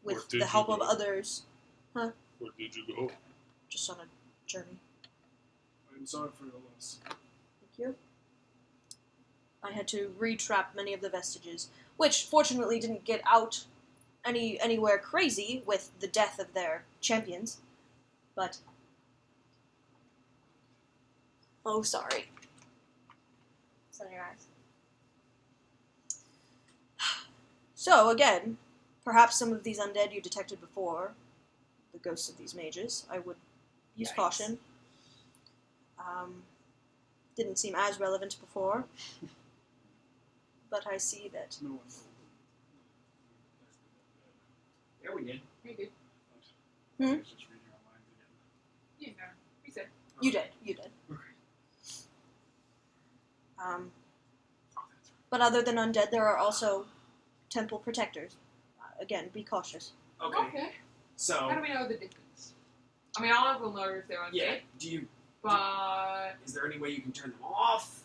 Where with did the you help of go? others, Where did you go? just on a journey. I'm sorry for your loss. Thank you. I had to re-trap many of the vestiges, which fortunately didn't get out anywhere crazy with the death of their champions. But oh, sorry. Is that in your eyes? So again, perhaps some of these undead you detected before, the ghosts of these mages. I would use Yikes. caution. Didn't seem as relevant before, but I see that. No one told them. Yeah, we did. You did. Hmm? I was just reading our minds again. You know. We said. You did. Okay. But other than undead, there are also temple protectors. Again, be cautious. Okay. Okay. How So, do we know the difference? I mean, all of will know if they're undead, yeah. Do you? but Is there any way you can turn them off?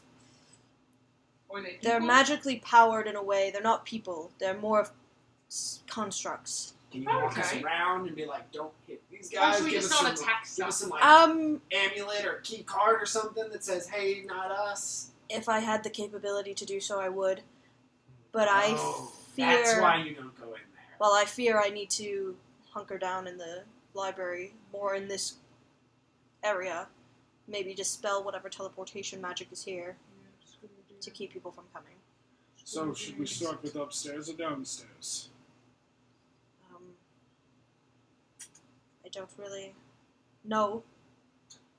or they They're people? magically powered in a way. They're not people. They're more of constructs. Can you walk us Okay. around and be like, "Don't hit these Or guys"? should we give just us not some, attack give us stuff? some like amulet or key card or something that says, "Hey, not us." If I had the capability to do so, I would. But I Oh, fear. that's why you don't go in there. Well, I fear I need to hunker down in the library, more in this area. Maybe dispel whatever teleportation magic is here to keep people from coming. So, should we start with upstairs or downstairs? I don't really know.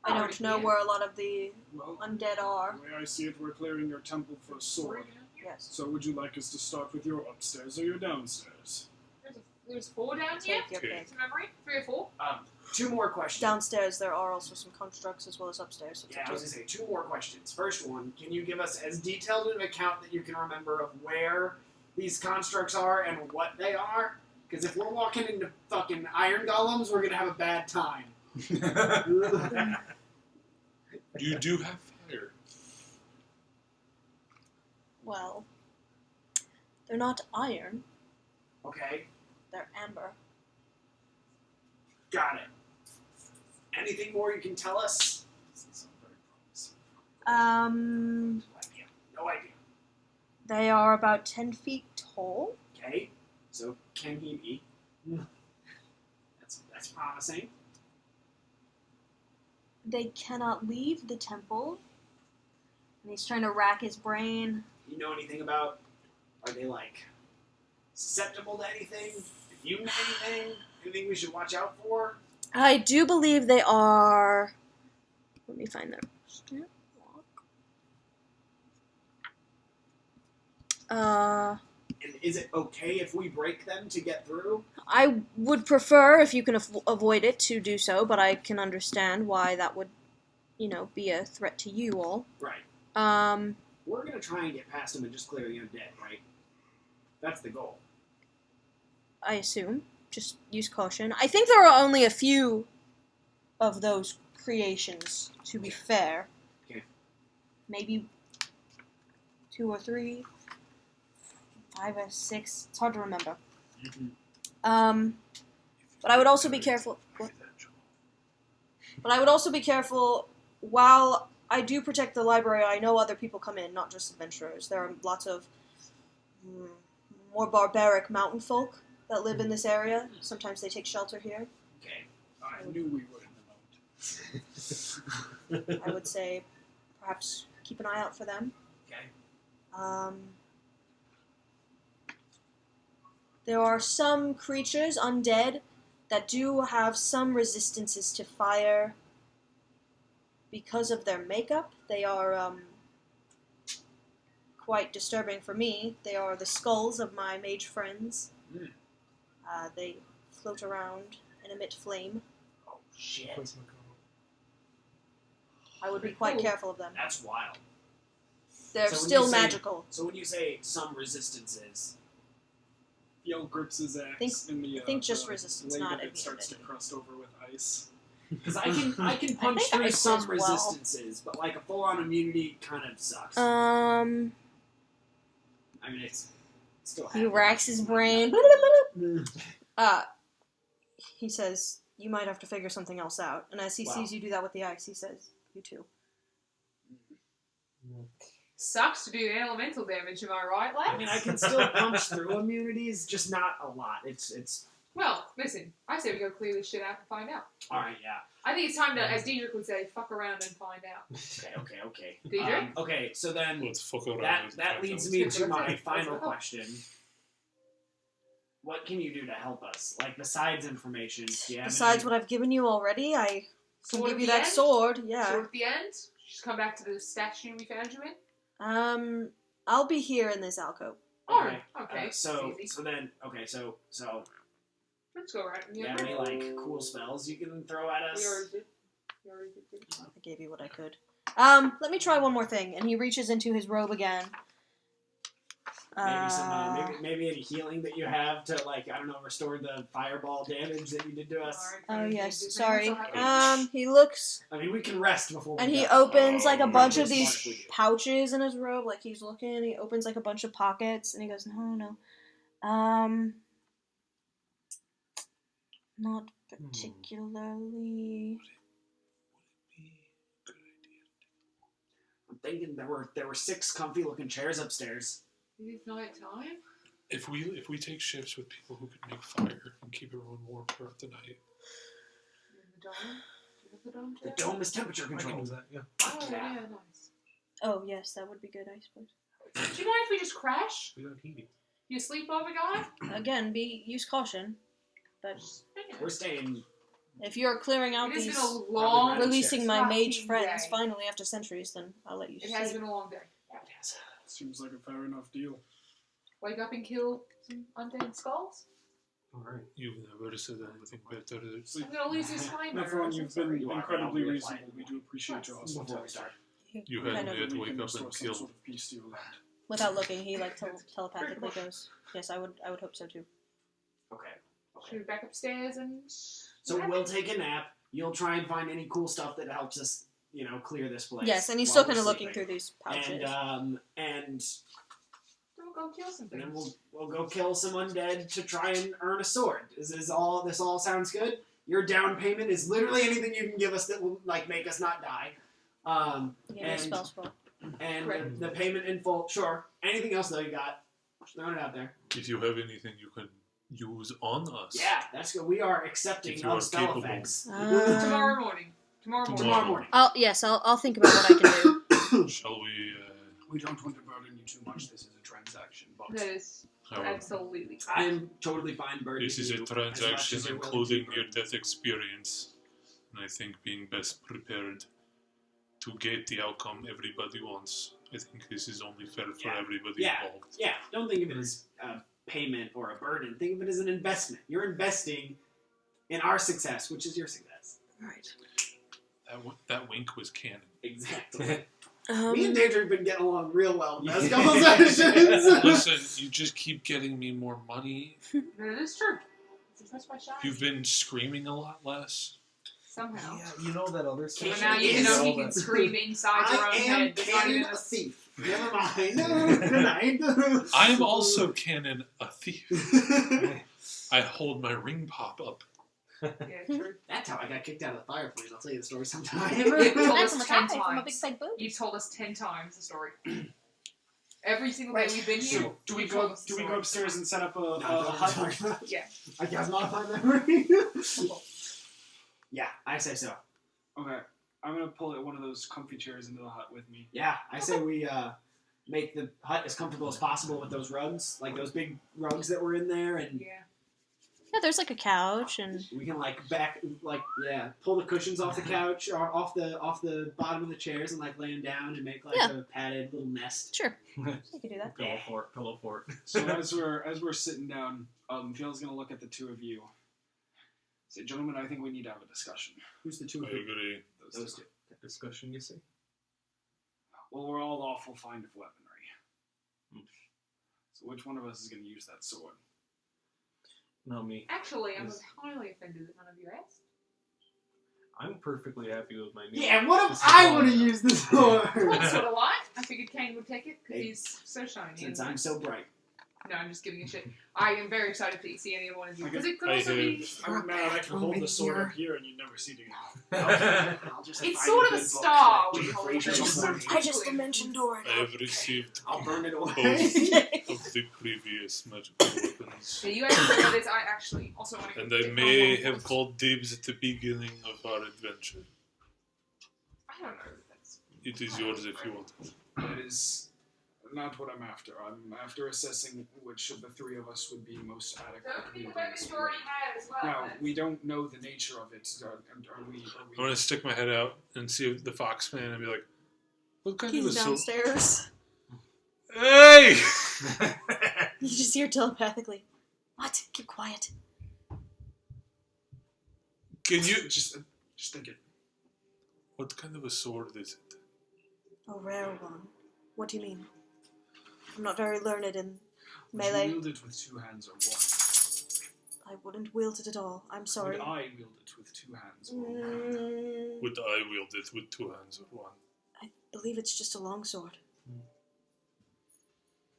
I Oh, don't know yeah. where a lot of the Well, undead are. the way I see it, we're clearing your temple for a sword. Yes. So, would you like us to start with your upstairs or your downstairs? There's 4 down here. Take your Okay. pick. To memory, 3 or 4. 2 more questions. Downstairs, there are also some constructs as well as upstairs. So it's Yeah, up I to was you. gonna say 2 more questions. First one, can you give us as detailed an account that you can remember of where these constructs are and what they are? Because if we're walking into fucking iron golems, we're gonna have a bad time. You do have fire. Well, they're not iron. Okay, They're amber. got it. Anything more you can tell us? Doesn't sound very promising. No idea. They are about 10 feet tall. Okay, so can he be? That's promising. They cannot leave the temple. And he's trying to rack his brain. You know anything about? Are they like susceptible to anything? Immune to anything? Anything we should watch out for? I do believe they are. Let me find their stat block. And is it okay if we break them to get through? I would prefer, if you can avoid it, to do so, but I can understand why that would, be a threat to you all. Right. We're gonna try and get past them and just clear the undead, right? That's the goal. I assume. Just use caution. I think there are only a few of those creations, to be fair. Okay. Maybe 2 or 3, 5 or 6. It's hard to remember. Mm-hmm. But I would also be careful. But I would also be careful. While I do protect the library, I know other people come in, not just adventurers. There are lots of more barbaric mountain folk that live in this area. Sometimes they take shelter here. Okay. I knew we were in the moat. I would say perhaps keep an eye out for them. Okay. There are some creatures, undead, that do have some resistances to fire because of their makeup. They are quite disturbing for me. They are the skulls of my mage friends. Mm. They float around and emit flame. Oh, shit. I would be quite careful of them. That's wild. They're So when still you say- magical. So when you say some resistances, Yo grips his axe in the I think just the resistance, blade not of it immunity. starts to crust over with ice. because I can punch think through ice some as well. resistances, but like a full-on immunity kind of sucks. Uh, I mean, it's still. He happening. racks his brain. He says, you might have to figure something else out. And as he Wow. sees you do that with the ice, he says, you too. Sucks to do elemental damage, am I right, lads? I mean, I can still punch through immunities, just not a lot. It's. Well, listen, I say we go clear this shit out and find out. All right, yeah. I think it's time to, as Diedrich would say, fuck around and find out. Okay. Diedrich? Okay, so then Let's fuck around. that leads me to my final question. What can you do to help us? Like, besides information, do you have Besides any... what I've given you already, I can Sword give at you the that end? sword. So Yeah. at the end, just come back to the statue we found you in? I'll be here in this alcove. Okay. Okay. So Easy. then, so Let's go right. do you have any, like, cool spells you can throw at We us? already did. We already did. I gave you what I could. Let me try one more thing. And he reaches into his robe again. Maybe some, maybe any healing that you have to, like, I don't know, restore the fireball damage that you did to us. Oh Alright, yes, do sorry. things, I'll have He looks I mean, we can rest before we and he go. opens like a bunch of Probably these smart if we do. pouches in his robe, like he's looking. He opens like a bunch of pockets, and he goes, "No. Not particularly." I'm thinking there were 6 comfy looking chairs upstairs. It's night time. If we take shifts with people who can make fire and keep everyone warm throughout the night, You're in the dome. Do you have the dome? The today? dome is temperature I can controlled. do that, yeah. Oh, yeah, nice. Oh yes, that would be good, I suppose. Do you mind if we just crash? We don't heat it. You sleep over, guy? Again, use caution. But We're staying. if you're clearing out It has these, been a long, releasing my mage fucking friends day. finally after centuries, then I'll let you It has sleep. been a long day. Seems like a fair enough deal. Wake up and kill some undead skulls? Alright. you've never said anything better. I'm gonna lose this timer. Everyone, you've been You are, incredibly I'll be reasonable. quiet. We do appreciate your Before we hospitality. start. You kind had of- me to We wake can up restore and some kill. sort of peace to your land. Without looking, he like telepathically goes, "Yes, I would hope so too." Okay. Should we back upstairs and... So we'll take a nap. You'll try and find any cool stuff that helps us, clear this place. Yes, and he's while still we're kind of looking sleeping. through these pouches. And We'll go kill some then things. we'll go kill some undead to try and earn a sword. This all sounds good? Your down payment is literally anything you can give us that will make us not die. Give me a and- spell scroll. And Right. the payment in full. Sure. Anything else though you got? Just throwing it out there. If you have anything you can use on us. Yeah, that's good. We are accepting If you are of spell capable. effects. Tomorrow morning. Tomorrow morning. I'll think about what I can do. Shall we? We don't want to burden you too much. This is a transaction, but That is Our, absolutely. I am totally fine burdening this is you a as much as transaction you're willing to including burden your death experience, and I think being best prepared to get the outcome everybody wants. I think this is only fair for Yeah. everybody Yeah. involved. Yeah, don't think of it as a payment or a burden. Think of it as an investment. You're investing in our success, which is your success. Right. That wink was canon. Exactly. Me and Daedric have been getting along real well the past couple Yeah. sessions. Listen, you just keep getting me more money. That is true. That's my shine. You've been screaming a lot less. Somehow. Yeah, you know that other But session? now you Is know all you can that- scream inside your own I am head. It's not canon even a a thief. Never mind. Good night. I am also canon a thief. I hold my ring pop up. Yeah, true. That's how I got kicked out of the fireplace. I'll tell you the story sometime. You've told That's us from a 10 cafe from a big times. fake boob. You've told us 10 times the story. Every single day Right. we've been here. So, do we you've told go? us the Do we story. go upstairs and set up a No, hut? Yeah. I guess modified memory. Yeah, I say so. Okay, I'm gonna pull one of those comfy chairs into the hut with me. Yeah, I say we make the hut as comfortable as possible with those rugs, like those big rugs that were in there, and Yeah. Yeah, there's like a couch and we can pull the cushions off the couch or off the bottom of the chairs and like lay them down and make like Yeah. a padded little nest. sure, you could do that. Pillow fort. So as we're sitting down, Phil's gonna look at the two of you. Say, gentlemen, I think we need to have a discussion. Who's the two I of you? agree. Those two. Discussion, you see? Well, we're all awful fond of weaponry. So which one of us is gonna use that sword? No, me. Actually, I'm Yes. entirely offended that none of you asked. I'm perfectly happy with my new. Yeah, what This if is I all- want to use the sword? Well, sort of like. I figured Kane would take it because Hey. he's so shiny. Since and- I'm so bright. No, I'm just giving you shit. I am very excited to see any one of you. Okay. Because it could I also hear. be... I'm mad I can hold the sword up here and you never see it again. I'll just It's find sort a of a good book star that we Jake hold Frazier's it. on. I just dimension door. I have received I'll burn it away. both of the previous magical weapons. Yeah, you actually know this. I actually also want to... And I may have called dibs at the beginning of our adventure. I don't know. That's... It is yours if you want it. That is not what I'm after. I'm after assessing which of the three of us would be most adequate. Don't to think wield about this it you already sword. had as well. Now, we don't know the nature of it. Are we I'm gonna stick my head out and see the Foxman and be like, "What kind of a He's sword?" downstairs. Hey! You just hear telepathically. What? Keep quiet. Can you? just think it. What kind of a sword is it? A rare one. What do you mean? I'm not very learned in Would you melee. wield it with two hands or one? I wouldn't wield it at all. I'm sorry. Would I wield it with two hands or one? Would I wield it with two hands or one? I believe it's just a longsword.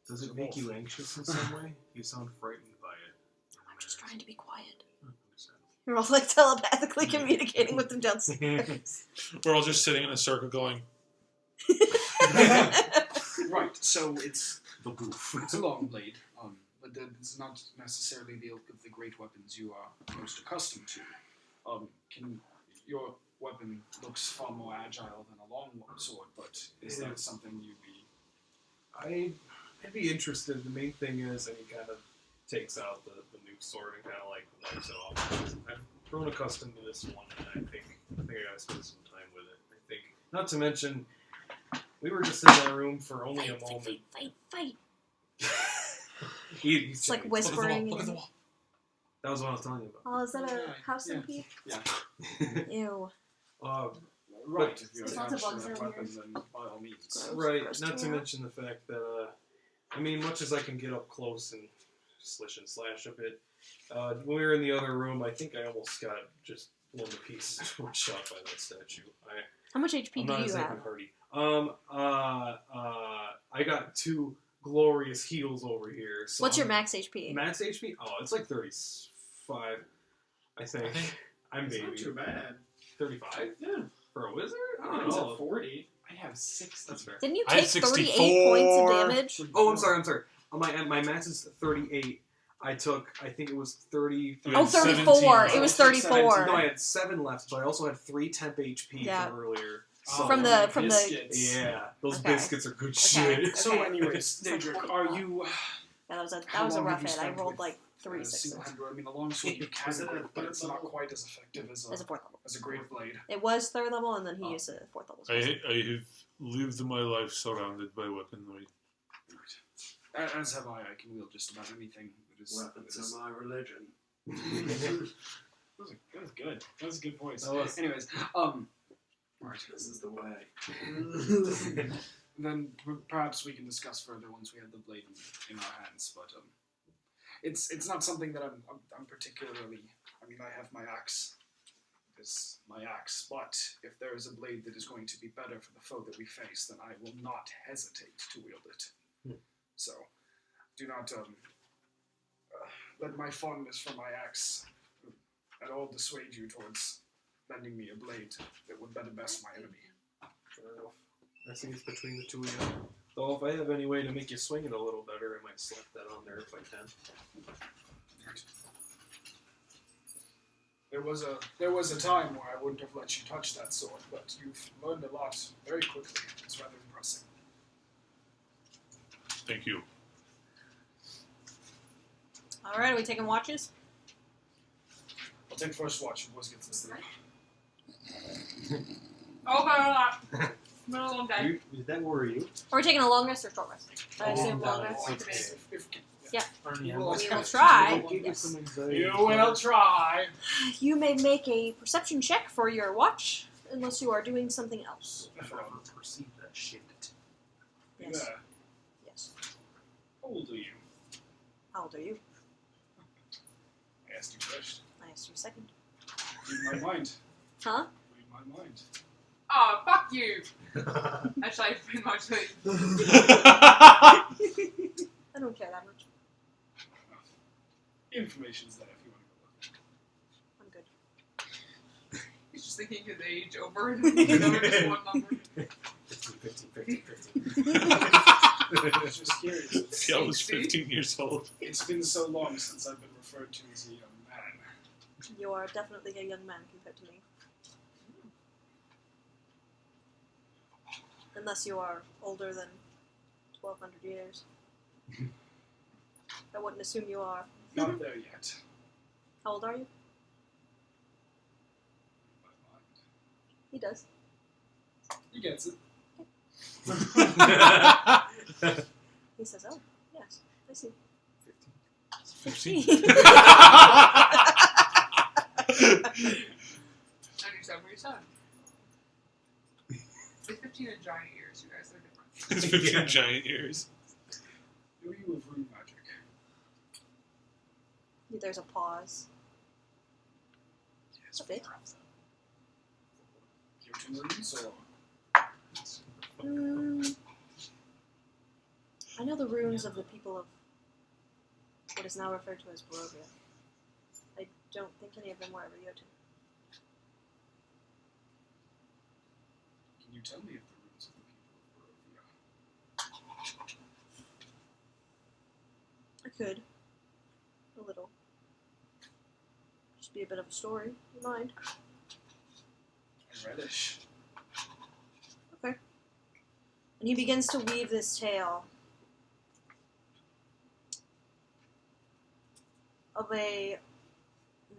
Does it make you anxious in some way? You sound frightened by it. I'm just trying to be quiet. Understand. You're all like telepathically communicating with them downstairs. We're all just sitting in a circle going, Right, so it's The goof. a long blade, but that is not necessarily the ilk of the great weapons you are most accustomed to. Your weapon looks far more agile than a long sword, but is that something you'd be... I'd be interested. The main thing is, and he kind of takes out the new sword and kind of like wipes it off. I've grown accustomed to this one, and I think I gotta spend some time with it. I think, not to mention, we were just in that room for only a moment. Fight. He's It's like changed. whispering. "Look at the wall." That was what I was telling you about. Oh, is that a house Yeah. impede? Yeah. Ew. Right, if you're There's lots of attached to bugs that in weapon, then by all means. Gross. Right, Gross not to to mention the fact that, I mean, much as I can get up close and slish and slash a bit, when we were in the other room, I think I almost got just blown to pieces one shot by that statue. How much I'm HP do not you exactly have? hardy. I got 2 glorious heals over here. So What's your max HP? max HP? Oh, it's like 35, I think. I'm It's not baby. too bad. 35? Yeah. For a wizard? I Mine's don't at know. 40. I have 60. That's fair. Didn't you I had take 38 64. points of damage? Oh, I'm sorry. My max is 38. I think it was 30. You Oh, had 34. 17. It was 17. 34. No, I had 7 left, but I also had 3 temp HP Yeah. from earlier. Oh, From the- biscuits. Yeah, those Okay. biscuits are good Okay. shit. So, Okay. anyways, Daedric, are you Yeah, that How was a long have rough you hit. I spent rolled with, like 3 sixes. single-handed? I mean, a longsword you can Was it a grip, but third it's not level? quite as effective as As a 4th level. as a great blade. It was 3rd level, and then he Oh. used a 4th level. I have lived my life surrounded by weaponry. As have I. I can wield just about anything. Weapons of my religion. That was good. That was a good voice. That was- Anyways, This is the way. then perhaps we can discuss further once we have the blade in our hands. But it's not something that I'm particularly. I mean, I have my axe. Is my axe, but if there is a blade that is going to be better for the foe that we face, then I will not hesitate to wield it. So, do not let my fondness for my axe at all dissuade you towards lending me a blade that would better best my enemy. Fair enough. I think it's between the two of you. Though if I have any way to make you swing it a little better, I might slap that on there if I can. There was a time where I wouldn't have let you touch that sword, but you've learned a lot very quickly. It's rather impressive. Thank you. All right, are we taking watches? I'll take first watch if Wiz gets this thing. Okay, it's been a long day. Did that worry you? Are we taking a long rest or short rest? I assume Long long rest. rest. If Yeah. You We will will attempt. try. Give you Yes. some anxiety. You will try. You may make a perception check for your watch, unless you are doing something else. If I ever perceive that shit. Yes. Yeah. Yes. How old are you? How old are you? I asked you first. I asked you second. Read my mind. Huh? Read my mind. Oh, fuck you! Actually, I pretty much do. I don't care that much. Information's there if you want to go look. I'm good. He's just thinking his age over and over just one number. 15. I was just curious. I was 15 years old. It's been so long since I've been referred to as a young man. You are definitely a young man compared to me. Unless you are older than 1,200 years. I wouldn't assume you are. Not there yet. How old are you? My mind. He does. He gets it. He says, oh, yes, I see. 15. 15. And you said what you said. It's 15 in giant ears, you guys. They're different. It's 15 Yeah. giant years. Do you have rune magic? There's a pause. Yes, A bit. Your runes or I know the runes of the people of what is now referred to as Barovia. I don't think any of them were ever Jotun. can you tell me of the runes of the people of Barovia? I could. A little. Just be a bit of a story. You mind? And reddish. Okay. And he begins to weave this tale of a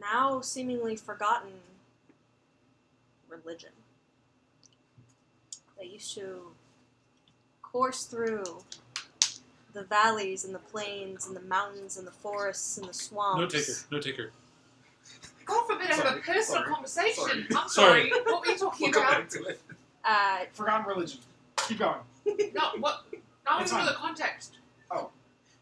now seemingly forgotten religion that used to course through the valleys and the plains and the mountains and the forests and the swamps. No taker. No taker. God forbid I have a Sorry. personal Sorry. conversation. Sorry. I'm sorry. Sorry. What were you talking We'll come about? back to it. Forgotten religion. Keep going. No, what? Now I It's don't know fine. the context.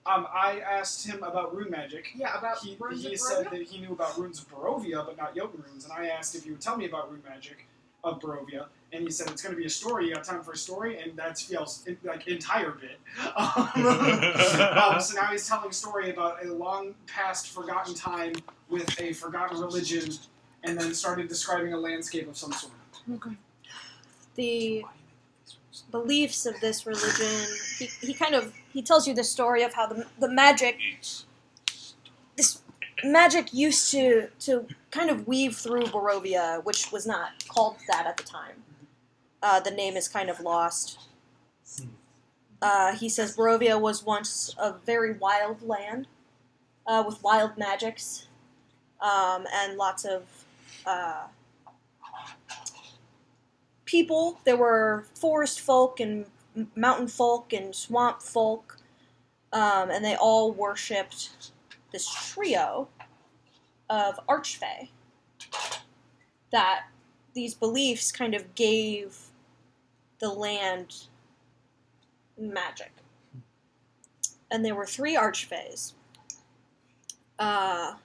I asked him about rune magic. Yeah, about He runes of said Barovia? that he knew about runes of Barovia, but not Jotun runes. And I asked if he would tell me about rune magic of Barovia, and he said it's going to be a story. You got time for a story? And that's Fjal's entire bit. So now he's telling a story about a long past forgotten time with a forgotten religion, and then started describing a landscape of some sort. Okay. The beliefs of this religion, he tells you the story of how the magic magic used to kind of weave through Barovia, which was not called that at the time. The name is kind of lost. He says Barovia was once a very wild land with wild magics and lots of people. There were forest folk and mountain folk and swamp folk, and they all worshipped this trio of archfey that these beliefs kind of gave the land magic. And there were 3 archfays. And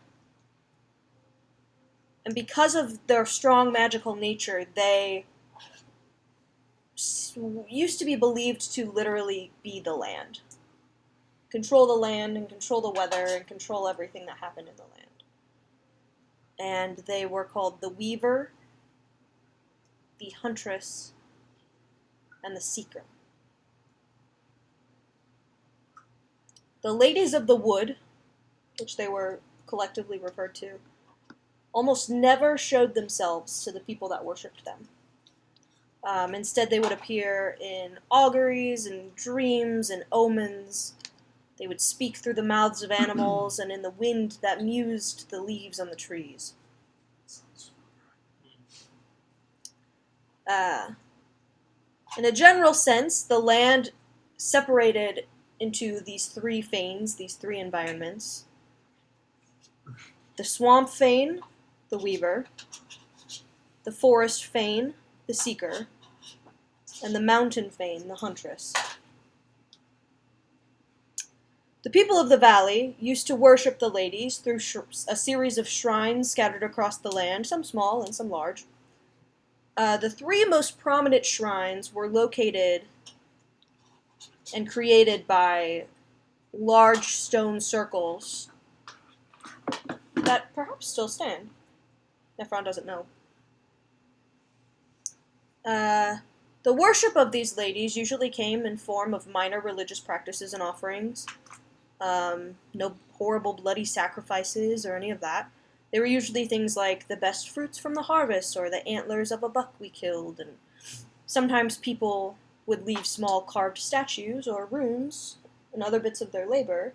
because of their strong magical nature, they used to be believed to literally be the land. Control the land and control the weather and control everything that happened in the land. And they were called the Weaver, the Huntress, and the Seeker. The Ladies of the Wood, which they were collectively referred to, almost never showed themselves to the people that worshipped them. Instead, they would appear in auguries and dreams and omens. They would speak through the mouths of animals and in the wind that mused the leaves on the trees. In a general sense, the land separated into these 3 fanes, these 3 environments. The swamp fane, the Weaver, the forest fane, the Seeker, and the mountain fane, the Huntress. The people of the valley used to worship the ladies through a series of shrines scattered across the land, some small and some large. The 3 most prominent shrines were located and created by large stone circles that perhaps still stand. Nephron doesn't know. The worship of these ladies usually came in form of minor religious practices and offerings. No horrible bloody sacrifices or any of that. They were usually things like the best fruits from the harvest or the antlers of a buck we killed, and sometimes people would leave small carved statues or runes and other bits of their labor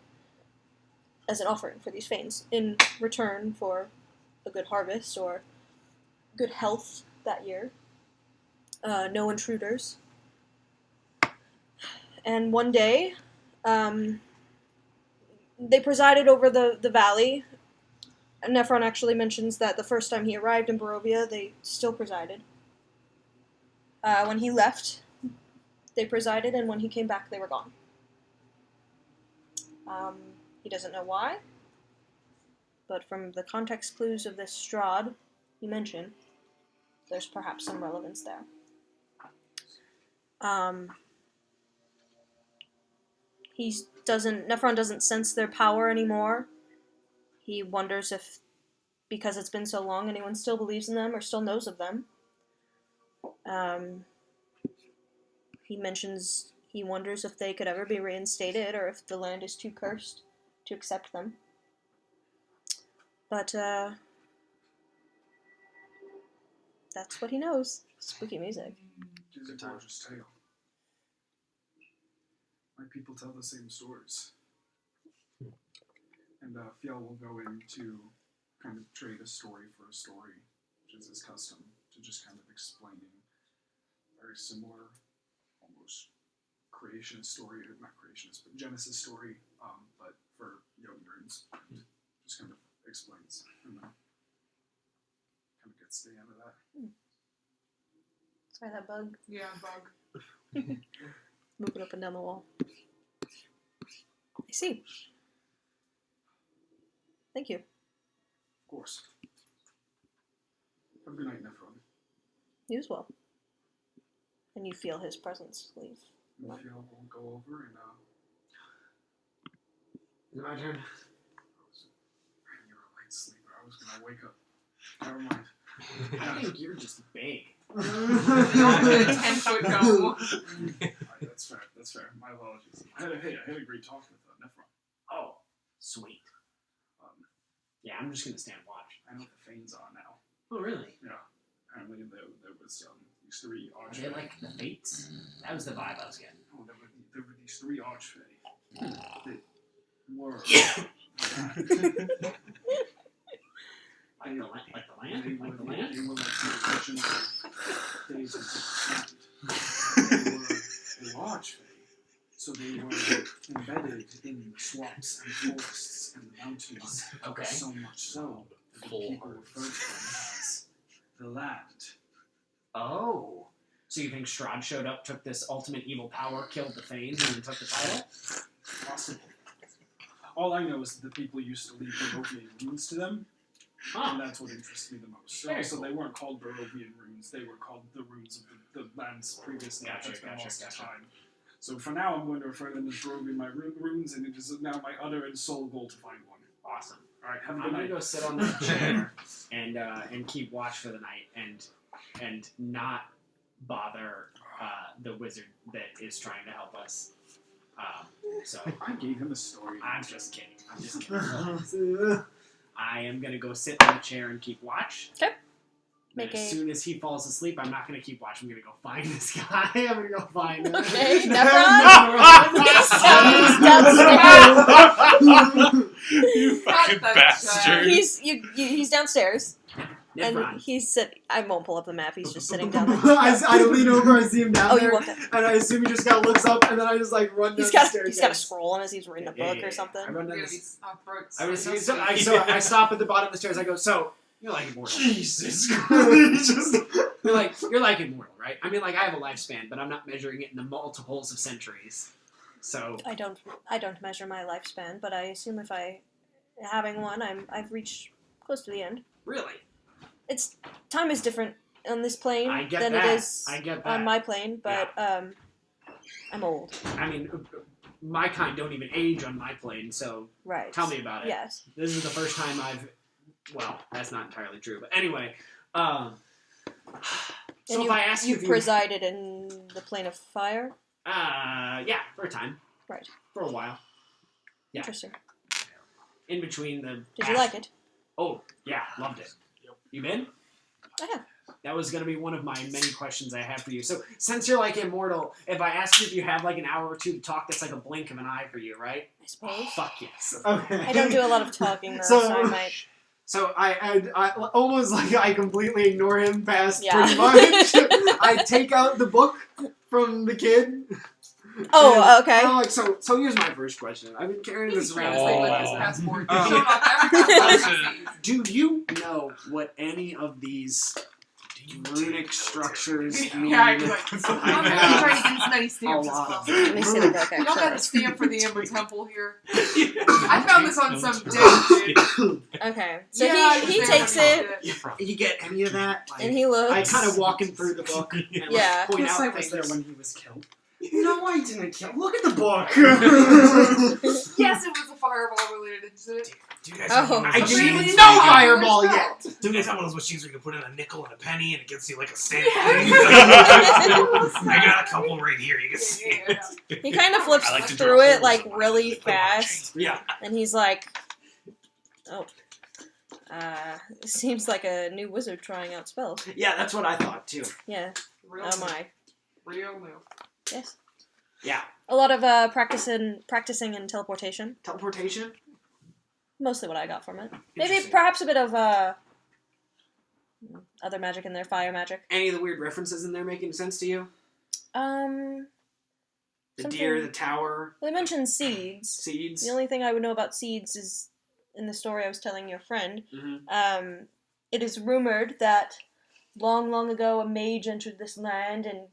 as an offering for these fanes in return for a good harvest or good health that year. No intruders. And one day, they presided over the valley. Nephron actually mentions that the first time he arrived in Barovia, they still presided. When he left, they presided, and when he came back, they were gone. He doesn't know why, but from the context clues of this strahd he mentioned, there's perhaps some relevance there. Nephron doesn't sense their power anymore. He wonders if, because it's been so long, anyone still believes in them or still knows of them. He mentions he wonders if they could ever be reinstated or if the land is too cursed to accept them. But, that's what he knows. Spooky music. It is a gorgeous tale. My people tell the same stories. And Fiel will go into kind of trade a story for a story, which is his custom, to just kind of explaining very similar, almost creationist story, not creationist, but Genesis story, but for Youngers. Just kind of explains, and kind of gets to the end of that. Sorry, that bug. Yeah, bug. Moving up and down the wall. I see. Thank you. Of course. Have a good night, Nephron. You as well. And you feel his presence leave. And Fiel will go over and, Is it my turn? You're a light sleeper. I was gonna wake up. Never mind. I think you're just big. Not a 10-foot go. Alright, that's fair. That's fair. My apologies. I had a great talk with Nephron. Oh, sweet. Yeah, I'm just gonna stand and watch. I know the Fanes are now. Oh, really? Apparently there was these 3 Are archfey. they like the Fates? That was the vibe I was getting. Oh, there were these 3 archfey that were Like the land? They Like the were land? the original days of the They were large fae, so they were embedded in the swamps and forests and the mountains. Okay. So much so that the people referred to them as the land. Oh. So you think Strahd showed up, took this ultimate evil power, killed the Thanes, and then took the title? Possible. All I know is that the people used to leave Barovian runes to them, and that's what interests me the most. Very Also, cool. they weren't called Barovian runes; they were called the runes of the land's previous name. Gotcha, That's been gotcha, lost to gotcha. time. So for now, I'm going to refer them as Barovian my runes, and it is now my utter and sole goal to find one. Awesome. All right, have a I'm good gonna night. go sit on that chair and keep watch for the night and not bother the wizard that is trying to help us. So I gave him a story. I'm just kidding. I'm just kidding. I am gonna go sit on the chair and keep watch. Okay. And Make as a- soon as he falls asleep, I'm not gonna keep watch. I'm gonna go find this guy. I'm gonna go find him. Okay, No, Nevron? You fucking that bastard. He's downstairs, and Nevron. he's I won't pull up the map. He's just sitting down there. I lean over, I see him down Oh, there, you walked up. and I assume he just kind of looks up, and then I just like run down He's the got stairs. a scroll on as he's reading a book or something. I run down We're the gonna be our throats. I stop at the bottom of the stairs. I go, so you're like immortal. Jesus Christ. You're like immortal, right? I mean, like I have a lifespan, but I'm not measuring it in the multiples of centuries. So I don't measure my lifespan, but I assume if having one, I've reached close to the end. really, Time is different on this plane I get than that. it is I get that. on my plane, but I'm old. I mean, my kind don't even age on my plane. So Right. tell me about it. Yes. This is the first time I've. Well, that's not entirely true, but anyway. So And if I ask you, you presided in the plane of fire. yeah, for a time. Right. For a while. Yeah. Interesting. In between the. Did you like it? Oh yeah, loved it. You been? I have. That was going to be one of my many questions I have for you. So, since you're like immortal, if I ask you if you have like an hour or two to talk, that's like a blink of an eye for you, right? I suppose. Fuck yes. Okay. I don't do a lot of talking though, So- so I might. So I almost like I completely ignore him past Yeah. pretty much. I take out the book from the kid. Oh, okay. I'm like, so here's my first question. I've been carrying this around. Honestly, like his Oh. passport. Oh. Showing off every passport. Do you know what any of these runic structures mean? Yeah, I'd be like, I I'm have gonna try to get as many a stamps as lot of possible. Let me see the book You don't got a actually. stamp for the Ember Temple here. I found this on some day, dude. Okay. So Yeah, he it's takes there. it You get any of that? Like, and he looks. I kind of walk him through the book and like, Yeah. point Yes, out I was there things. when he was killed. No, I didn't kill. Look at the book. Yes, it was a fireball related incident. Do you guys have Oh. one of I those didn't even machines know where you can- fireball yet. Do you guys have one of those machines where you can put in a nickel and a penny and it gets you like a stamp? I got a couple right here. You can see Yeah. it. He kind of flips I like to through draw it holes like in mine really and put them on fast, chains. Yeah. and he's like, "Oh, seems like a new wizard trying out spells." Yeah, that's what I thought too. Yeah. Real Oh move. my. Real move. Yes. Yeah. A lot of practicing in teleportation. Teleportation? Mostly what I got from it. Maybe Interesting. perhaps a bit of other magic in there, fire magic. Any of the weird references in there making sense to you? Um, The Something- deer, the tower, well, they mentioned seeds. seeds. The only thing I would know about seeds is in the story I was telling your friend. Mhm. It is rumored that long, long ago a mage entered this land and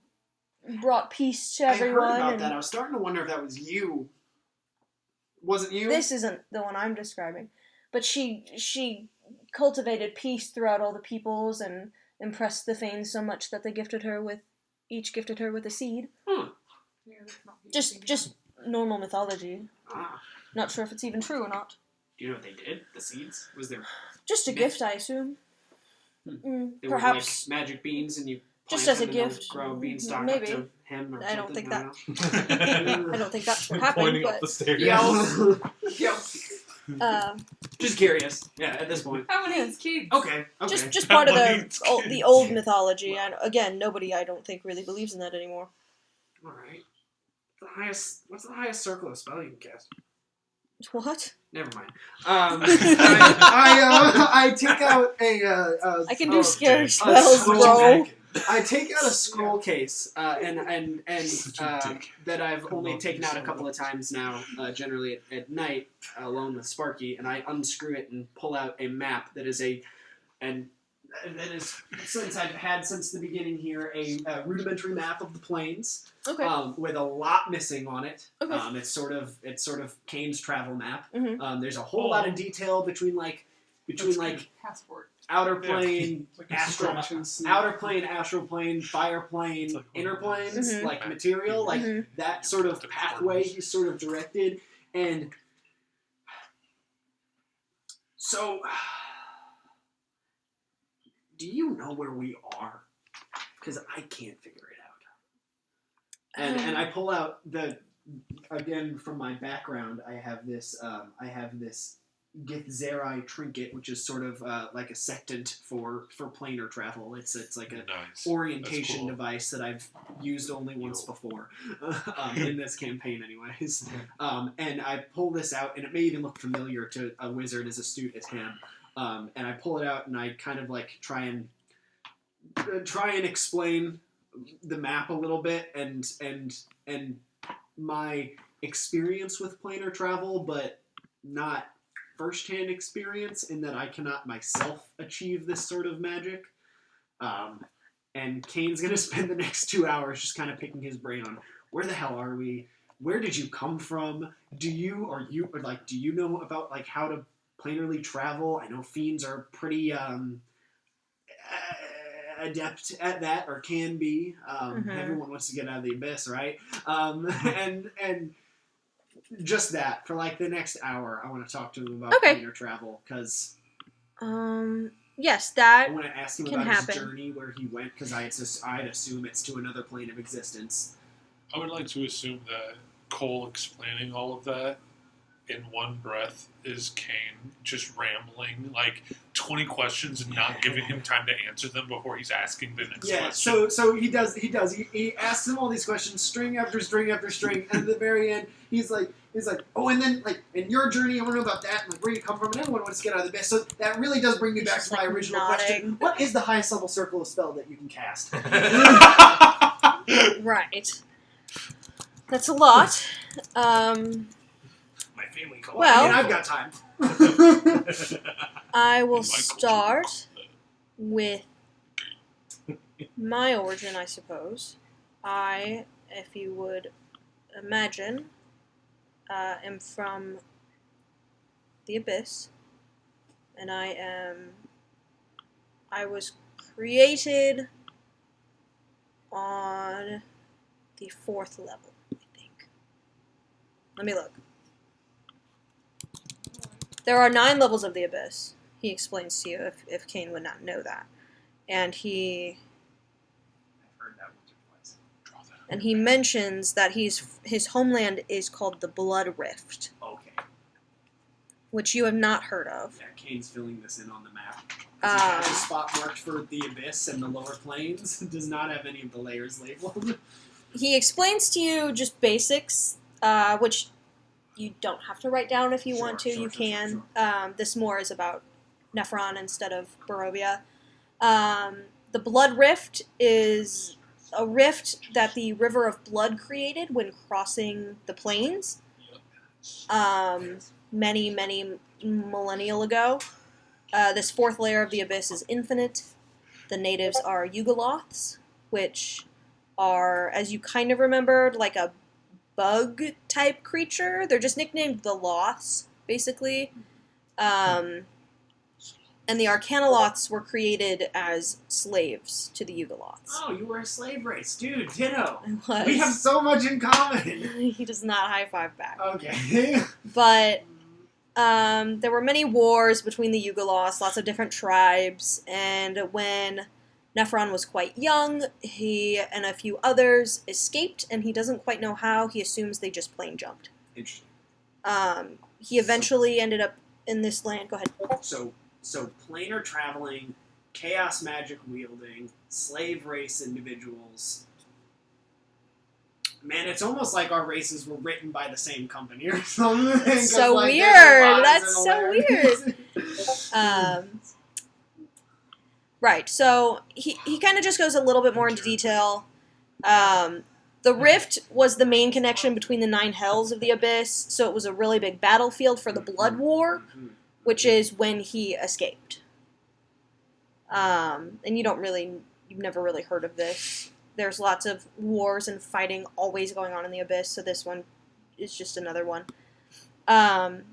brought peace to I heard everyone. about and that. I was starting to wonder if that was you. Was it you? This isn't the one I'm describing, but she cultivated peace throughout all the peoples and impressed the Fanes so much that they each gifted her with a seed. Yeah, that's not Just normal mythology. Ah. Not sure if it's even true or not. Do you know what they did? The seeds? Was there? Just a Myth. gift, I assume. They Perhaps. were like magic beans, and you Just plant as a them and they'll gift. grow a beanstalk Maybe. up to him or I don't something. think I don't think that's what happened, Pointing but up the stairs. Yeah. Yo. Just curious. Yeah, at this point. How many kids? Okay. Just part of Money's the old mythology. And again, nobody I don't think really believes in that anymore. All right. What's the highest circle of spell you can cast? What? Never mind. I take out a I can do scary dick. spells, bro. I take out a scroll case, and Such a dick. that I've only taken out a couple of times now, generally at night, alone with Sparky, and I unscrew it and pull out a map that is that is, since I've had since the beginning here, a rudimentary map of the plains, Okay. with a lot missing on it. Okay. It's sort of Kane's travel map. Mhm. There's a whole lot of detail between Passport. outer plane, Like astral, instructions. outer plane, astral plane, fire plane, It's like inner planes, Mhm. like material, like Mhm. that sort of pathway he's sort of directed. And so, do you know where we are? Because I can't figure it out. And I pull out again from my background, I have this Githzerai trinket, which is sort of like a sectant for planar travel. It's like a Nice. orientation That's cool. device that I've used only once before in this campaign, anyways. And I pull this out, and it may even look familiar to a wizard as astute as him. And I pull it out, and I kind of like try and explain the map a little bit, and my experience with planar travel, but not first-hand experience in that I cannot myself achieve this sort of magic. And Kane's going to spend the next 2 hours just kind of picking his brain on where the hell are we? Where did you come from? Do you know about like how to planarly travel? I know fiends are pretty adept at that, or can be. Everyone wants to get out of the abyss, right? And just that for like the next hour, I want to talk to him about planar travel because yes, I that want to ask him can about happen. his journey, where he went, because I'd assume it's to another plane of existence. I would like to assume that Cole explaining all of that in one breath is Kane just rambling like 20 questions and not giving him time to answer them before he's asking the next Yeah, question. so he does. He asks him all these questions, string after string after string, and at the very end, he's like, oh, and then like in your journey, I want to know about that, and like where you come from, and everyone wants to get out of the abyss. So that really does bring me back to my original question: what is the highest level circle of spell that you can cast? right. That's a lot. My family called Well- I mean, I've got time. I will start with my origin, I suppose. I, if you would imagine, am from the Abyss, and I was created on the 4th level, I think. Let me look. There are 9 levels of the Abyss, he explains to you, if Kane would not know that. And he I've heard that once or twice. and he mentions that his homeland is called the Blood Rift, Okay. which you have not heard of. Yeah, Kane's filling this in on the map. He has a spot marked for the abyss and the lower planes. Does not have any of the layers labeled. He explains to you just basics, which you don't have to write down if you want to. You can. This more is about Nephron instead of Barovia. The Blood Rift is a rift that the River of Blood created when crossing the plains many, many millennial ago. This 4th layer of the Abyss is infinite. The natives are Yugoloths, which are, as you kind of remembered, like a bug-type creature. They're just nicknamed the Loths, basically. And the Arcanoloths were created as slaves to the Yugoloths. Oh, you were a slave race. Dude, ditto. I was. We have so much in common. He does not high-five back. Okay. But there were many wars between the Yugoloths, lots of different tribes, and when Nephron was quite young, he and a few others escaped, and he doesn't quite know how. He assumes they just plain jumped. Interesting. He eventually ended up in this land. Go ahead. So planar traveling, chaos magic wielding, slave race individuals. Man, it's almost like our races were written by the same company or something. 'cause, So like, weird. there's a lot of That's so similarities. Right. So he kind of just goes a little bit more into detail. The rift was the main connection between the 9 hells of the abyss, so it was a really big battlefield for the Blood War, which is when he escaped. And you've never really heard of this. There's lots of wars and fighting always going on in the abyss, so this one is just another one. And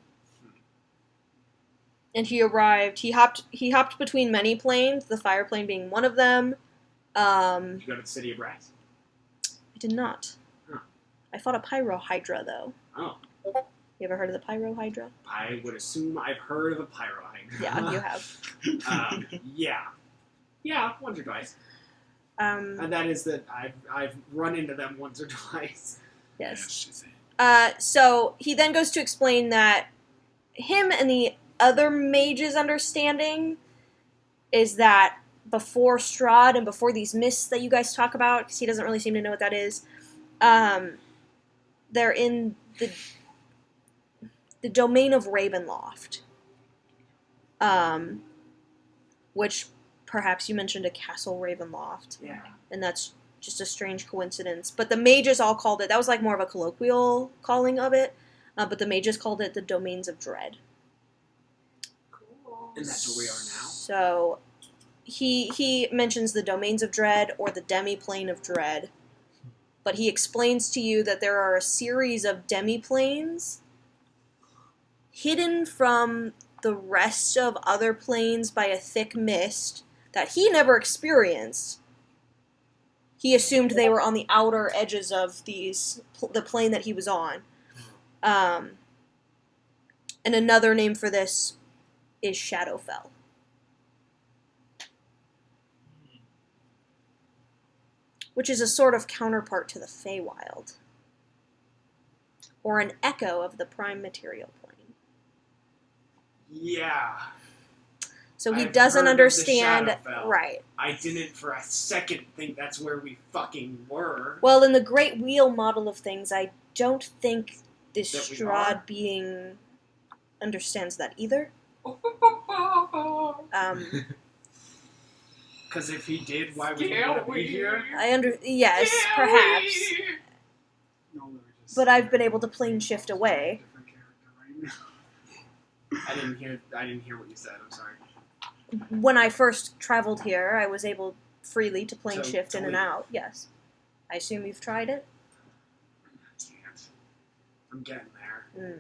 he arrived. He hopped between many planes, the fire plane being one of them. You go to the city of brass. I did not. Huh. I fought a pyro hydra though. Oh, You ever heard of the pyro hydra? I would assume I've heard of a pyro hydra. Yeah, you have. Yeah, once or twice. And that is that I've run into them once or twice. Yes. So he then goes to explain that him and the other mage's understanding is that before Strahd and before these mists that you guys talk about, because he doesn't really seem to know what that is, they're in the domain of Ravenloft, which perhaps you mentioned a castle Ravenloft, Yeah. and that's just a strange coincidence. But the mages all called it, that was like more of a colloquial calling of it, but the mages called it the Domains of Dread. And that's where we are now. So he mentions the Domains of Dread or the Demi-Plane of Dread, but he explains to you that there are a series of demi-planes hidden from the rest of other planes by a thick mist that he never experienced. He assumed they were on the outer edges of the plane that he was on. And another name for this is Shadowfell. Which is a sort of counterpart to the Feywild. Or an echo of the prime material plane. Yeah. So he I've doesn't heard of the understand. Shadowfell. Right. I didn't for a second think that's where we fucking were. Well, in the Great Wheel model of things, I don't think this That we Strahd are? being understands that either. Because if he did, why would he want to be here? Yes, perhaps. No, they're just But I've been able to plane shift away. different character right now. I didn't hear what you said. I'm sorry. When I first traveled here, I was able freely to plane So, shift in and leave. out. Yes. I assume you've tried it? I can't. I'm getting there. Mm.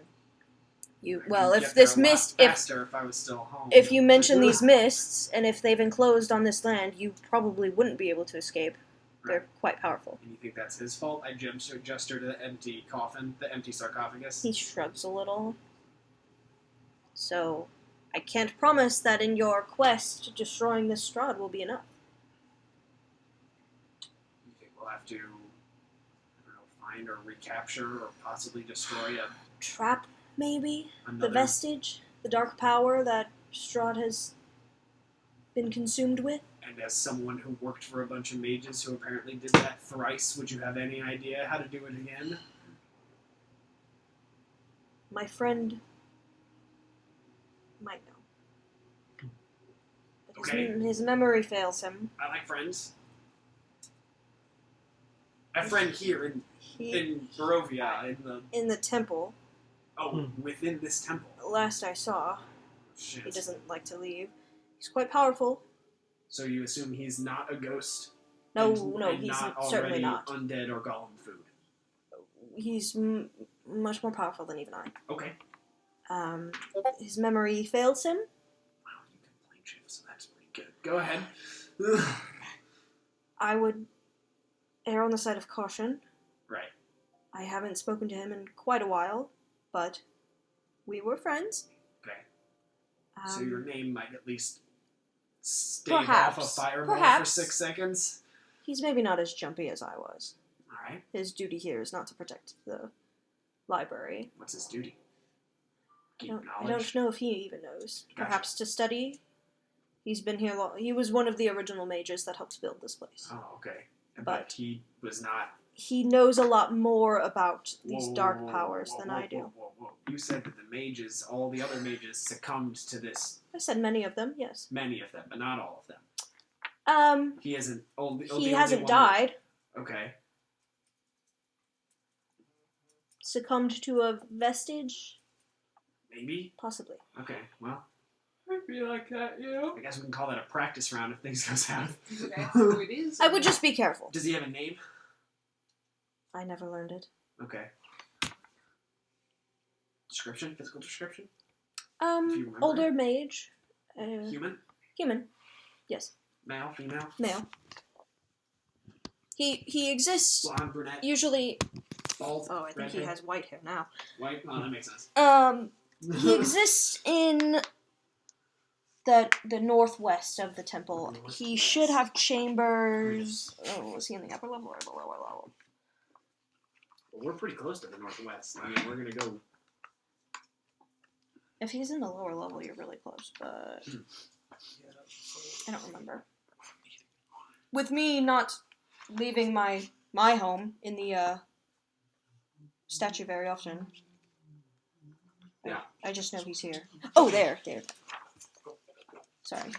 I Well, could if get there this a lot mist, faster if I was still home. if you mention these mists, and if they've enclosed on this land, you probably wouldn't be able to escape. They're quite powerful. And you think that's his fault? I gesture to the empty coffin, the empty sarcophagus. He shrugs a little. So, I can't promise that in your quest, destroying this Strahd will be enough. You think we'll have to, I don't know, find or recapture or possibly destroy Trap, maybe? The another... vestige? The dark power that Strahd has been consumed with? And as someone who worked for a bunch of mages who apparently did that thrice, would you have any idea how to do it again? My friend might know. But his memory fails him. I like friends. I have a friend here in Barovia, In the temple, within this temple. last I saw, Shit. he doesn't like to leave. He's quite powerful. So you assume he's not a ghost? No, and he's not certainly already not. undead or golem food. He's much more powerful than even I. Okay. His memory fails him. Wow, you can play shift, so that's pretty good. Go ahead. I would err on the side of caution. Right. I haven't spoken to him in quite a while, but we were friends. Okay. So your name might at least stave perhaps, off a fireball for perhaps. 6 seconds. He's maybe not as jumpy as I was. Alright. His duty here is not to protect the library. What's his duty? I don't know if he even knows. Gotcha. Perhaps to study. He's been here long. He was one of the original mages that helped build this place. Oh, okay. But But- he was not. He knows a lot more about these dark powers than I do. Whoa. You said that the mages, all the other mages, succumbed to this. I said many of them, yes. Many of them, but not all of them. He hasn't. He hasn't died. Okay. Succumbed to a vestige? Maybe. Possibly. Okay. Well, Maybe like that, yeah. I guess we can call that a practice round if things go south. That's who it is. I would just be careful. Does he have a name? I never learned it. Okay. Description? Physical description? If you remember Older it. mage. Human? Human. Yes. Male? Female? Male. He exists Blonde? Brunette? usually. Bald? Oh, I think he redhead, has white hair now. White? Oh, that makes sense. He exists in the northwest of the temple. He should have chambers. Oh, is he in the upper level or the lower level? Well, we're pretty close to the northwest. I mean, we're gonna go. If he's in the lower level, you're really close, but I don't remember. With me not leaving my home in the statue very often. Yeah. I just know he's here. Oh, there. Sorry.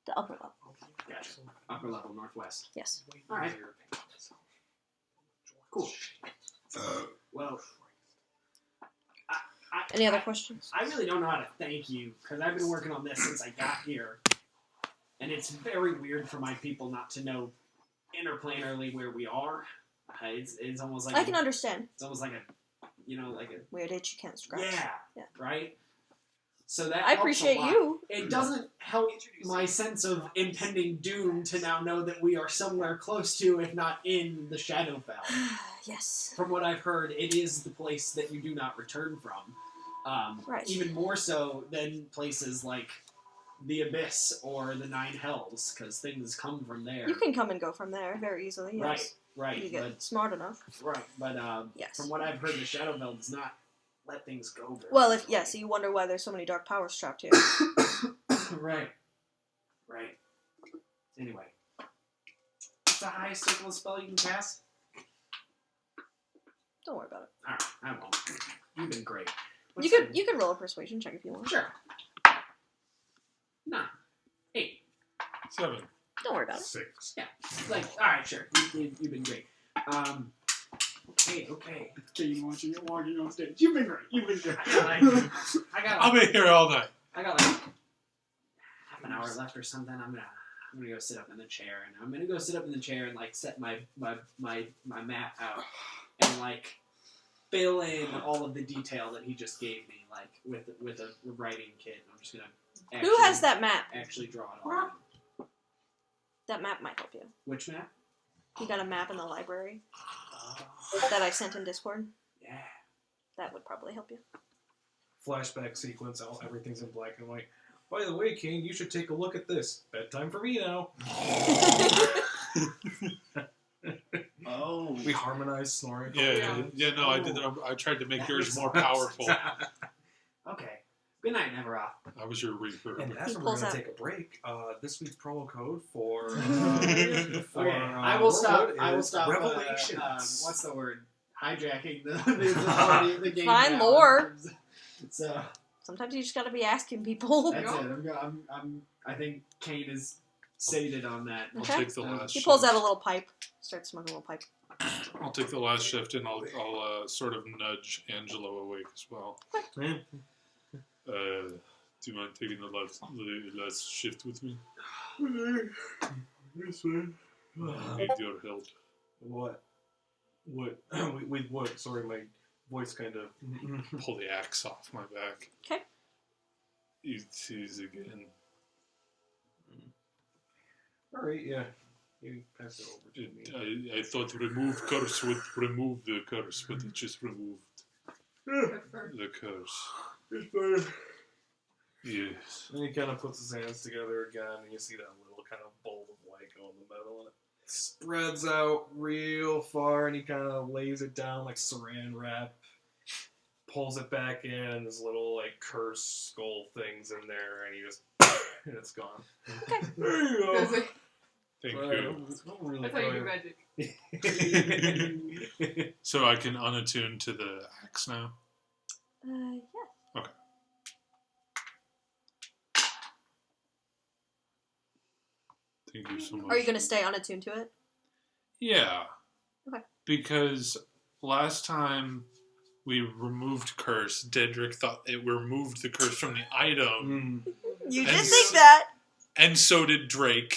The upper level. Gotcha. Upper level northwest. Yes. All right. Cool. Well, Any other questions? I really don't know how to thank you because I've been working on this since I got here, and it's very weird for my people not to know interplanarly where we are. It's almost like I can understand. It's almost like a Weird itch you can't scratch. yeah, right. So that I helps a appreciate lot. you. It doesn't help my sense of impending doom to now know that we are somewhere close to, if not in, the Shadowfell. Yes. From what I've heard, it is the place that you do not return from. Right. Even more so than places like the Abyss or the Nine Hells, because things come from there. You can come and go from there very easily, yes. Right. You get But, smart enough. right, but Yes. from what I've heard, the Shadowfell does not let things go very Well, easily. you wonder why there's so many dark powers trapped here. Right. Anyway. What's the highest circle of spell you can cast? Don't worry about it. Alright, I won't. You've been great. You could roll a persuasion check if you want. Sure. 9. 8. 7. Don't worry about it. 6. Yeah. Like, alright, sure. You've been great. Okay. Kane watching it walking on stage. You've been great. I'll be here all night. I got like half an hour left or something. I'm gonna go sit up in the chair, and I'm gonna go sit up in the chair and like set my map out and like fill in all of the detail that he just gave me, like with a writing kit. I'm just gonna. Who has that map? Actually, draw it all. In. That map might help you. Which map? You got a map in the library that I sent in Discord. Yeah. That would probably help you. Flashback sequence, everything's in black and white. By the way, Kane, you should take a look at this. Bedtime for me now. Oh. We harmonized snoring. Yeah, no, I did. I tried to make yours more powerful. Okay. Good night, Neveroth. I was your reaper. And as He we're pulls going out- to take a break, this week's promo code for Okay, I will stop. Wormwood I will is stop. Revelations. What's the word? Hijacking the game. Find now. lore. So Sometimes you just gotta be asking people. that's it. I think Kane is sated on that. I'll Okay. take the last. He pulls out shift. a little pipe. Starts smoking a little pipe. I'll take the last shift, and I'll sort of nudge Angelo awake as well. Do you mind taking the last shift with me? Yes, man. With your help. What? With what? Sorry, my voice kind of. Pull the axe off my back. Okay. It is again. All right, yeah. You pass it over to me. I thought remove curse would remove the curse, but it just removed the curse. It's better. Yes. And he kind of puts his hands together again, and you see that little kind of bolt of light go in the middle, and it spreads out real far, and he kind of lays it down like saran wrap. Pulls it back in, and there's little like curse skull things in there, and he just and it's gone. Okay. There you go. That's, like, Thank Well, you. don't really that's how you do magic. So I can unattune to the axe now? Yeah. Thank you so much. Are you going to stay unattuned to it? Yeah. Okay. Because last time we removed curse, Dedrick thought it removed the curse from the item, Mm. You And did s- think that. and so did Drake.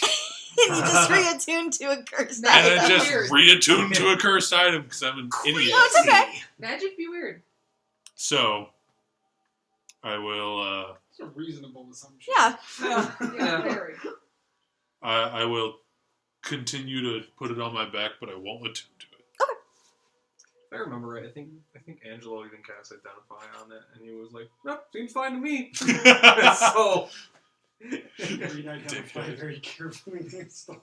You just reattuned to a cursed Magic And I item. just Weird. reattuned to a cursed item because I'm an idiot. No, it's okay. Magic be weird. So, I will, It's a reasonable assumption. Yeah. Yeah, very. I will continue to put it on my back, but I won't attune to it. If I remember right, I think Angelo even cast Identify on it, and he was like, "Nope, seems fine to me." So Read identify Dickhead. very carefully next time.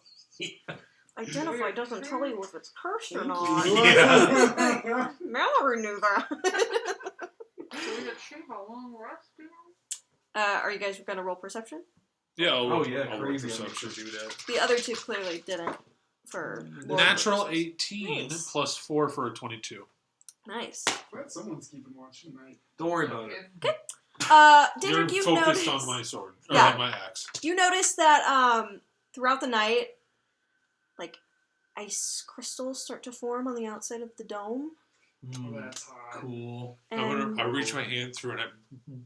Identify doesn't tell you if it's cursed or Thank not. you. Mallory knew that. So we got shape how long rest do? Are you guys going to roll perception? Yeah, I'll oh roll- yeah, I'll roll crazy. I perception. should do that. The other two clearly didn't. For roll Natural purposes. 18 Nice. plus 4 for a 22. Nice. Glad someone's keeping watch tonight. Don't worry about it. You're Daedric, you've focused noticed. on my sword. Or Yeah. on my axe. You notice that throughout the night, like ice crystals start to form on the outside of the dome. Oh, that's hot. Cool. And I reach my hand through and I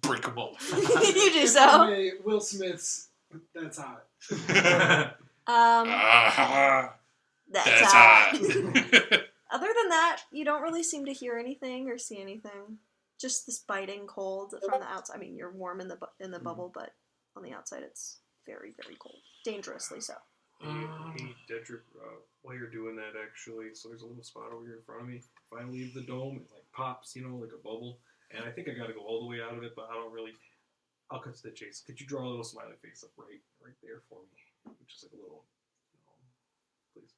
break them off. you do If so. I may, Will Smith's. That's hot. Ah, That's that's hot. hot. Other than that, you don't really seem to hear anything or see anything. Just this biting cold from the outside. I mean, you're warm in the bubble, but on the outside, it's very, very cold. Dangerously so. Hey, Dedrick, while you're doing that, actually, so there's a little spot over here in front of me. If I leave the dome, it like pops, like a bubble. And I think I got to go all the way out of it, but I don't really. I'll cut to the chase. Could you draw a little smiley face up right there for me? Just like a little, please.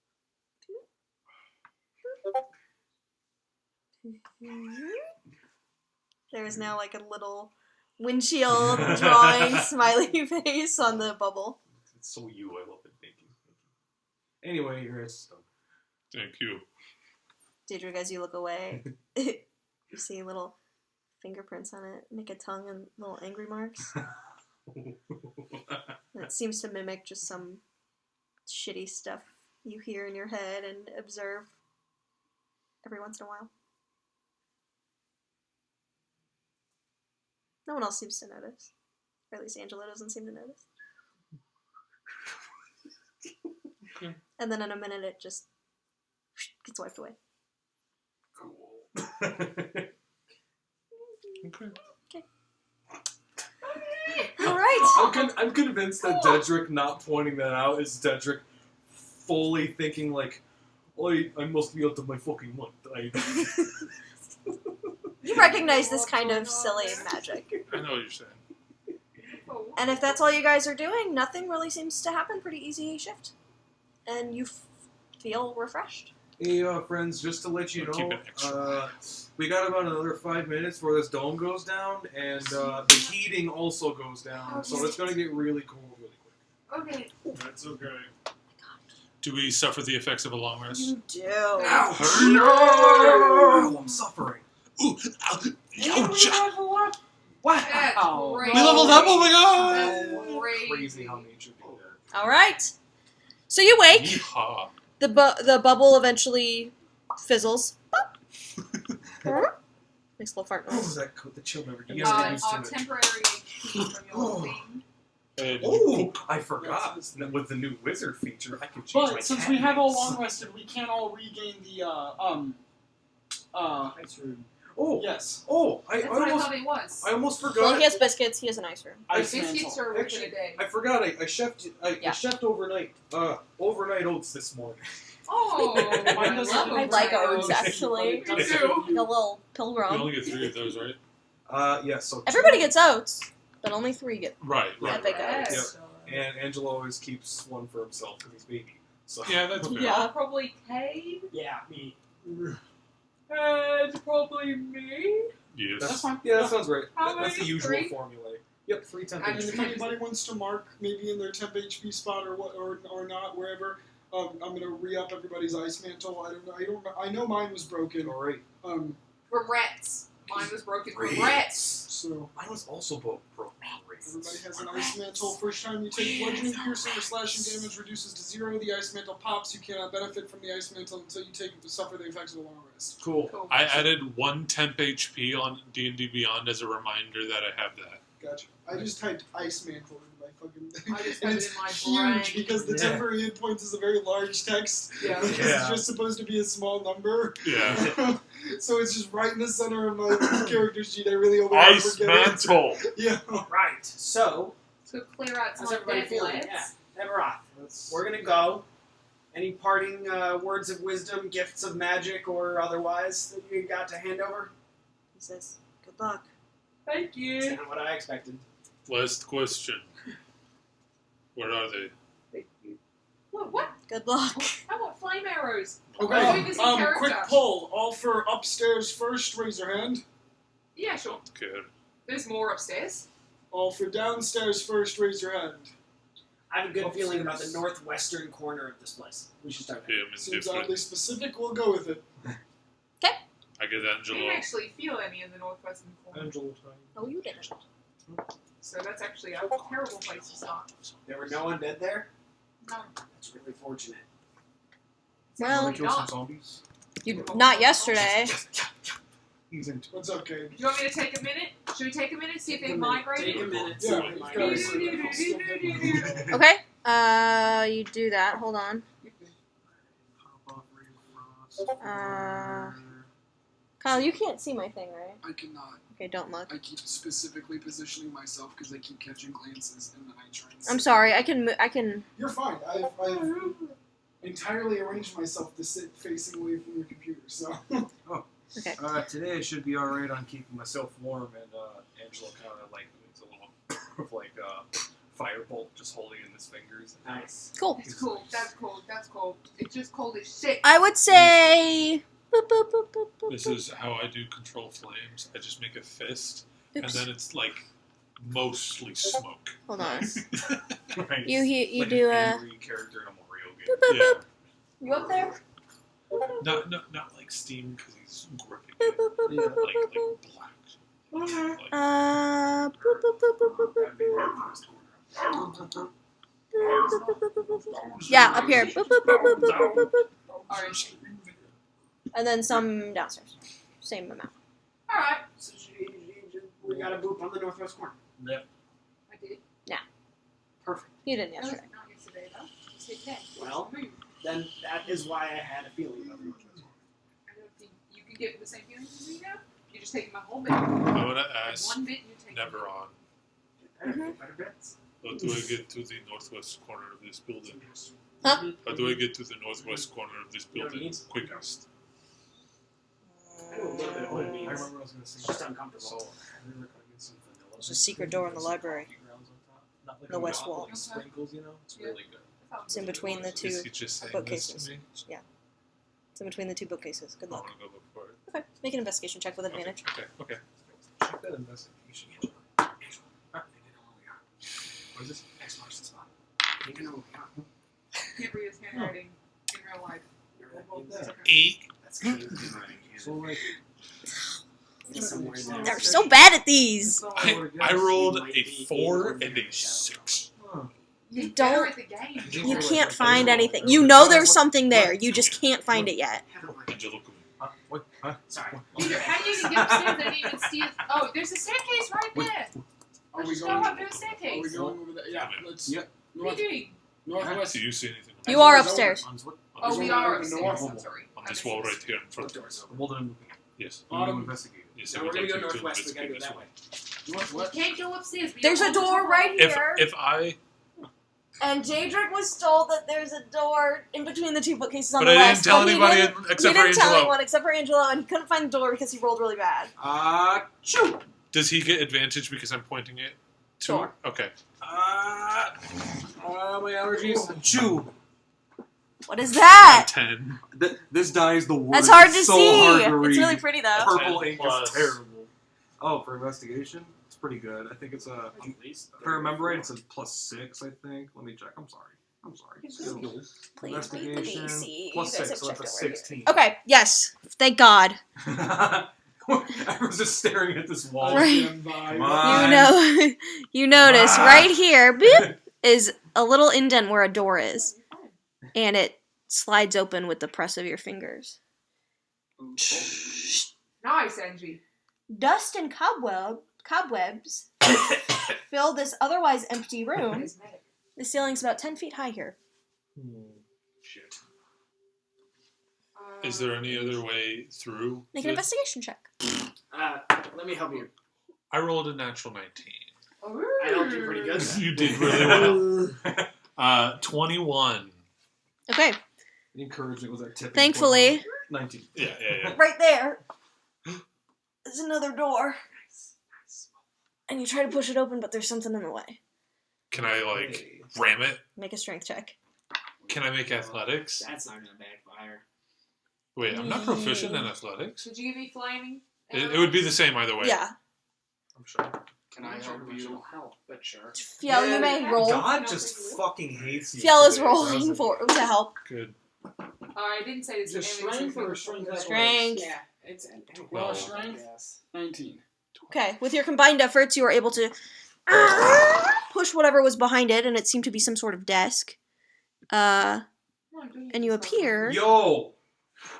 There is now like a little windshield drawing smiley face on the bubble. It's so you. I love it. Thank you. Anyway, your ass is done. Thank you. Daedric, as you look away, you see little fingerprints on it, make a tongue and little angry marks. And it seems to mimic just some shitty stuff you hear in your head and observe every once in a while. No one else seems to notice. Or at least Angela doesn't seem to notice. Okay. And then in a minute it just gets wiped away. Cool. Okay. Alright! I'm convinced that Dedrick not pointing that out is Dedrick fully thinking like, I must be out of my fucking mind. You recognize this kind of silly magic. I know what you're saying. And if that's all you guys are doing, nothing really seems to happen. Pretty easy shift. And you feel refreshed. Hey, friends, just to let you Keep know, it extra. we got about another 5 minutes before this dome goes down, and the heating also goes down, so it's going to get really cold really quick. Okay. That's okay. Do we suffer the effects of a long rest? You do. Ow, I'm suffering. Ooh, ow, ouch. That's Wow. great. We leveled up, oh my That's god! great. Crazy how nature did that. Alright. So you wake. Yeehaw. The bubble eventually fizzles. Makes a little fart Oh, noise. that coat, the chill never gets used to it. Temporary HP from your thing. Did you Oh, I forgot. With the new wizard feature, I can change my But since cat we have all names. long rested, we can't all regain the ice room. Oh, Yes. oh, I That's what I almost, thought it was. I almost Well, forgot. he has biscuits. He has an ice room. Ice Biscuits mantle. are within Actually, a day. I forgot. I chefed. I Yeah. chefed overnight. Overnight oats this morning. Oh, Mine doesn't love do I it. like that. oats, actually. But it does Me too. give you- Like a little You pilgrim. only get 3 of those, right? Yeah. So Everybody gets oats, but only 3 get. Right, right. Epic right. oats. And Angelo always keeps one for himself because he's baby. So Yeah, that's fair. Yeah. Probably Cade. Yeah, me. And probably me. Yes. That's fine. yeah, that sounds right. How That's the many? usual 3? formula. Yep, 3 temp And if HP. anybody wants to mark maybe in their temp HP spot or not wherever, I'm gonna re-up everybody's ice mantle. I know mine was broken. All right. Regrets. Mine was broken. Great. Regrets. So Mine was also broken. everybody has an ice mantle. First time you take bludgeoning, piercing, or slashing damage reduces to 0. The ice mantle pops. You cannot benefit from the ice mantle until you suffer the effects of a long rest. Cool. Cool. I added 1 temp HP on D&D Beyond as a reminder that I have that. Gotcha. I just typed ice mantle into my fucking thing. I just and have it it's in my huge brain. because the Yeah. temporary hit points is a very large text. Yeah. Because Yeah. it's just supposed to be a small number. Yeah. So it's just right in the center of my character sheet. I really hope I don't Ice forget it. Mantle! Yeah. Right. So, To clear out some how's everybody dead feeling? legs. Yeah. Emeroth, we're gonna go. Any parting words of wisdom, gifts of magic, or otherwise that you got to hand over? He says, "Good luck." Thank That's you. not what I expected. Last question. Where are they? Thank you. What? Good luck. I want flame arrows. Okay. doing this in character. Quick poll. All for upstairs first. Raise your hand. Yeah, sure. Good. There's more upstairs. All for downstairs first. Raise your hand. I have a good feeling about the Upstairs. northwestern corner of this place. We should start there. I am Seems indifferent. oddly specific. We'll go with it. I get I Angelo. didn't actually feel any in the northwestern corner. Angelo time. Oh, you didn't. So that's actually a terrible place to start. There were no undead there? No. That's really fortunate. Well, Wanna kill some zombies? Not yesterday. He's into What's up, Cade? Do you want me to take a minute? Should we take a minute, see if they migrated? Take a minute. Yeah, see you've what got to migrates. see if it's still dead. Okay. You do that. Hold on. Kyle, you can't see my thing, right? I cannot. Okay, don't look. I keep specifically positioning myself because I keep catching glances and then I try and I'm see. sorry. I can. You're fine. I've entirely arranged myself to sit facing away from your computer, so. Okay. Today I should be alright on keeping myself warm, and Angelo kind of like needs a little of like firebolt just holding in his fingers. Nice. Cool. It's cool. That's cool. That's cool. It's just cold as shit. I would say. Boop, boop, boop, boop, boop, This boop. is how I do control flames. I just make a fist, Oops. and then it's like mostly smoke. Hold on. Right. You like do an a. angry character in a Mario game. Boop, boop, Yeah. boop. You up there? Not like steam because he's gripping Boop, it. boop, boop, Yeah, boop, boop, Like boop, boop. black. Like, Boop, boop, boop, boop, boop, boop. Yeah, up here. Boop, boop, boop, boop, boop, boop, boop. Alright. And then some downstairs. Same amount. Alright. So we got a boop on the northwest corner. Yep. I did. Perfect. You didn't That was yesterday. not yesterday, though. Just hit that. Well. Move. Then that is why I had a feeling about the northwest corner. I don't think you can get the same feeling as me now. You're just taking my whole bit. I want to And ask, one bit you take. never on. Better bets. How do I get to the northwest corner of this building? Huh? How do I get to the northwest corner of this You know what building it means? quickest? I know a little bit of what it I means. remember I was going to say It's just uncomfortable. There's a secret door in the library. The west wall. Like sprinkles, you know? It's really good. It's in between the Is two. he just saying bookcases. this to me? It's in between the two bookcases. Good I luck. want to go look for it. Okay. Make an investigation check with advantage. Okay. Check that investigation. What is this? Exploration spot. You can know. Can't read his handwriting in real life. That's cute. So, like, Somewhere in there. They're so bad at these. I rolled a 4 and a 6. You're Don't- better at the game. You can't find anything. You know there's something there. You just can't find it yet. Angelo, come Huh? What? Huh? Sorry. Either how do you even get upstairs? I didn't even see it. Oh, there's a staircase right Wait. there. Are we Let's go going? up to the Are we staircase. going over there? Yeah. Let's. Yep. What are you doing? Northwest. do you see anything You are upstairs. On what? Oh, we There's are only upstairs. north. I'm sorry. on I this missed wall this. right here in front of us? Well done. Yes. Investigate. Yes, Now I we're would gonna like go you to northwest. We gotta investigate go this that way. way. You can't go upstairs. We There's don't a go door to right the here. If I, And Jadric was told that there's a door in between the two bookcases on but the I didn't west. tell but he anybody didn't- except he for didn't tell Angelo. anyone except for Angelo, and he couldn't find the door because he rolled really bad. Shoot. Does he get advantage because I'm pointing it? To Sure. Okay. My allergies. Chew. What is that? 10. This die is the worst. That's hard to It's so see. hard to read. It's really pretty though. Purple 10 ink plus. is terrible. Oh, for investigation, it's pretty good. I think it's a. If I remember right, it's a +6. I think. Let me check. I'm sorry. Please read the Investigation DC. plus You guys 6, have so that's a checked it right 16. Okay, yes. Thank God. Everyone's just staring at this wall. Right. Come You on. know, you notice Ah. right here beep, is a little indent where a door is, and it slides open with the press of your fingers. Nice, Angie. Dust and cobwebs fill this otherwise empty room. The ceiling's about 10 feet high here. Shit. Is there any other way through? Make an investigation check. Let me help you. I rolled a natural 19. I helped you pretty good. You did really well. 21. Okay, The encouragement was our tipping thankfully, point. 19. Yeah. right there is another door. And you try to push it open, but there's something in the way. Can I, ram it? Make a strength check. Can I make athletics? That's not gonna backfire. Wait, I'm not proficient in athletics. Did you give me flaming? It would be the same either way. Yeah. I'm sure. Can I help you? But sure. Fiel, you may roll. God just fucking hates you. Fiel is today, rolling doesn't to help. Good. I didn't say this. Just Emily said strength or it. strength? Strength. Yeah, it's Raw strength? 19. Okay, with your combined efforts, you were able to push whatever was behind it, and it seemed to be some sort of desk. And you appear. he? Yo!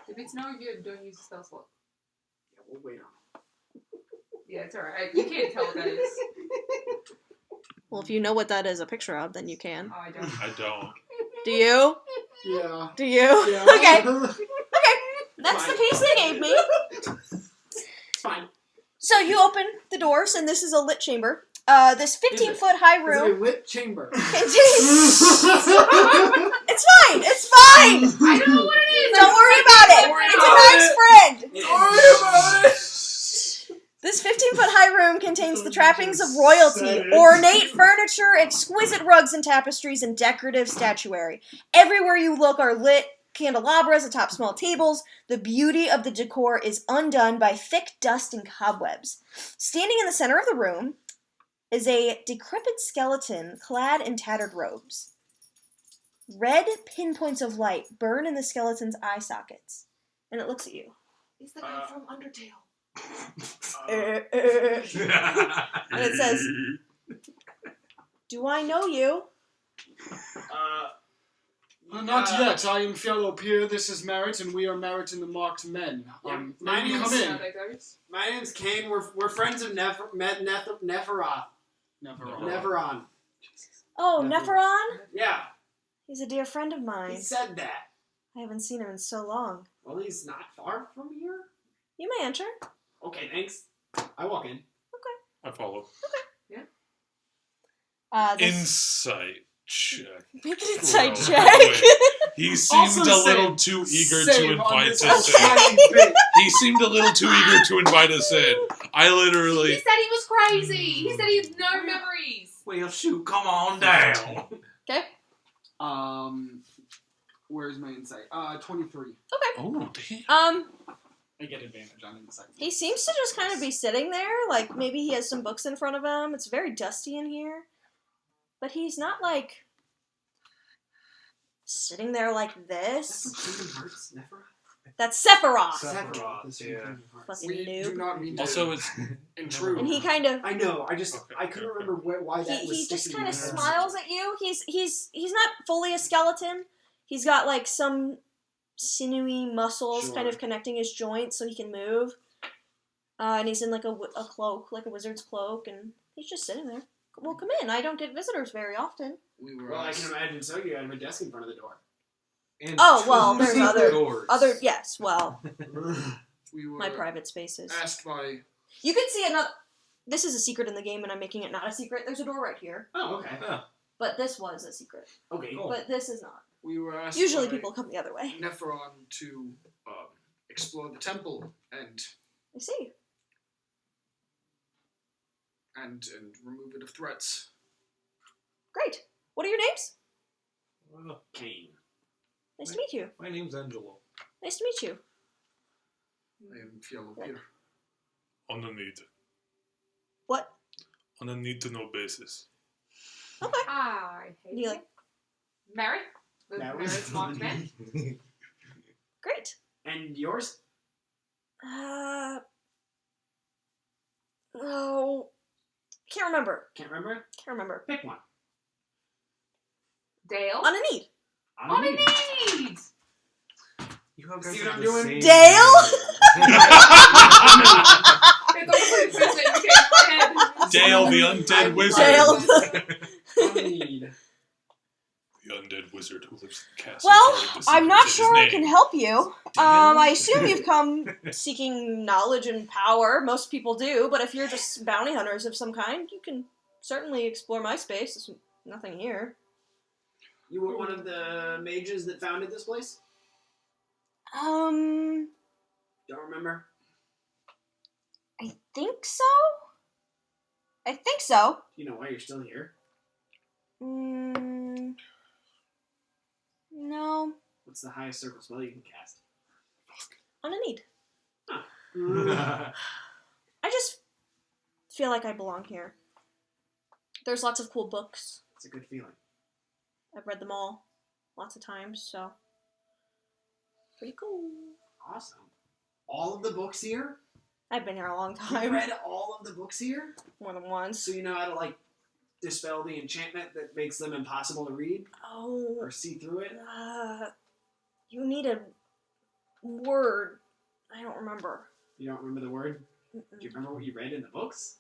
If it's no good, don't use the spell slot. Yeah, we'll wait on. Yeah, it's alright. You can't tell what that is. Well, if you know what that is a picture of, then you can. Oh, I don't. I don't. Do you? Yeah. Do you? Yeah. Okay. That's the piece they gave me. It's fine. So you open the doors, and this is a lit chamber. This 15-foot high Is it room a lit chamber? contains. It's fine. It's fine. I don't know what it is. Don't worry about it. It's a nice friend. This 15-foot high room contains the trappings of royalty, ornate furniture, exquisite rugs and tapestries, and decorative statuary. Everywhere you look are lit candelabras atop small tables. The beauty of the decor is undone by thick dust and cobwebs. Standing in the center of the room is a decrepit skeleton clad in tattered robes. Red pinpoints of light burn in the skeleton's eye sockets, and it looks at you. It's the guy from Undertale. And it says, "Do I know you?" Not yet. I am fellow peer. This is Merritt, and we are Merritt and the Marked Men. My Maybe name's come in. My name's Kane. We're friends of Neferoth. Neferon. Oh, Neferon? Yeah, He's a dear friend of he mine. said that. I haven't seen him in so long. Well, he's not far from here. You may enter. Okay, thanks. I walk in. I follow. This, Insight check. make an insight Well, check. wait. He seemed Also a little save- too eager save to on invite this us little in. tiny bit. He seemed a little too eager to invite us in. I He literally. said he was crazy. He said he had no memories. Well, shoot, come on down. Okay. Where's my insight? 23. Oh, damn. I get advantage on insight. He seems to just kind of be sitting there, like maybe he has some books in front of him. It's very dusty in here. But he's not like sitting there like this. That's Sephiroth. Sephiroth, yeah. Fucking We do noob. not mean to Also, it's. intrude. And he kind of I know. I Okay, couldn't okay, remember why that was. he just sticking kind in of my head. smiles at you. He's not fully a skeleton. He's got like some sinewy muscles Sure. kind of connecting his joints so he can move. And he's in like a cloak, like a wizard's cloak, and he's just sitting there. Well, come in. I don't get visitors very often. We were Well, I can imagine so. You have a desk in front of the door. And Oh, well, two there's secret other doors. yes, well, we were my private spaces. asked by You can see another. This is a secret in the game, and I'm making it not a secret. There's a door right here, Oh, okay. but this was a secret. Okay. Cool. But this is not. we were asked Usually by people come the other way. Neferon to explore the temple and I see. remove it of threats. Great. What are your names? Kane. Nice to meet you. My name's Angelo. Nice to meet you. I am Fialo Peter. On a need. What? On a need-to-know basis. Okay. Hi. You like? Mary? That Mary's was walked in. Great. And yours? Oh, can't remember. Can't remember? Can't remember. Pick one. Dale? On a need. On a need! You have See guys what have I'm the doing? same Dale? It's almost like this thing came in my head. Dale, the undead wizard. Dale. I need. The undead wizard who lives in the castle. Well, guarding the I'm not secrets in sure I his can name. help you. I assume you've come seeking knowledge and power. Most people do, but if you're just bounty hunters of some kind, you can certainly explore my space. There's nothing here. You were one of the mages that founded this place? Um, Don't remember? I think so. I think so. Do you know why you're still here? No. What's the highest circle spell you can cast? On a need. Huh. I just feel like I belong here. There's lots of cool books. It's a good feeling. I've read them all lots of times, so pretty cool. Awesome. All of the books here? I've been here a long You time. read all of the books here? More than once. So you know how to, like, dispel the enchantment that makes them impossible to read? Oh, Or see through it? you need a word. I don't remember. You don't remember the word? Mm-mm. Do you remember what you read in the books?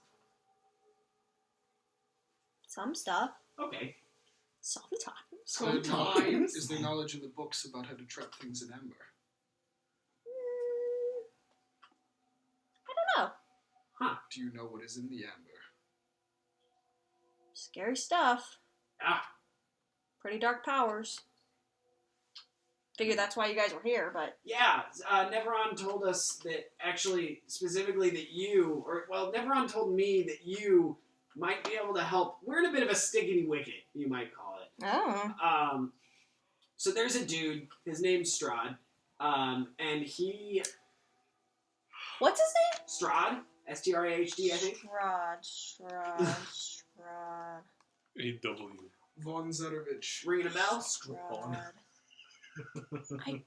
Some stuff. Okay. Sometimes. Sometimes. Is there knowledge in the books about how to trap things in amber? I don't know. Do you know what is in the amber? Scary stuff. Ah, Pretty dark powers. Figure that's why you guys were here, but yeah. Neveron told us that actually, specifically that you, Neveron told me that you might be able to help. We're in a bit of a stickity wicket, you might call it. oh, So there's a dude, his name's Strahd, and he... what's his name? Strahd? S-T-R-A-H-D, I think. Strahd. A.W. Von Zarevich. Ringing a bell? Strahd. I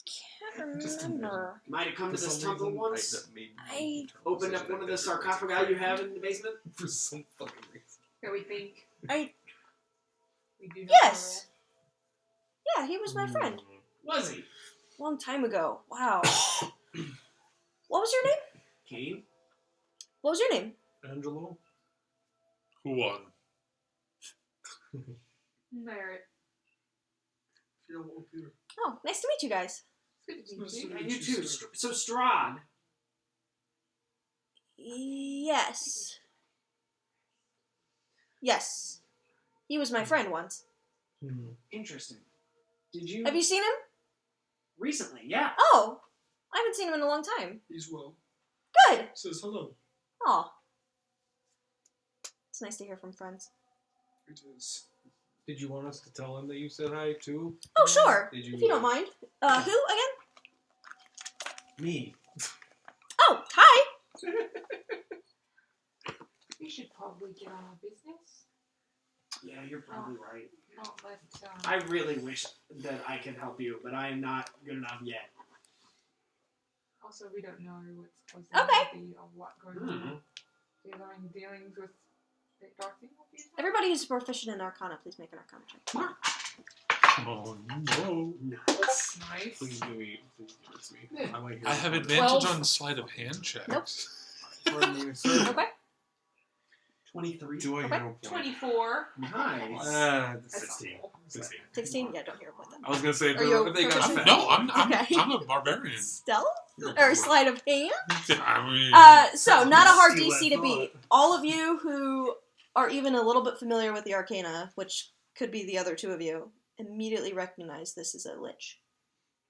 can't remember. Might have come to For this some temple reason, once. that made me I Opened up say one of that the sarcophagi you have in the basement. for some fucking reason. Can we think? I- We do know Yes. Yeah, he was my friend. Was he? Long time ago. Wow. What was your name? Kane? What was your name? Angelo? Who won? Merit. Fialo Peter. Oh, nice to meet you guys. It's good to meet you. And you too. So Strahd. Yes. Yes. He was my friend once. Interesting. Did you... Have you seen him? Recently, yeah. Oh, I haven't seen him in a long time. He's well. Good. Says hello. Aw. It's nice to hear from friends. It is. Did you want us to tell him that you said hi too? Oh, sure. Did you, If you don't mind. Who again? Me. Oh, hi. We should probably get on our business. Yeah, you're probably right. Not let. I really wish that I could help you, but I am not good enough yet. Also, we don't know what's Okay. to be or what goes on. Is there any dealings with the dark thing? Everybody who's proficient in Arcana, please make an Arcana check. Oh no. Nice. Nice. Please do me. Please give it to me. I might hear I have it. advantage 12. on sleight of hand checks. Nope. Pardon me, sir. Okay. 23. Do I Okay. hear a point? 24. Nice. 16. 16. 16? Yeah, don't hear a point then. I was gonna say, Are you if they got proficient? fat. No, I'm Okay. I'm a barbarian. Stealth? You're a Or barbarian. sleight of hand? I mean, So, not a hard Steal DC that to beat. thought. All of you who are even a little bit familiar with the Arcana, which could be the other two of you, immediately recognize this is a lich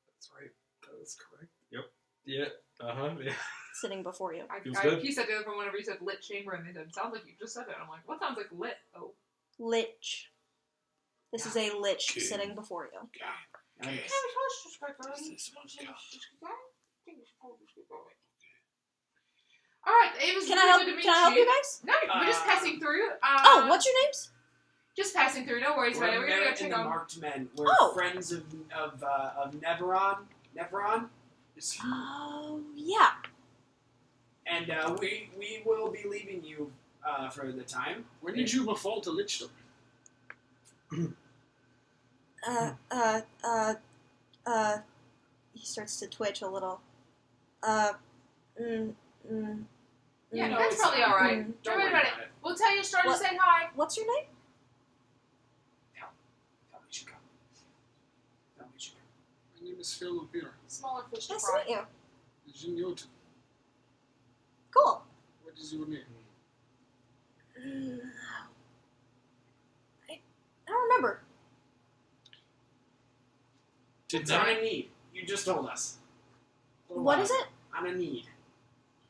That's right. That is correct. Yep. Yeah. Yeah. sitting before you. Feels I good. pieced that together from whenever you said lit chamber, and they said, sounds like you just said it. I'm like, what sounds like lit? Oh. Lich. This is a lich Okay. sitting before you. That is. All right, it was Can I really help? good to meet Can I help you guys? No, we're just passing through. Oh, what's your names? Just passing through. No worries about it. We're We're gonna go Merit check and the on. Marked Men. We're Oh. friends of Neveron. Neveron? Is he? Oh, yeah. And we will be leaving you for the time. When did you befall to Lichdom? He starts to twitch a little. Yeah, No, that's it's probably fine. all right. Mm. Don't worry about it. We'll tell you Strahd to say hi. What's your name? Tell me you come. Tell me you come. My name is Phil O'Beer. Smaller fish to Nice to fry. meet you. Jim Newton. Cool. What is your name? I don't remember. It's on a need. You just told us. What is it? On a need.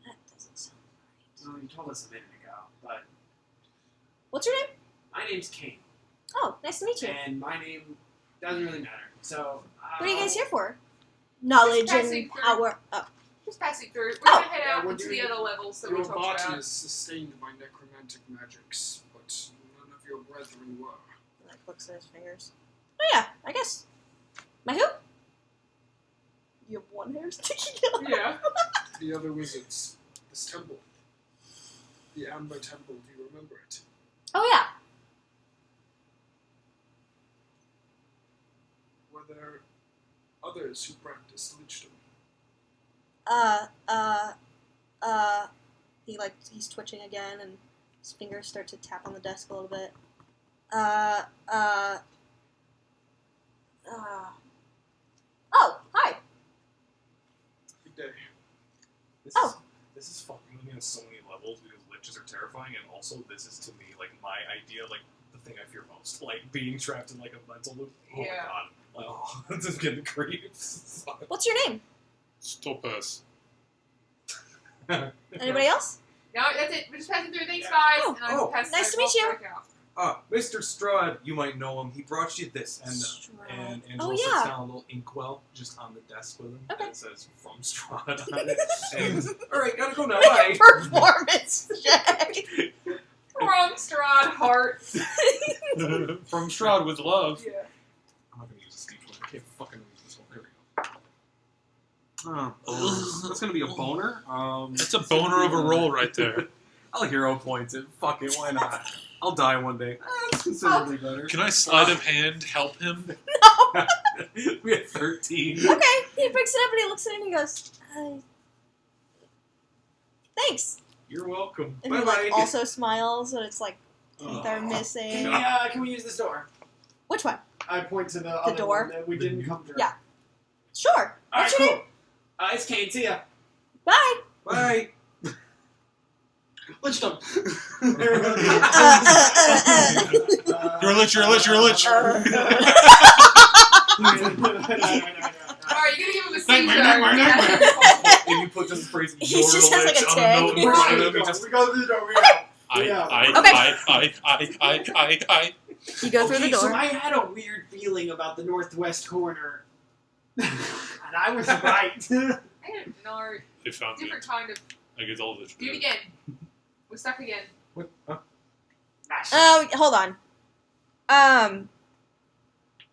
That doesn't sound right. Well, you told us a minute ago, but What's your name? my name's Kane, Oh, nice to meet you. and my name doesn't really matter. So. What are you guys here for? Knowledge passing and through. power. Oh. Just passing through. We're Oh. gonna head Yeah, out we're into the doing- other levels that we Your talked body about. is sustained by necromantic magics, but none of your brethren were. Like looks at his fingers. Oh yeah, I guess. My who? You have one hair sticking out. Yeah. The other wizards. This temple. The Amber Temple, do you remember it? Oh yeah. Were there others who practiced lichdom? He's twitching again, and his fingers start to tap on the desk a little bit. Oh, hi. Good day. This is fucking with me on so many levels because liches are terrifying, and also this is to me like my idea, like the thing I fear most, like being trapped in like a mental loop. Oh Yeah. my god, like, oh, this is getting creeps. What's your name? Stopus. Anybody else? No, that's it. We're just passing through. Thanks, guys. Oh. And I'm Oh. passing Nice to back meet you. out. Mr. Strahd, you might know him. He brought you this, and Angela sits yeah. down a little inkwell just on the desk with him. Okay. And it says "From Strahd" on it. And, all right, gotta go now. Bye. Performance check. From Strahd Heart. From Strahd with love. Yeah. I'm not gonna use a speech one. I can't fucking use this one. There we go. Oh, that's gonna be a boner. That's a boner of a roll right there. I'll hero point it. Fuck it, why not? I'll die one day. That's considerably better. Can I sleight of hand help him? We had 13. Okay, he picks it up and he looks at it and he goes, thanks. You're welcome. And Bye he bye. like also smiles, and it's like teeth are missing. Can we use this door? Which one? I point to the other door? one that we didn't come through. Yeah. Sure. All right, What's your cool. name? It's Kane. See ya. Bye. Bye. Lichdom! You're a lich, you're a lich, you're a lich. Alright, you're gonna give him a seizure. If you put this phrase, He "You're just has, like, a on tag. the note in front of him, it just We go through the door. We out. I. You go through the door. So I had a weird feeling about the northwest corner, and I was right. I had no They found me. different kind of. I get all this. Do it again. We're stuck again. What? Huh? Oh, hold on.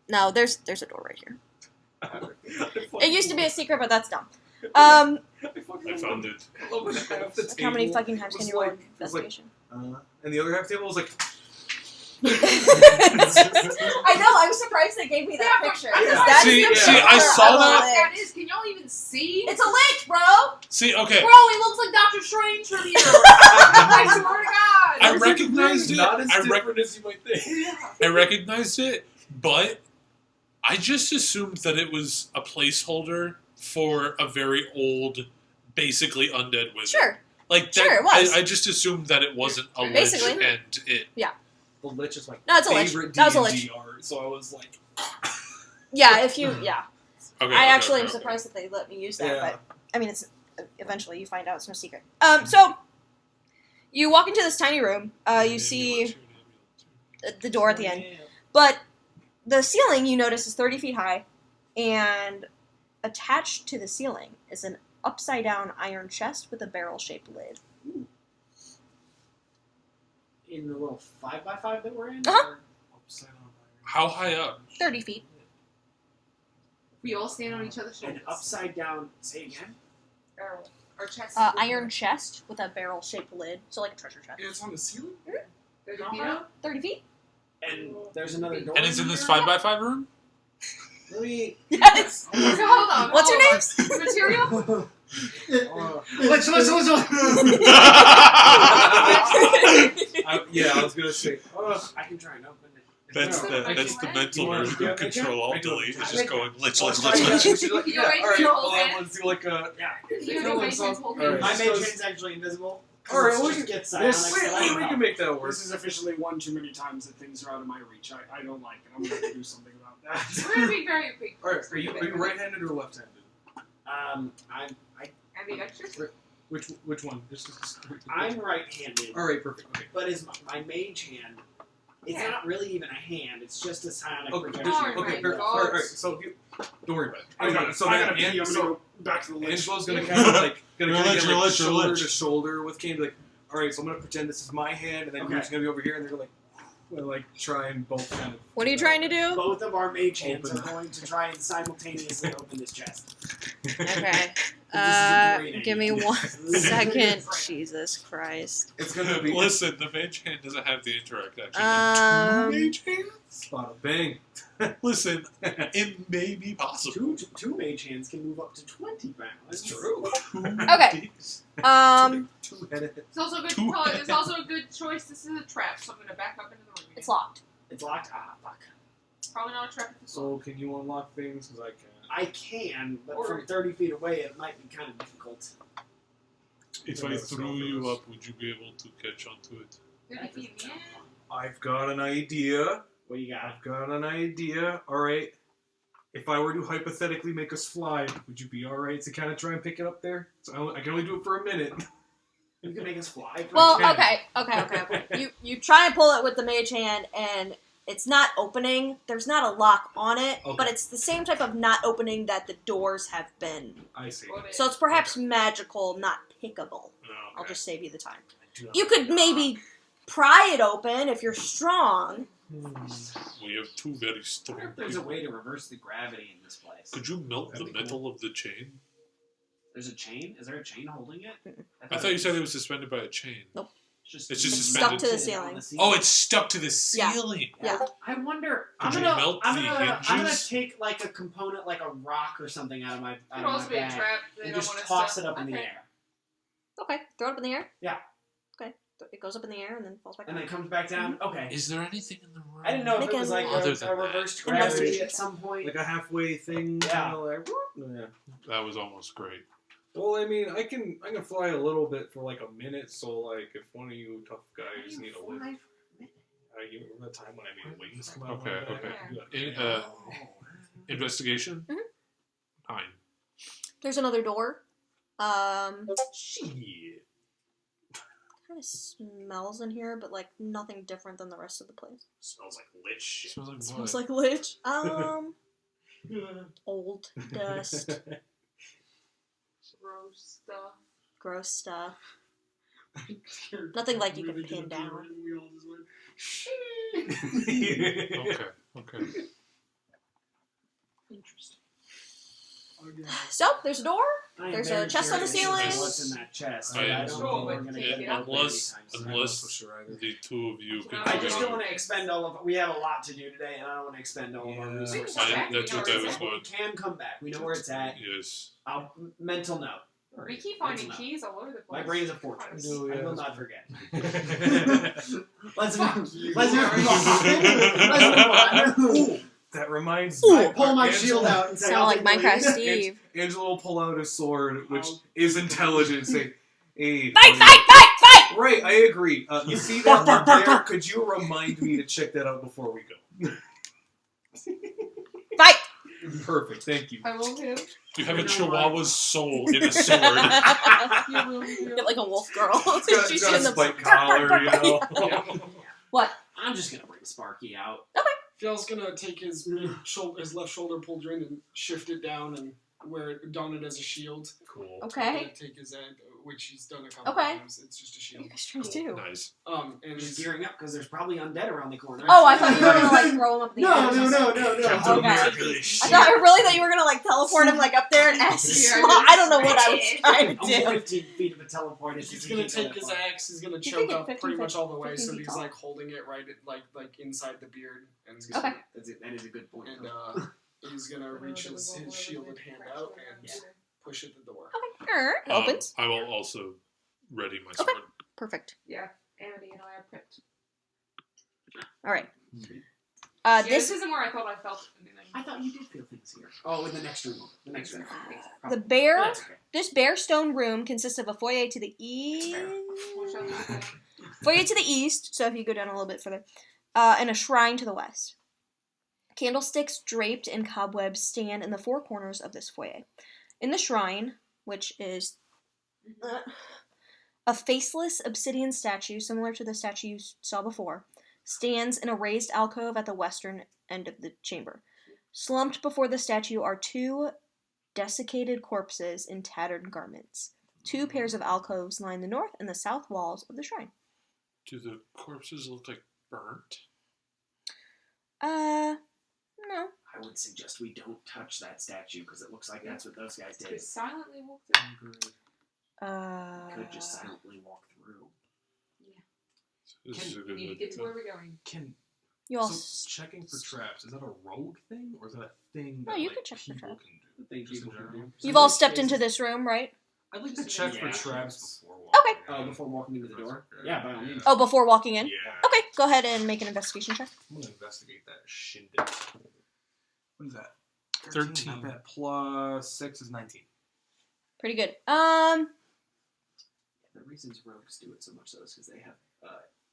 No, there's a door right here. It used to be a secret, but that's dumb. I found it. How many fucking times can you roll It was like, investigation? and the other half table was like, I know. I'm surprised they gave me that Yeah, picture. but- 'cause that's See- the see, picture I saw of that- a That lich. is. Can y'all even see? It's a lich, bro. See, okay. Bro, he looks like Doctor Strange from here. I swear to God. I recognized it. not as I different as you might think. I recognized it, but I just assumed that it was a placeholder for a very old, basically undead wizard. Sure. Like that, Sure, it was. I just assumed that it wasn't a lich Basically. and it. The Lich is my No, it's a Lich. favorite That was a D&D art, so I was like, Yeah. If you. Yeah. Okay, I okay, actually okay, am okay. surprised that they let me use that, yeah. but I mean, it's eventually you find out it's no secret. So you walk into this tiny room. You see the door at the end, but the ceiling you notice is 30 feet high, And attached to the ceiling is an upside-down iron chest with a barrel-shaped lid. In the little 5x5 that we're in? Uh-huh. Or- How high up? 30 feet. We all stand on each other's And shoulders. upside down, say again? Barrel. Or chest. Iron chest with a barrel-shaped lid, so like a treasure chest. It's on the ceiling? 30 How feet high? up. 30 feet? And there's another door. And it's in this there? 5x5 room? Let me. Yes! So hold on. What's your hold on. Material? Let's. Yeah, I was gonna say. I can try and open it. That's No. the mental You wanna version do of it? Control Alt I do it. Delete. It's I just do going lich. Can you wait Alright, till well, then? let's do like a. Yeah. You know, make sense, hold Alright. My hands. mage hand's actually invisible. Alright, It's we just can get psionics, but I don't we know. can make that work. This is officially one too many times that things are out of my reach. I don't like it. I'm going to have to do something about that. We're gonna be very big. Alright, are you right-handed or left-handed? Ambidextrous? Which one? I'm right-handed, Alright, perfect. Okay. but is my mage hand? It's Yeah. not really even a hand. It's just a psionic Okay, projection. Alright, okay, right, perfect. God. Alright, so if you don't worry about it. I got it. So I then got to pee. I'm going to so go back to the lich. Angela's gonna kind of like You're a lich, get you're a like lich, you're a shoulder lich. to shoulder with Kane, like, alright, so I'm gonna pretend this is my hand, and then Okay. you're just gonna be over here, and they're gonna like try and both kind of. What are you trying to do? Both of our mage hands Open. are going to try and simultaneously open this chest. Okay. This is a great Give me idea. 1 second. Jesus Christ. It's gonna be Listen, the mage hand doesn't have the interact action. Two mage hands? spot a bang. Listen, it may be possible. Two mage hands can move up to 20 pounds. It's true. Okay. Two-headed. It's also a good. Two Probably, it's also a good choice. This is a trap, so I'm gonna back up into the room. It's locked. It's locked. Ah, fuck. Probably not a trap. If it's So can you unlock things? Because I can't. I can, but Or- from 30 feet away, it might be kind of difficult. If I threw you up, would you be able to catch onto it? 30 feet in the air. I've got an idea. What do you got? I've got an idea. Alright. If I were to hypothetically make us fly, would you be alright to kind of try and pick it up there? So I can only do it for a minute. You can make us fly. Well, Okay. okay. You try and pull it with the mage hand, and it's not opening. There's not a lock on it, Okay. but it's the same type of not opening that the doors have been. I see. What is- So it's perhaps magical, not pickable. Oh, I'll okay. just save you the time. I do not- You could maybe pry it open if you're strong. We have two very I wonder strong if there's a people. way to reverse the gravity in this place. Could you melt the That'd be metal of the chain? There's a chain? Is there a chain holding it? I thought you said it was suspended by a chain. It's It's just It's suspended. stuck to the ceiling. Oh, it's stuck to the Yeah. ceiling. Yeah. I wonder. Could I'm you gonna, melt I'm the gonna, I'm gonna hinges? take like a component, like a rock or something, out of my Could also be a bag, trap. They and don't just want us toss to- it up in the okay. air, Okay, throw it up in the air. Yeah. Okay, it goes up in the air and then falls back and down. then comes back down. Okay. Is there anything in the room? I didn't know if Make it was a- like Other a than that. reversed gravity Investigation. at some point. Like a halfway thing. Yeah. Kinda like, whoop. Yeah. That was almost great. Well, I mean, I can fly a little bit for like a minute. So like, if one of you tough guys need a lift, you remember the time when I made wings come out? of my Okay, back? okay. Yeah. Investigation? Mhm. 9. There's another door. Shit. Kind of smells in here, but like nothing different than the rest of the place. Smells like lit shit. Smells like Smells what? like lich. Old dust, Gross stuff. gross stuff. Nothing like you can pin down. Okay, okay. Interesting. So there's a door. I am There's a very chest on the curious as to ceiling. What's in that chest? I I am don't too. think we're gonna get Yeah. it open Unless, anytime soon. I'm not so unless sure either. the two of you can I I figure just don't out. want to expend all of. We have a lot to do today, and I don't want to expend all of our Yeah. resources. We can come back. That's We know what where I it's was at. We going. can come back. We know where it's at. Yes. Mental note. We keep finding Mental note. keys all over the place. My brain is a fortress. Do, I yeah. will not forget. Let's Fuck move. you. Let's move on. Let's move on. That reminds Ooh. me. I pull my Angela- shield out and say, Sound I'll like take the Minecraft lead. Steve. Angela will pull out his sword, which is intelligent, and say, "Hey, Fight! buddy." Fight! Fight! Fight! Right, I agree. You see that one there? Could you remind me to check that out before we go? Fight! Perfect, thank you. I will do. You have a You know chihuahua's soul in a sword. You will do. Get like a wolf girl. It's She's got a in the- spike collar, you know. What? I'm just gonna bring Sparky out. Phil's gonna take his his left shoulder pauldron and shift it down and don it as a shield. Cool. Okay. And take his end, which he's done a couple Okay. times. It's just a What are shield. you guys trying to do? Nice. And He's he's gearing up because there's probably undead around the corner. Oh, I thought you were gonna like throw him up the No, air. no, no, no, no. Captain Okay. America is I shit. really thought you were gonna like teleport him like up there and ask his Yeah, slot. I don't know what I was trying to Almost do. 15 feet of a teleport. he's gonna take his axe. He's gonna You choke think it up 15 pretty much feet- all the way, 15 so feet he's tall? like holding it right at like inside the beard, and he's Okay. That is a good point. and he's gonna reach his shielded hand out and push at the door. It opens. I will also ready my Okay. sword. Perfect. Yeah, Amity and I are prepped. All right. Yeah, This this isn't where I thought I felt anything. I thought you did feel things here. Oh, in the next room. The next room. the bear. That's okay. This bare stone room consists of a foyer to the east. Foyer to the east. So if you go down a little bit further, and a shrine to the west. Candlesticks draped in cobwebs stand in the four corners of this foyer. In the shrine, which is a faceless obsidian statue similar to the statue you saw before, stands in a raised alcove at the western end of the chamber. Slumped before the statue are two desiccated corpses in tattered garments. Two pairs of alcoves line the north and the south walls of the shrine. Do the corpses look like burnt? No. I would suggest we don't touch that statue because it looks like that's what those guys did. Just silently walk through. Could just silently walk through. This is a We good need to look. get to where we're going. Can You all. so checking for traps, is that a rogue thing or is that a thing No, that you like, can check for people traps. can do? Think Just in people can general? do. You've all stepped into this room, right? I'd like to check Yeah. for traps before walking. Okay. in. Before walking into the door? Okay. Yeah, by all means. Oh, before walking in? Yeah. Okay, go ahead and make an investigation check. I'm gonna investigate that shindig. What is that? 13. Not bad. Plus 6 is 19. Pretty good. The reasons rogues do it so much though is because they have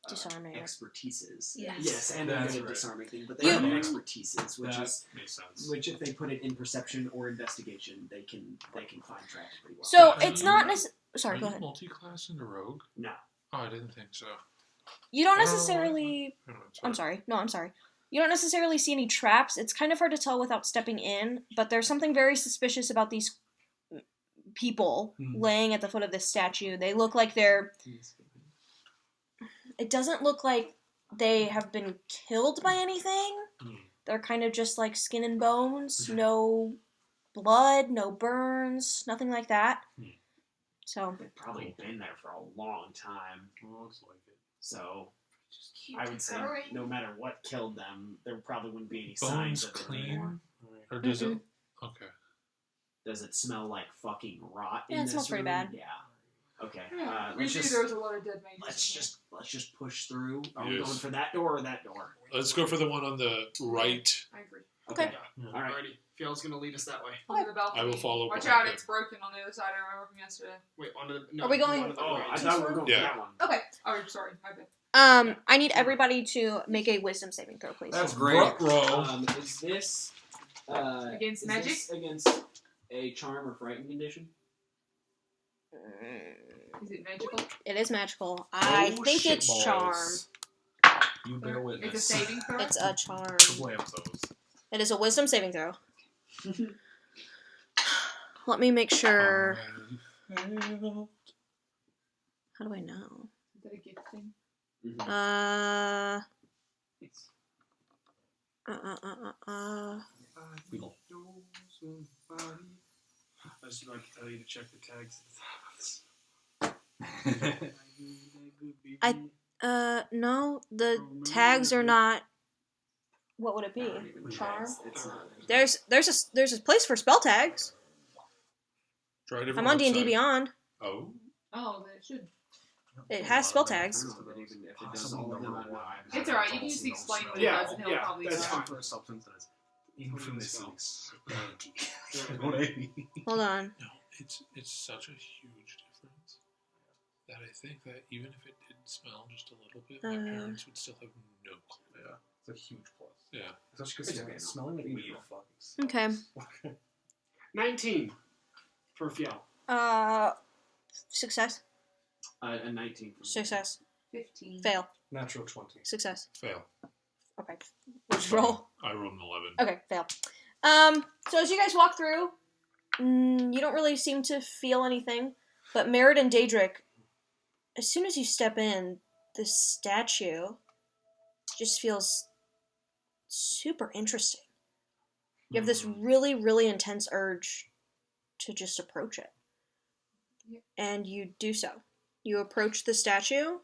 Disarming. expertises. Yes. Yes, and they're That's good at right. disarming things, but they You- have expertises, which That is makes sense. which if they put it in perception or investigation, they can find traps pretty well. So Yeah, it's you- not necessarily. Sorry, Are go you ahead. multi-class into rogue? No. Oh, I didn't think so. You don't Oh, necessarily. Oh, I'm sorry. No, I'm sorry. You don't necessarily see any traps. It's kind of hard to tell without stepping in, but there's something very suspicious about these people laying at the foot of this statue. They look like they're. It doesn't look like they have been killed by anything. They're kind of just like skin and bones, no blood, no burns, nothing like that. So They've probably been there for a long time. Looks like it. So Just keep I would say going. no matter what killed them, there probably wouldn't be any Bones signs of it clean? anymore. Or does it? Okay. Does it smell like fucking rot? Yeah, in it this smells pretty room? bad. Yeah. Okay. Yeah, we Let's knew just there was a lot of dead mages. let's just push through. Are we Yes. going for that door or that door? Let's go for the one on the right. I agree. Okay. All right. Alrighty, Phil's gonna lead us that way. Onto the balcony. I will follow Watch behind out, him. it's broken on the other side. I remember from yesterday. Wait, onto the. No, Are we going- onto the Oh, right. I thought we were going Yeah. for that one. okay. Oh, sorry. My bad. I need everybody to make a wisdom saving throw, please. That's great. Row. Is this Against is magic? this against a charm or frightened condition? Is it magical? It is magical. I Oh, think it's shitballs. charm. You bear witness. It's a saving throw? It's a charm. Kablams. It is a wisdom saving throw. Let me make sure. How do I know? Is that a gift thing? It's I just like to tell you to check the tags. No, the tags are not. What would it be? Charm. It's not. There's a place for spell tags. Try a different I'm on D&D website. Beyond. Oh. Oh, then it should. It has spell I tags. don't know that even if it does all of them, I don't know. It's alright, you can just explain what it Yeah, does and he'll yeah, probably that's know. fine. For a substance that is infamously stinky. Yeah. You know what I mean? Hold on. No, it's such a huge difference that I think that even if it did smell just a little bit, my parents would still have no clue. Yeah, it's a huge plus. Yeah. Especially It's because okay, no. smelling like We weed know. fucking Okay. 19 for Fiel. Success. A 19 for me. Success. 15. Fail. Natural 20. Success. Fail. Okay. Did you roll? I rolled an 11. Okay, fail. So as you guys walk through, you don't really seem to feel anything, but Merritt and Daedric, as soon as you step in, the statue just feels super interesting. You have this really, really intense urge to just approach it. And you do so. You approach the statue,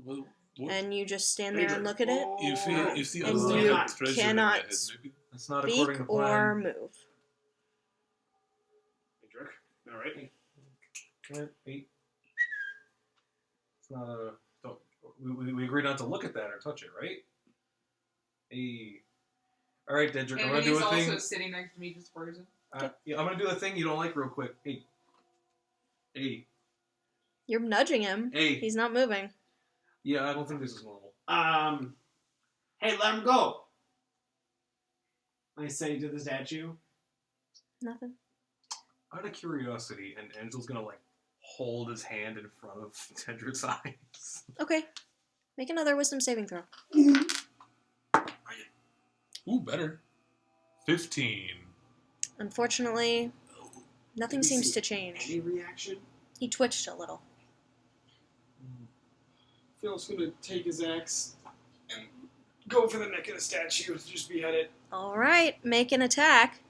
Well, what? and you just stand there and look at it. If the And other you had treasure in cannot the head, maybe That's not Speak according to plan. or move. All right. Come in, eat. It's not a. Don't. We agreed not to look at that or touch it, right? Hey. All right, Dedrick. I'm And gonna do he's a also thing. sitting next to me, just frozen. Yeah, I'm gonna do the thing you don't like real quick. Hey. Hey. You're nudging him. Hey. He's not moving. Yeah, I don't think this is normal. Hey, let him go. I say to the statue. Nothing. Out of curiosity, and Angel's gonna like hold his hand in front of Dedrick's eyes. Okay. Make another wisdom saving throw. Ooh, better. 15. Unfortunately, nothing Let me seems see. to change. Any reaction? He twitched a little. Phil's gonna take his axe and go for the neck of the statue to just behead it. All right, make an attack.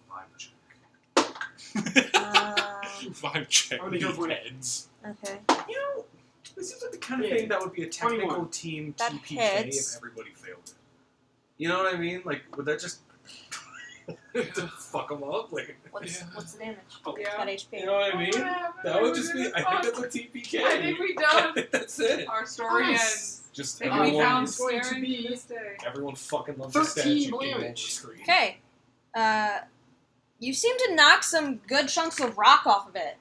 5 check. I'm gonna go for it. heads. Okay. You know, this seems like the kind of Yeah. thing that would be a technical 21. team That TPK hits. if everybody failed it. You know what I mean? Like, would that just to fuck them up? Like, What's the damage? Oh, Yeah. Got HP. you know what I mean? That would just be. I think that's a TPK. I think we I done. think that's it. Our story Nice. ends. Just Think we everyone. found It's going to staring be to this day. Everyone fucking loves the 13 statue game over damage. screen. Okay. You seem to knock some good chunks of rock off of it.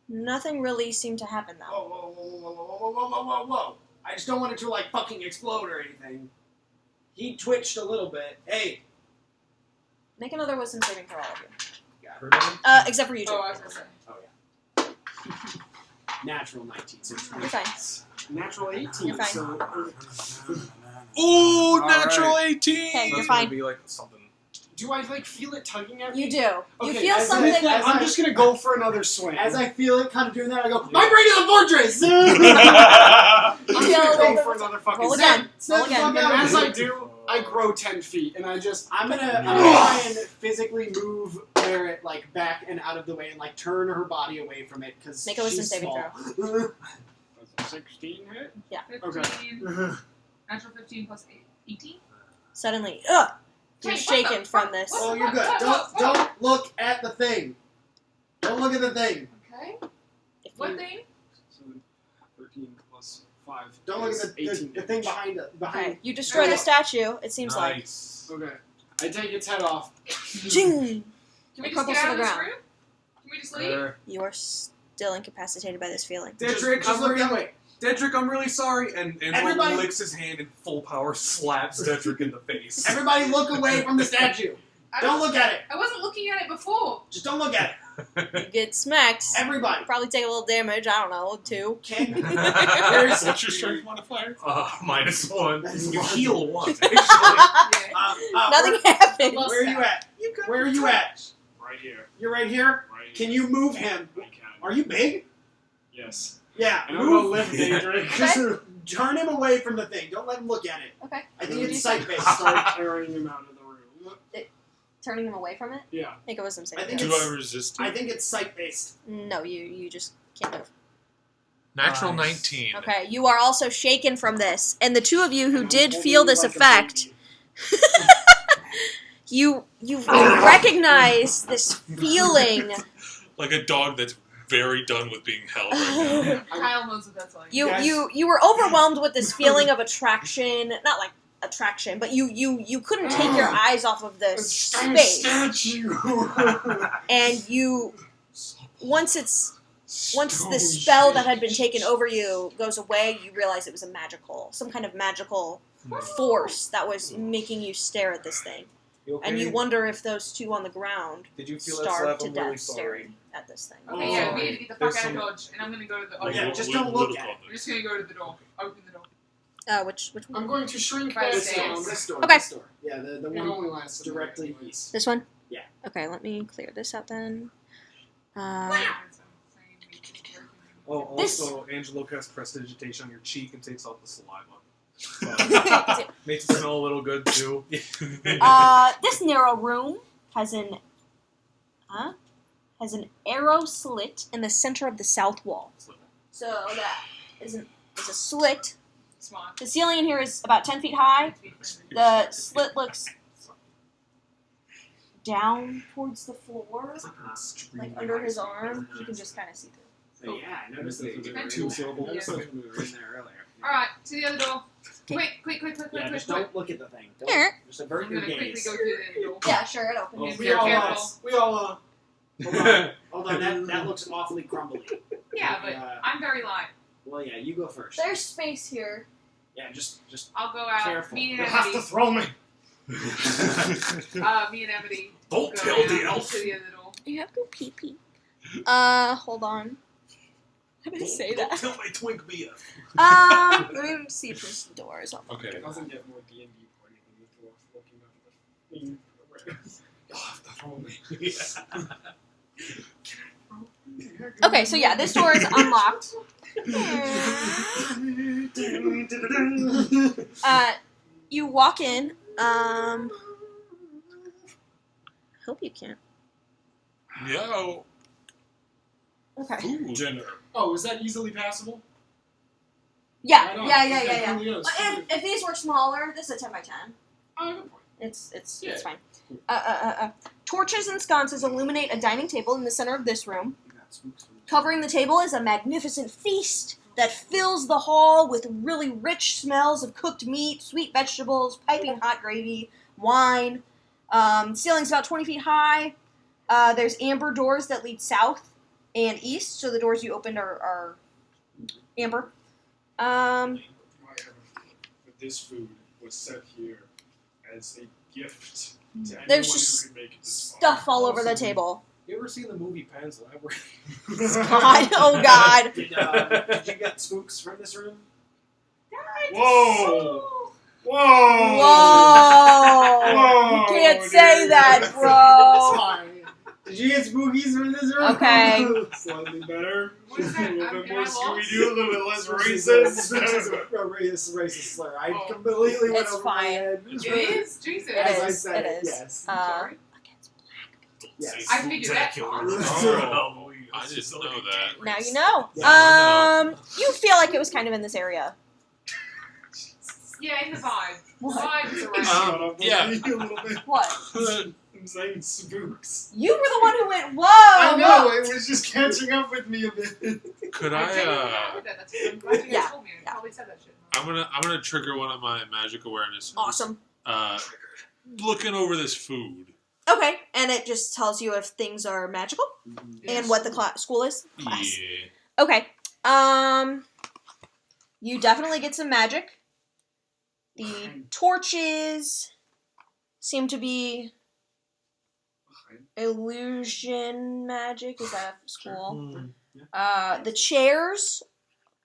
Nothing really seemed to happen though. Whoa, whoa, whoa, whoa, whoa, whoa, whoa, whoa, whoa, whoa. I just don't want it to, like, fucking explode or anything. He twitched a little bit. Hey. Make another wisdom saving for all of you. Heard of him? Except for you two. Oh, I was gonna say. Oh, yeah. Natural 19. So You're fine. Natural 18. You're fine. So, Ooh, All natural right. 18! Okay, So you're it's gonna fine. be like something. do I like feel it tugging at me? You do. You Okay, feel as something. I'm just gonna go for another swing. As I feel it kind of doing that, I go, my brain is a fortress! You I'm feel just a gonna little go for bit- another fucking Roll swing. again. Snap Roll the fuck again. out of And as it. I do, I grow 10 feet, and I just I'm gonna try and physically move Barrett, like, back and out of the way and, like, turn her body away from it, because Make a wisdom she's saving small. 16 hit. 15. Natural 15 plus 18. Suddenly, Wait, you're what the shaken fuck? from this. Oh, you're good. Don't look at the thing. Don't look at the thing. Okay. If What you- thing? So 13 plus 5. Don't look is at the 18 thing damage. behind it. Behind. Okay, you destroy the statue. It seems like. Nice. Okay. I take its head off. Ching! Can we It just crumples get to out of the this ground. room? Can we just leave? You are still incapacitated by this feeling. Dedrick, Just look that way. Dedrick, I'm really sorry. And Angela Everybody- licks his hand and full power slaps Dedrick in the face. Everybody look away from the statue. Don't look at it. I wasn't looking at it before. Just don't look at it. You get smacked. Everybody. Probably take a little damage. I don't know, 2. Can What's your strength modifier? -1. You One. heal 1. Actually. Yeah. Nothing happened. Well, Where are you at? Where are you at? Right here. You're right here? Right Can you move him? I can. Are you big? Yes. Yeah, And I'm gonna move. lift Daedric. Okay. Turn him away from the thing. Don't let him look at it. Okay. I think You it's do sight-based. Start carrying him out of the room. Turning him away from it? Yeah. Make a wisdom I saving think throw. Do it's- I resist I it? think it's sight-based. No, you just can't move. Natural Nice. 19. Okay, you are also shaken from this. And the two of you who And I'm did holding feel you this like a effect, baby. you recognize this feeling. Like a dog that's very done with being held right now. Kyle knows what that's like. You were overwhelmed with this feeling of attraction, not like attraction, but you couldn't take your eyes off of this space. Statue. And you once the spell that had been taken over you goes away, you realize it was some kind of magical force that was making you stare at this thing. You okay? And you wonder if those two on the ground Did you feel that starved slap? to I'm death really sorry. staring at this thing. Okay, yeah, Oh. we need to get the There's fuck out of some- Dodge, and I'm gonna go to the. Oh, yeah, What- just what- don't what look do at you it. call I'm just gonna go to the door. Open the door. Which one? I'm going to shrink By the that stairs. down. This door. Okay. This door. Yeah, the It one only lasts directly east. This one? Yeah. Okay, let me clear this out then. Oh, This- also, Angelo casts prestidigitation on your cheek and takes off the saliva. Uh, Makes it smell a little good too. this narrow room has an arrow slit in the center of the south wall. So that is a slit. Smart. The ceiling in here is about 10 feet high. The slit looks down towards the floor, like under his arm. You can just kind of see through. So yeah, I noticed that you were Two in syllable. there. We were in there earlier. Alright, to the other door. Quick. Yeah, just don't look at the thing. Don't, Here. just avert I'm your gonna quickly gaze. go through the door. Yeah, sure, it opens. Oh. We all, Careful. Hold on, that looks awfully crumbly. Yeah, but I'm very live. Well, yeah, you go first. There's space here. Yeah, just I'll go out. Careful. Me and You have to Emily. throw me. Me and Emily. Don't go tell out the elf. To the other door. You have to go pee pee. Hold on. How do I say Don't that? tell my twink Mia. Let me see if this door is open. Okay. It doesn't get more D&D party than the dwarf looking at the thing. You'll have to throw me. Okay, so yeah, this door is unlocked. You walk in. Hope you can't. No. Okay. Food. Dinner. Oh, is that easily passable? Yeah, Why not? yeah. It really is. If these were smaller, this is a 10 by 10. Oh, good point. It's Yeah. fine. Torches and sconces illuminate a dining table in the center of this room. Covering the table is a magnificent feast that fills the hall with really rich smells of cooked meat, sweet vegetables, piping hot gravy, wine. Ceiling's about 20 feet high. There's amber doors that lead south and east, so the doors you opened are amber. But this food was set here as a gift to anyone There's who just could make it this stuff far. all over the table. You ever seen the movie Pan's Labyrinth? God, oh God. Did you get spooks from this room? Whoa! Whoa! Whoa! You can't say dude. that, That's bro. fine. Did you get spookies from this room? Okay. Slightly better. What is that? A little Am bit I more lost? Scooby-Doo, a little bit less Spooks is racist. a racist slur. I Oh. completely went It's over fine. my head. It is? Jesus. It As I is, said it it, is. yes. Sorry. Yes. I figured that part. Oh, I didn't know that. Now you know. Yeah, You feel like it was kind of in this area. Yeah, in the vibe. The What? vibe is around. Shut up, yeah. a little bit. What? I'm saying spooks. You were the one who went, whoa! I know, look." it was just catching up with me a bit. Could I didn't know I? that. That's I'm glad you guys Yeah. told me. I probably said that shit. I'm gonna trigger one of my magic awareness. Awesome. Looking over this food. Okay, and it just tells you if things are magical and what the school is. Class. Yeah. Okay. You definitely get some magic. The torches seem to be illusion magic. Is that school? The chairs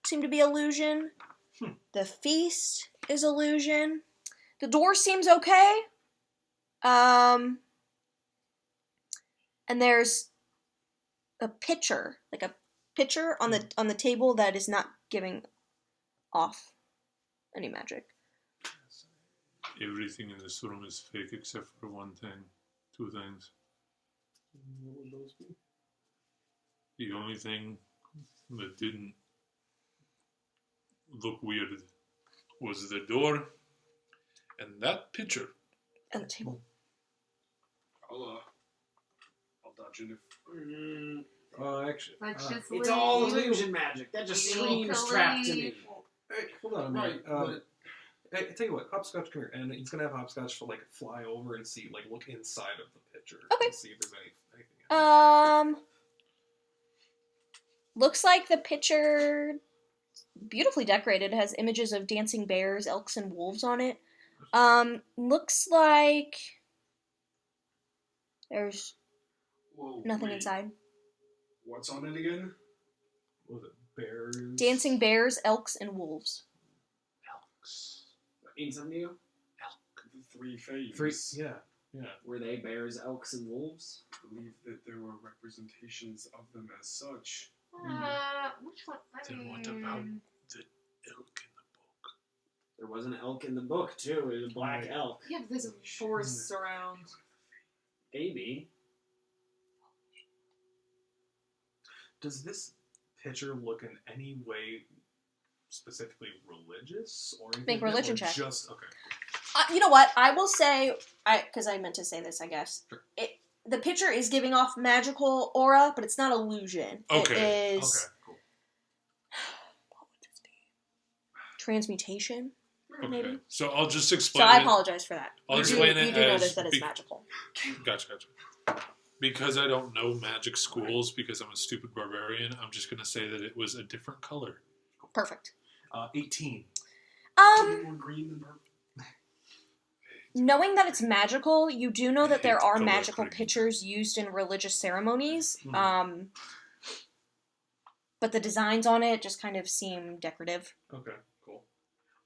seem to be illusion. The feast is illusion. The door seems okay. And there's a pitcher, like a pitcher on the table that is not giving off any magic. Everything in this room is fake except for one thing. Two things. What would those be? The only thing that didn't look weird was the door and that picture. And the table. I'll dodge it if. Actually. Let's just It's leave. all illusion magic. That just We need screams to trap to leave. me. Hey, hold on a minute. Right, Hey, tell you what, Hopscotch, come here, and he's gonna have Hopscotch to like fly over and see, like, look inside of the picture Okay. and see if there's anything. Looks like the picture beautifully decorated. It has images of dancing bears, elks, and wolves on it. Looks like there's Whoa, nothing wait. inside. What's on it again? What was it? Bears. Dancing bears, elks, and wolves. elks. Inside you? The three fays. Three. Yeah. Yeah. Were they bears, elks, and wolves? I believe that there were representations of them as such. Which one? Then what about the elk in the book? There was an elk in the book, too. It was a black elk. Yeah, but there's a forest around. Maybe. Does this picture look in any way specifically religious or anything? Make religion or check. Just okay. You know what? I will say, because I meant to say this, I guess. Sure. The picture is giving off magical aura, but it's not illusion. Okay. It is Cool. what would this be? Transmutation, Okay. maybe. So I'll just So explain I it. apologize for that. I'll You explain do it notice as that it's magical. Gotcha. Because I don't know magic schools, because I'm a stupid barbarian, I'm just going to say that it was a different color. Perfect. 18. More green than purple. Knowing that it's magical, you do know that there are Color magical green. pictures used in religious ceremonies. Mhm. But the designs on it just kind of seem decorative. Okay. Cool.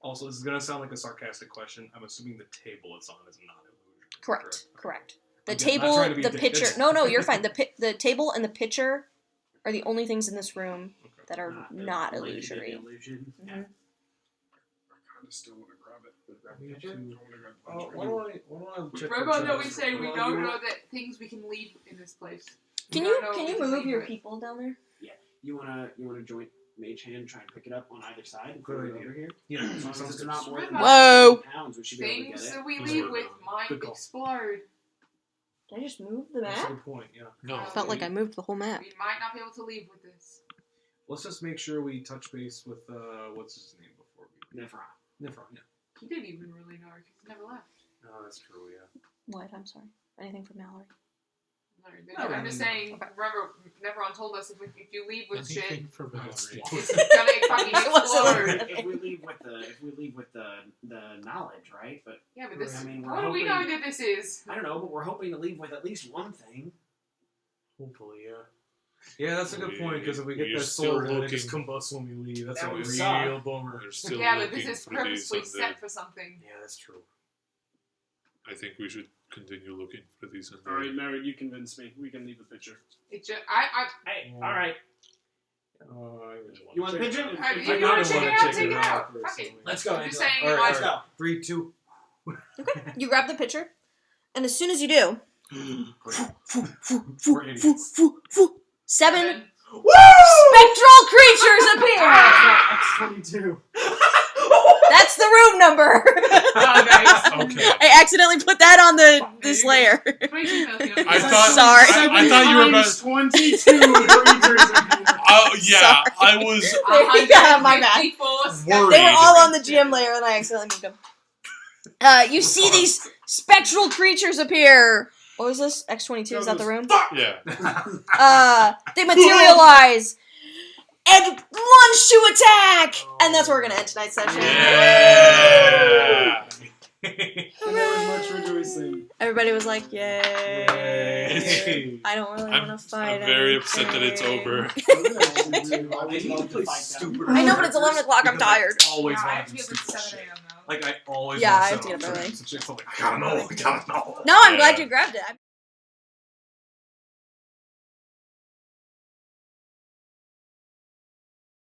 Also, this is gonna sound like a sarcastic question. I'm assuming the table it's on is not illusion. Correct. The Again, not table, trying to be the addicted. picture. No, you're fine. The table and the picture are the only things in this room Okay. that are They're not related to illusory. illusion. Mhm. I kind of still want to grab it. I need to- I wanna grab a Oh, bunch why of don't I check Remember the that we chest? say we Well, don't you know that things we can leave in this place. Can We you don't know what we move leave your with. people down there? You wanna joint mage hand, try and pick it up on either side? Good Over idea. here. Yeah. As long as sounds it's good. not more than Whoa. 20 pounds, we should be able to Things get that it. we Those leave were with might good call. explode. Did I just move the That's a map? good point. Yeah. No. I felt like I moved the whole map. We might not be able to leave with this. Let's just make sure we touch base with what's his name before we. Nephron. Nifron. Yeah. He didn't even really know because he never left. No, that's true. Yeah. What? I'm sorry. Anything from Mallory? No, I'm just saying, remember, Neveron told us if you leave with shit, Anything for Mallory. it's gonna fucking explode. If we leave with the knowledge, right? But Yeah, but this. I mean, we're How do we know hoping- that this is? I don't know, but we're hoping to leave with at least one thing. Hopefully, yeah. Yeah, that's a good point because if we get We're that still sword and it just looking- combusts when we leave, that's That a would real suck. bummer. We're still Yeah, but looking this is for these purposely undead. set for something. Yeah, that's true. I think we should continue looking for these undead. Alright, Mary, you convinced me. We can leave the picture. It just, Hey, all right. I really You want the picture? I, If if you you kinda want to check wanna it out, check check it it out out. first, Fuck it. so Let's go. I'm just Angela. saying, All right, like, Let's go. 3, 2. You grab the picture, and as soon as you do, We're idiots. 7 Woo! spectral creatures appear. X22. That's the room number. Oh, nice. Okay. I accidentally put that on this layer. 22 million. I thought- Sorry. I thought you were about. 22 creatures. Oh yeah, Sorry. I was. Yeah, my bad. 154 Worried. They were all on the GM layer, and I accidentally moved them. You see these spectral creatures appear. What was this? X22, is that the room? Yeah. They materialize and launch to attack! And that's where we're gonna end tonight's session. Yeah. And there was much rejoicing. Everybody was like, yay. Yay. I don't really I'm want to fight very upset that it's anything. over. I I need to play stupid. I know, but it's 11 o'clock, I'm because I tired. always Yeah, I want have to to do get up stupid at 7 shit. a.m. now. Like I always. Yeah, want I to have to set get off up early. trips and shit, so I'm like, I gotta know. No, I'm Yeah. glad you grabbed it.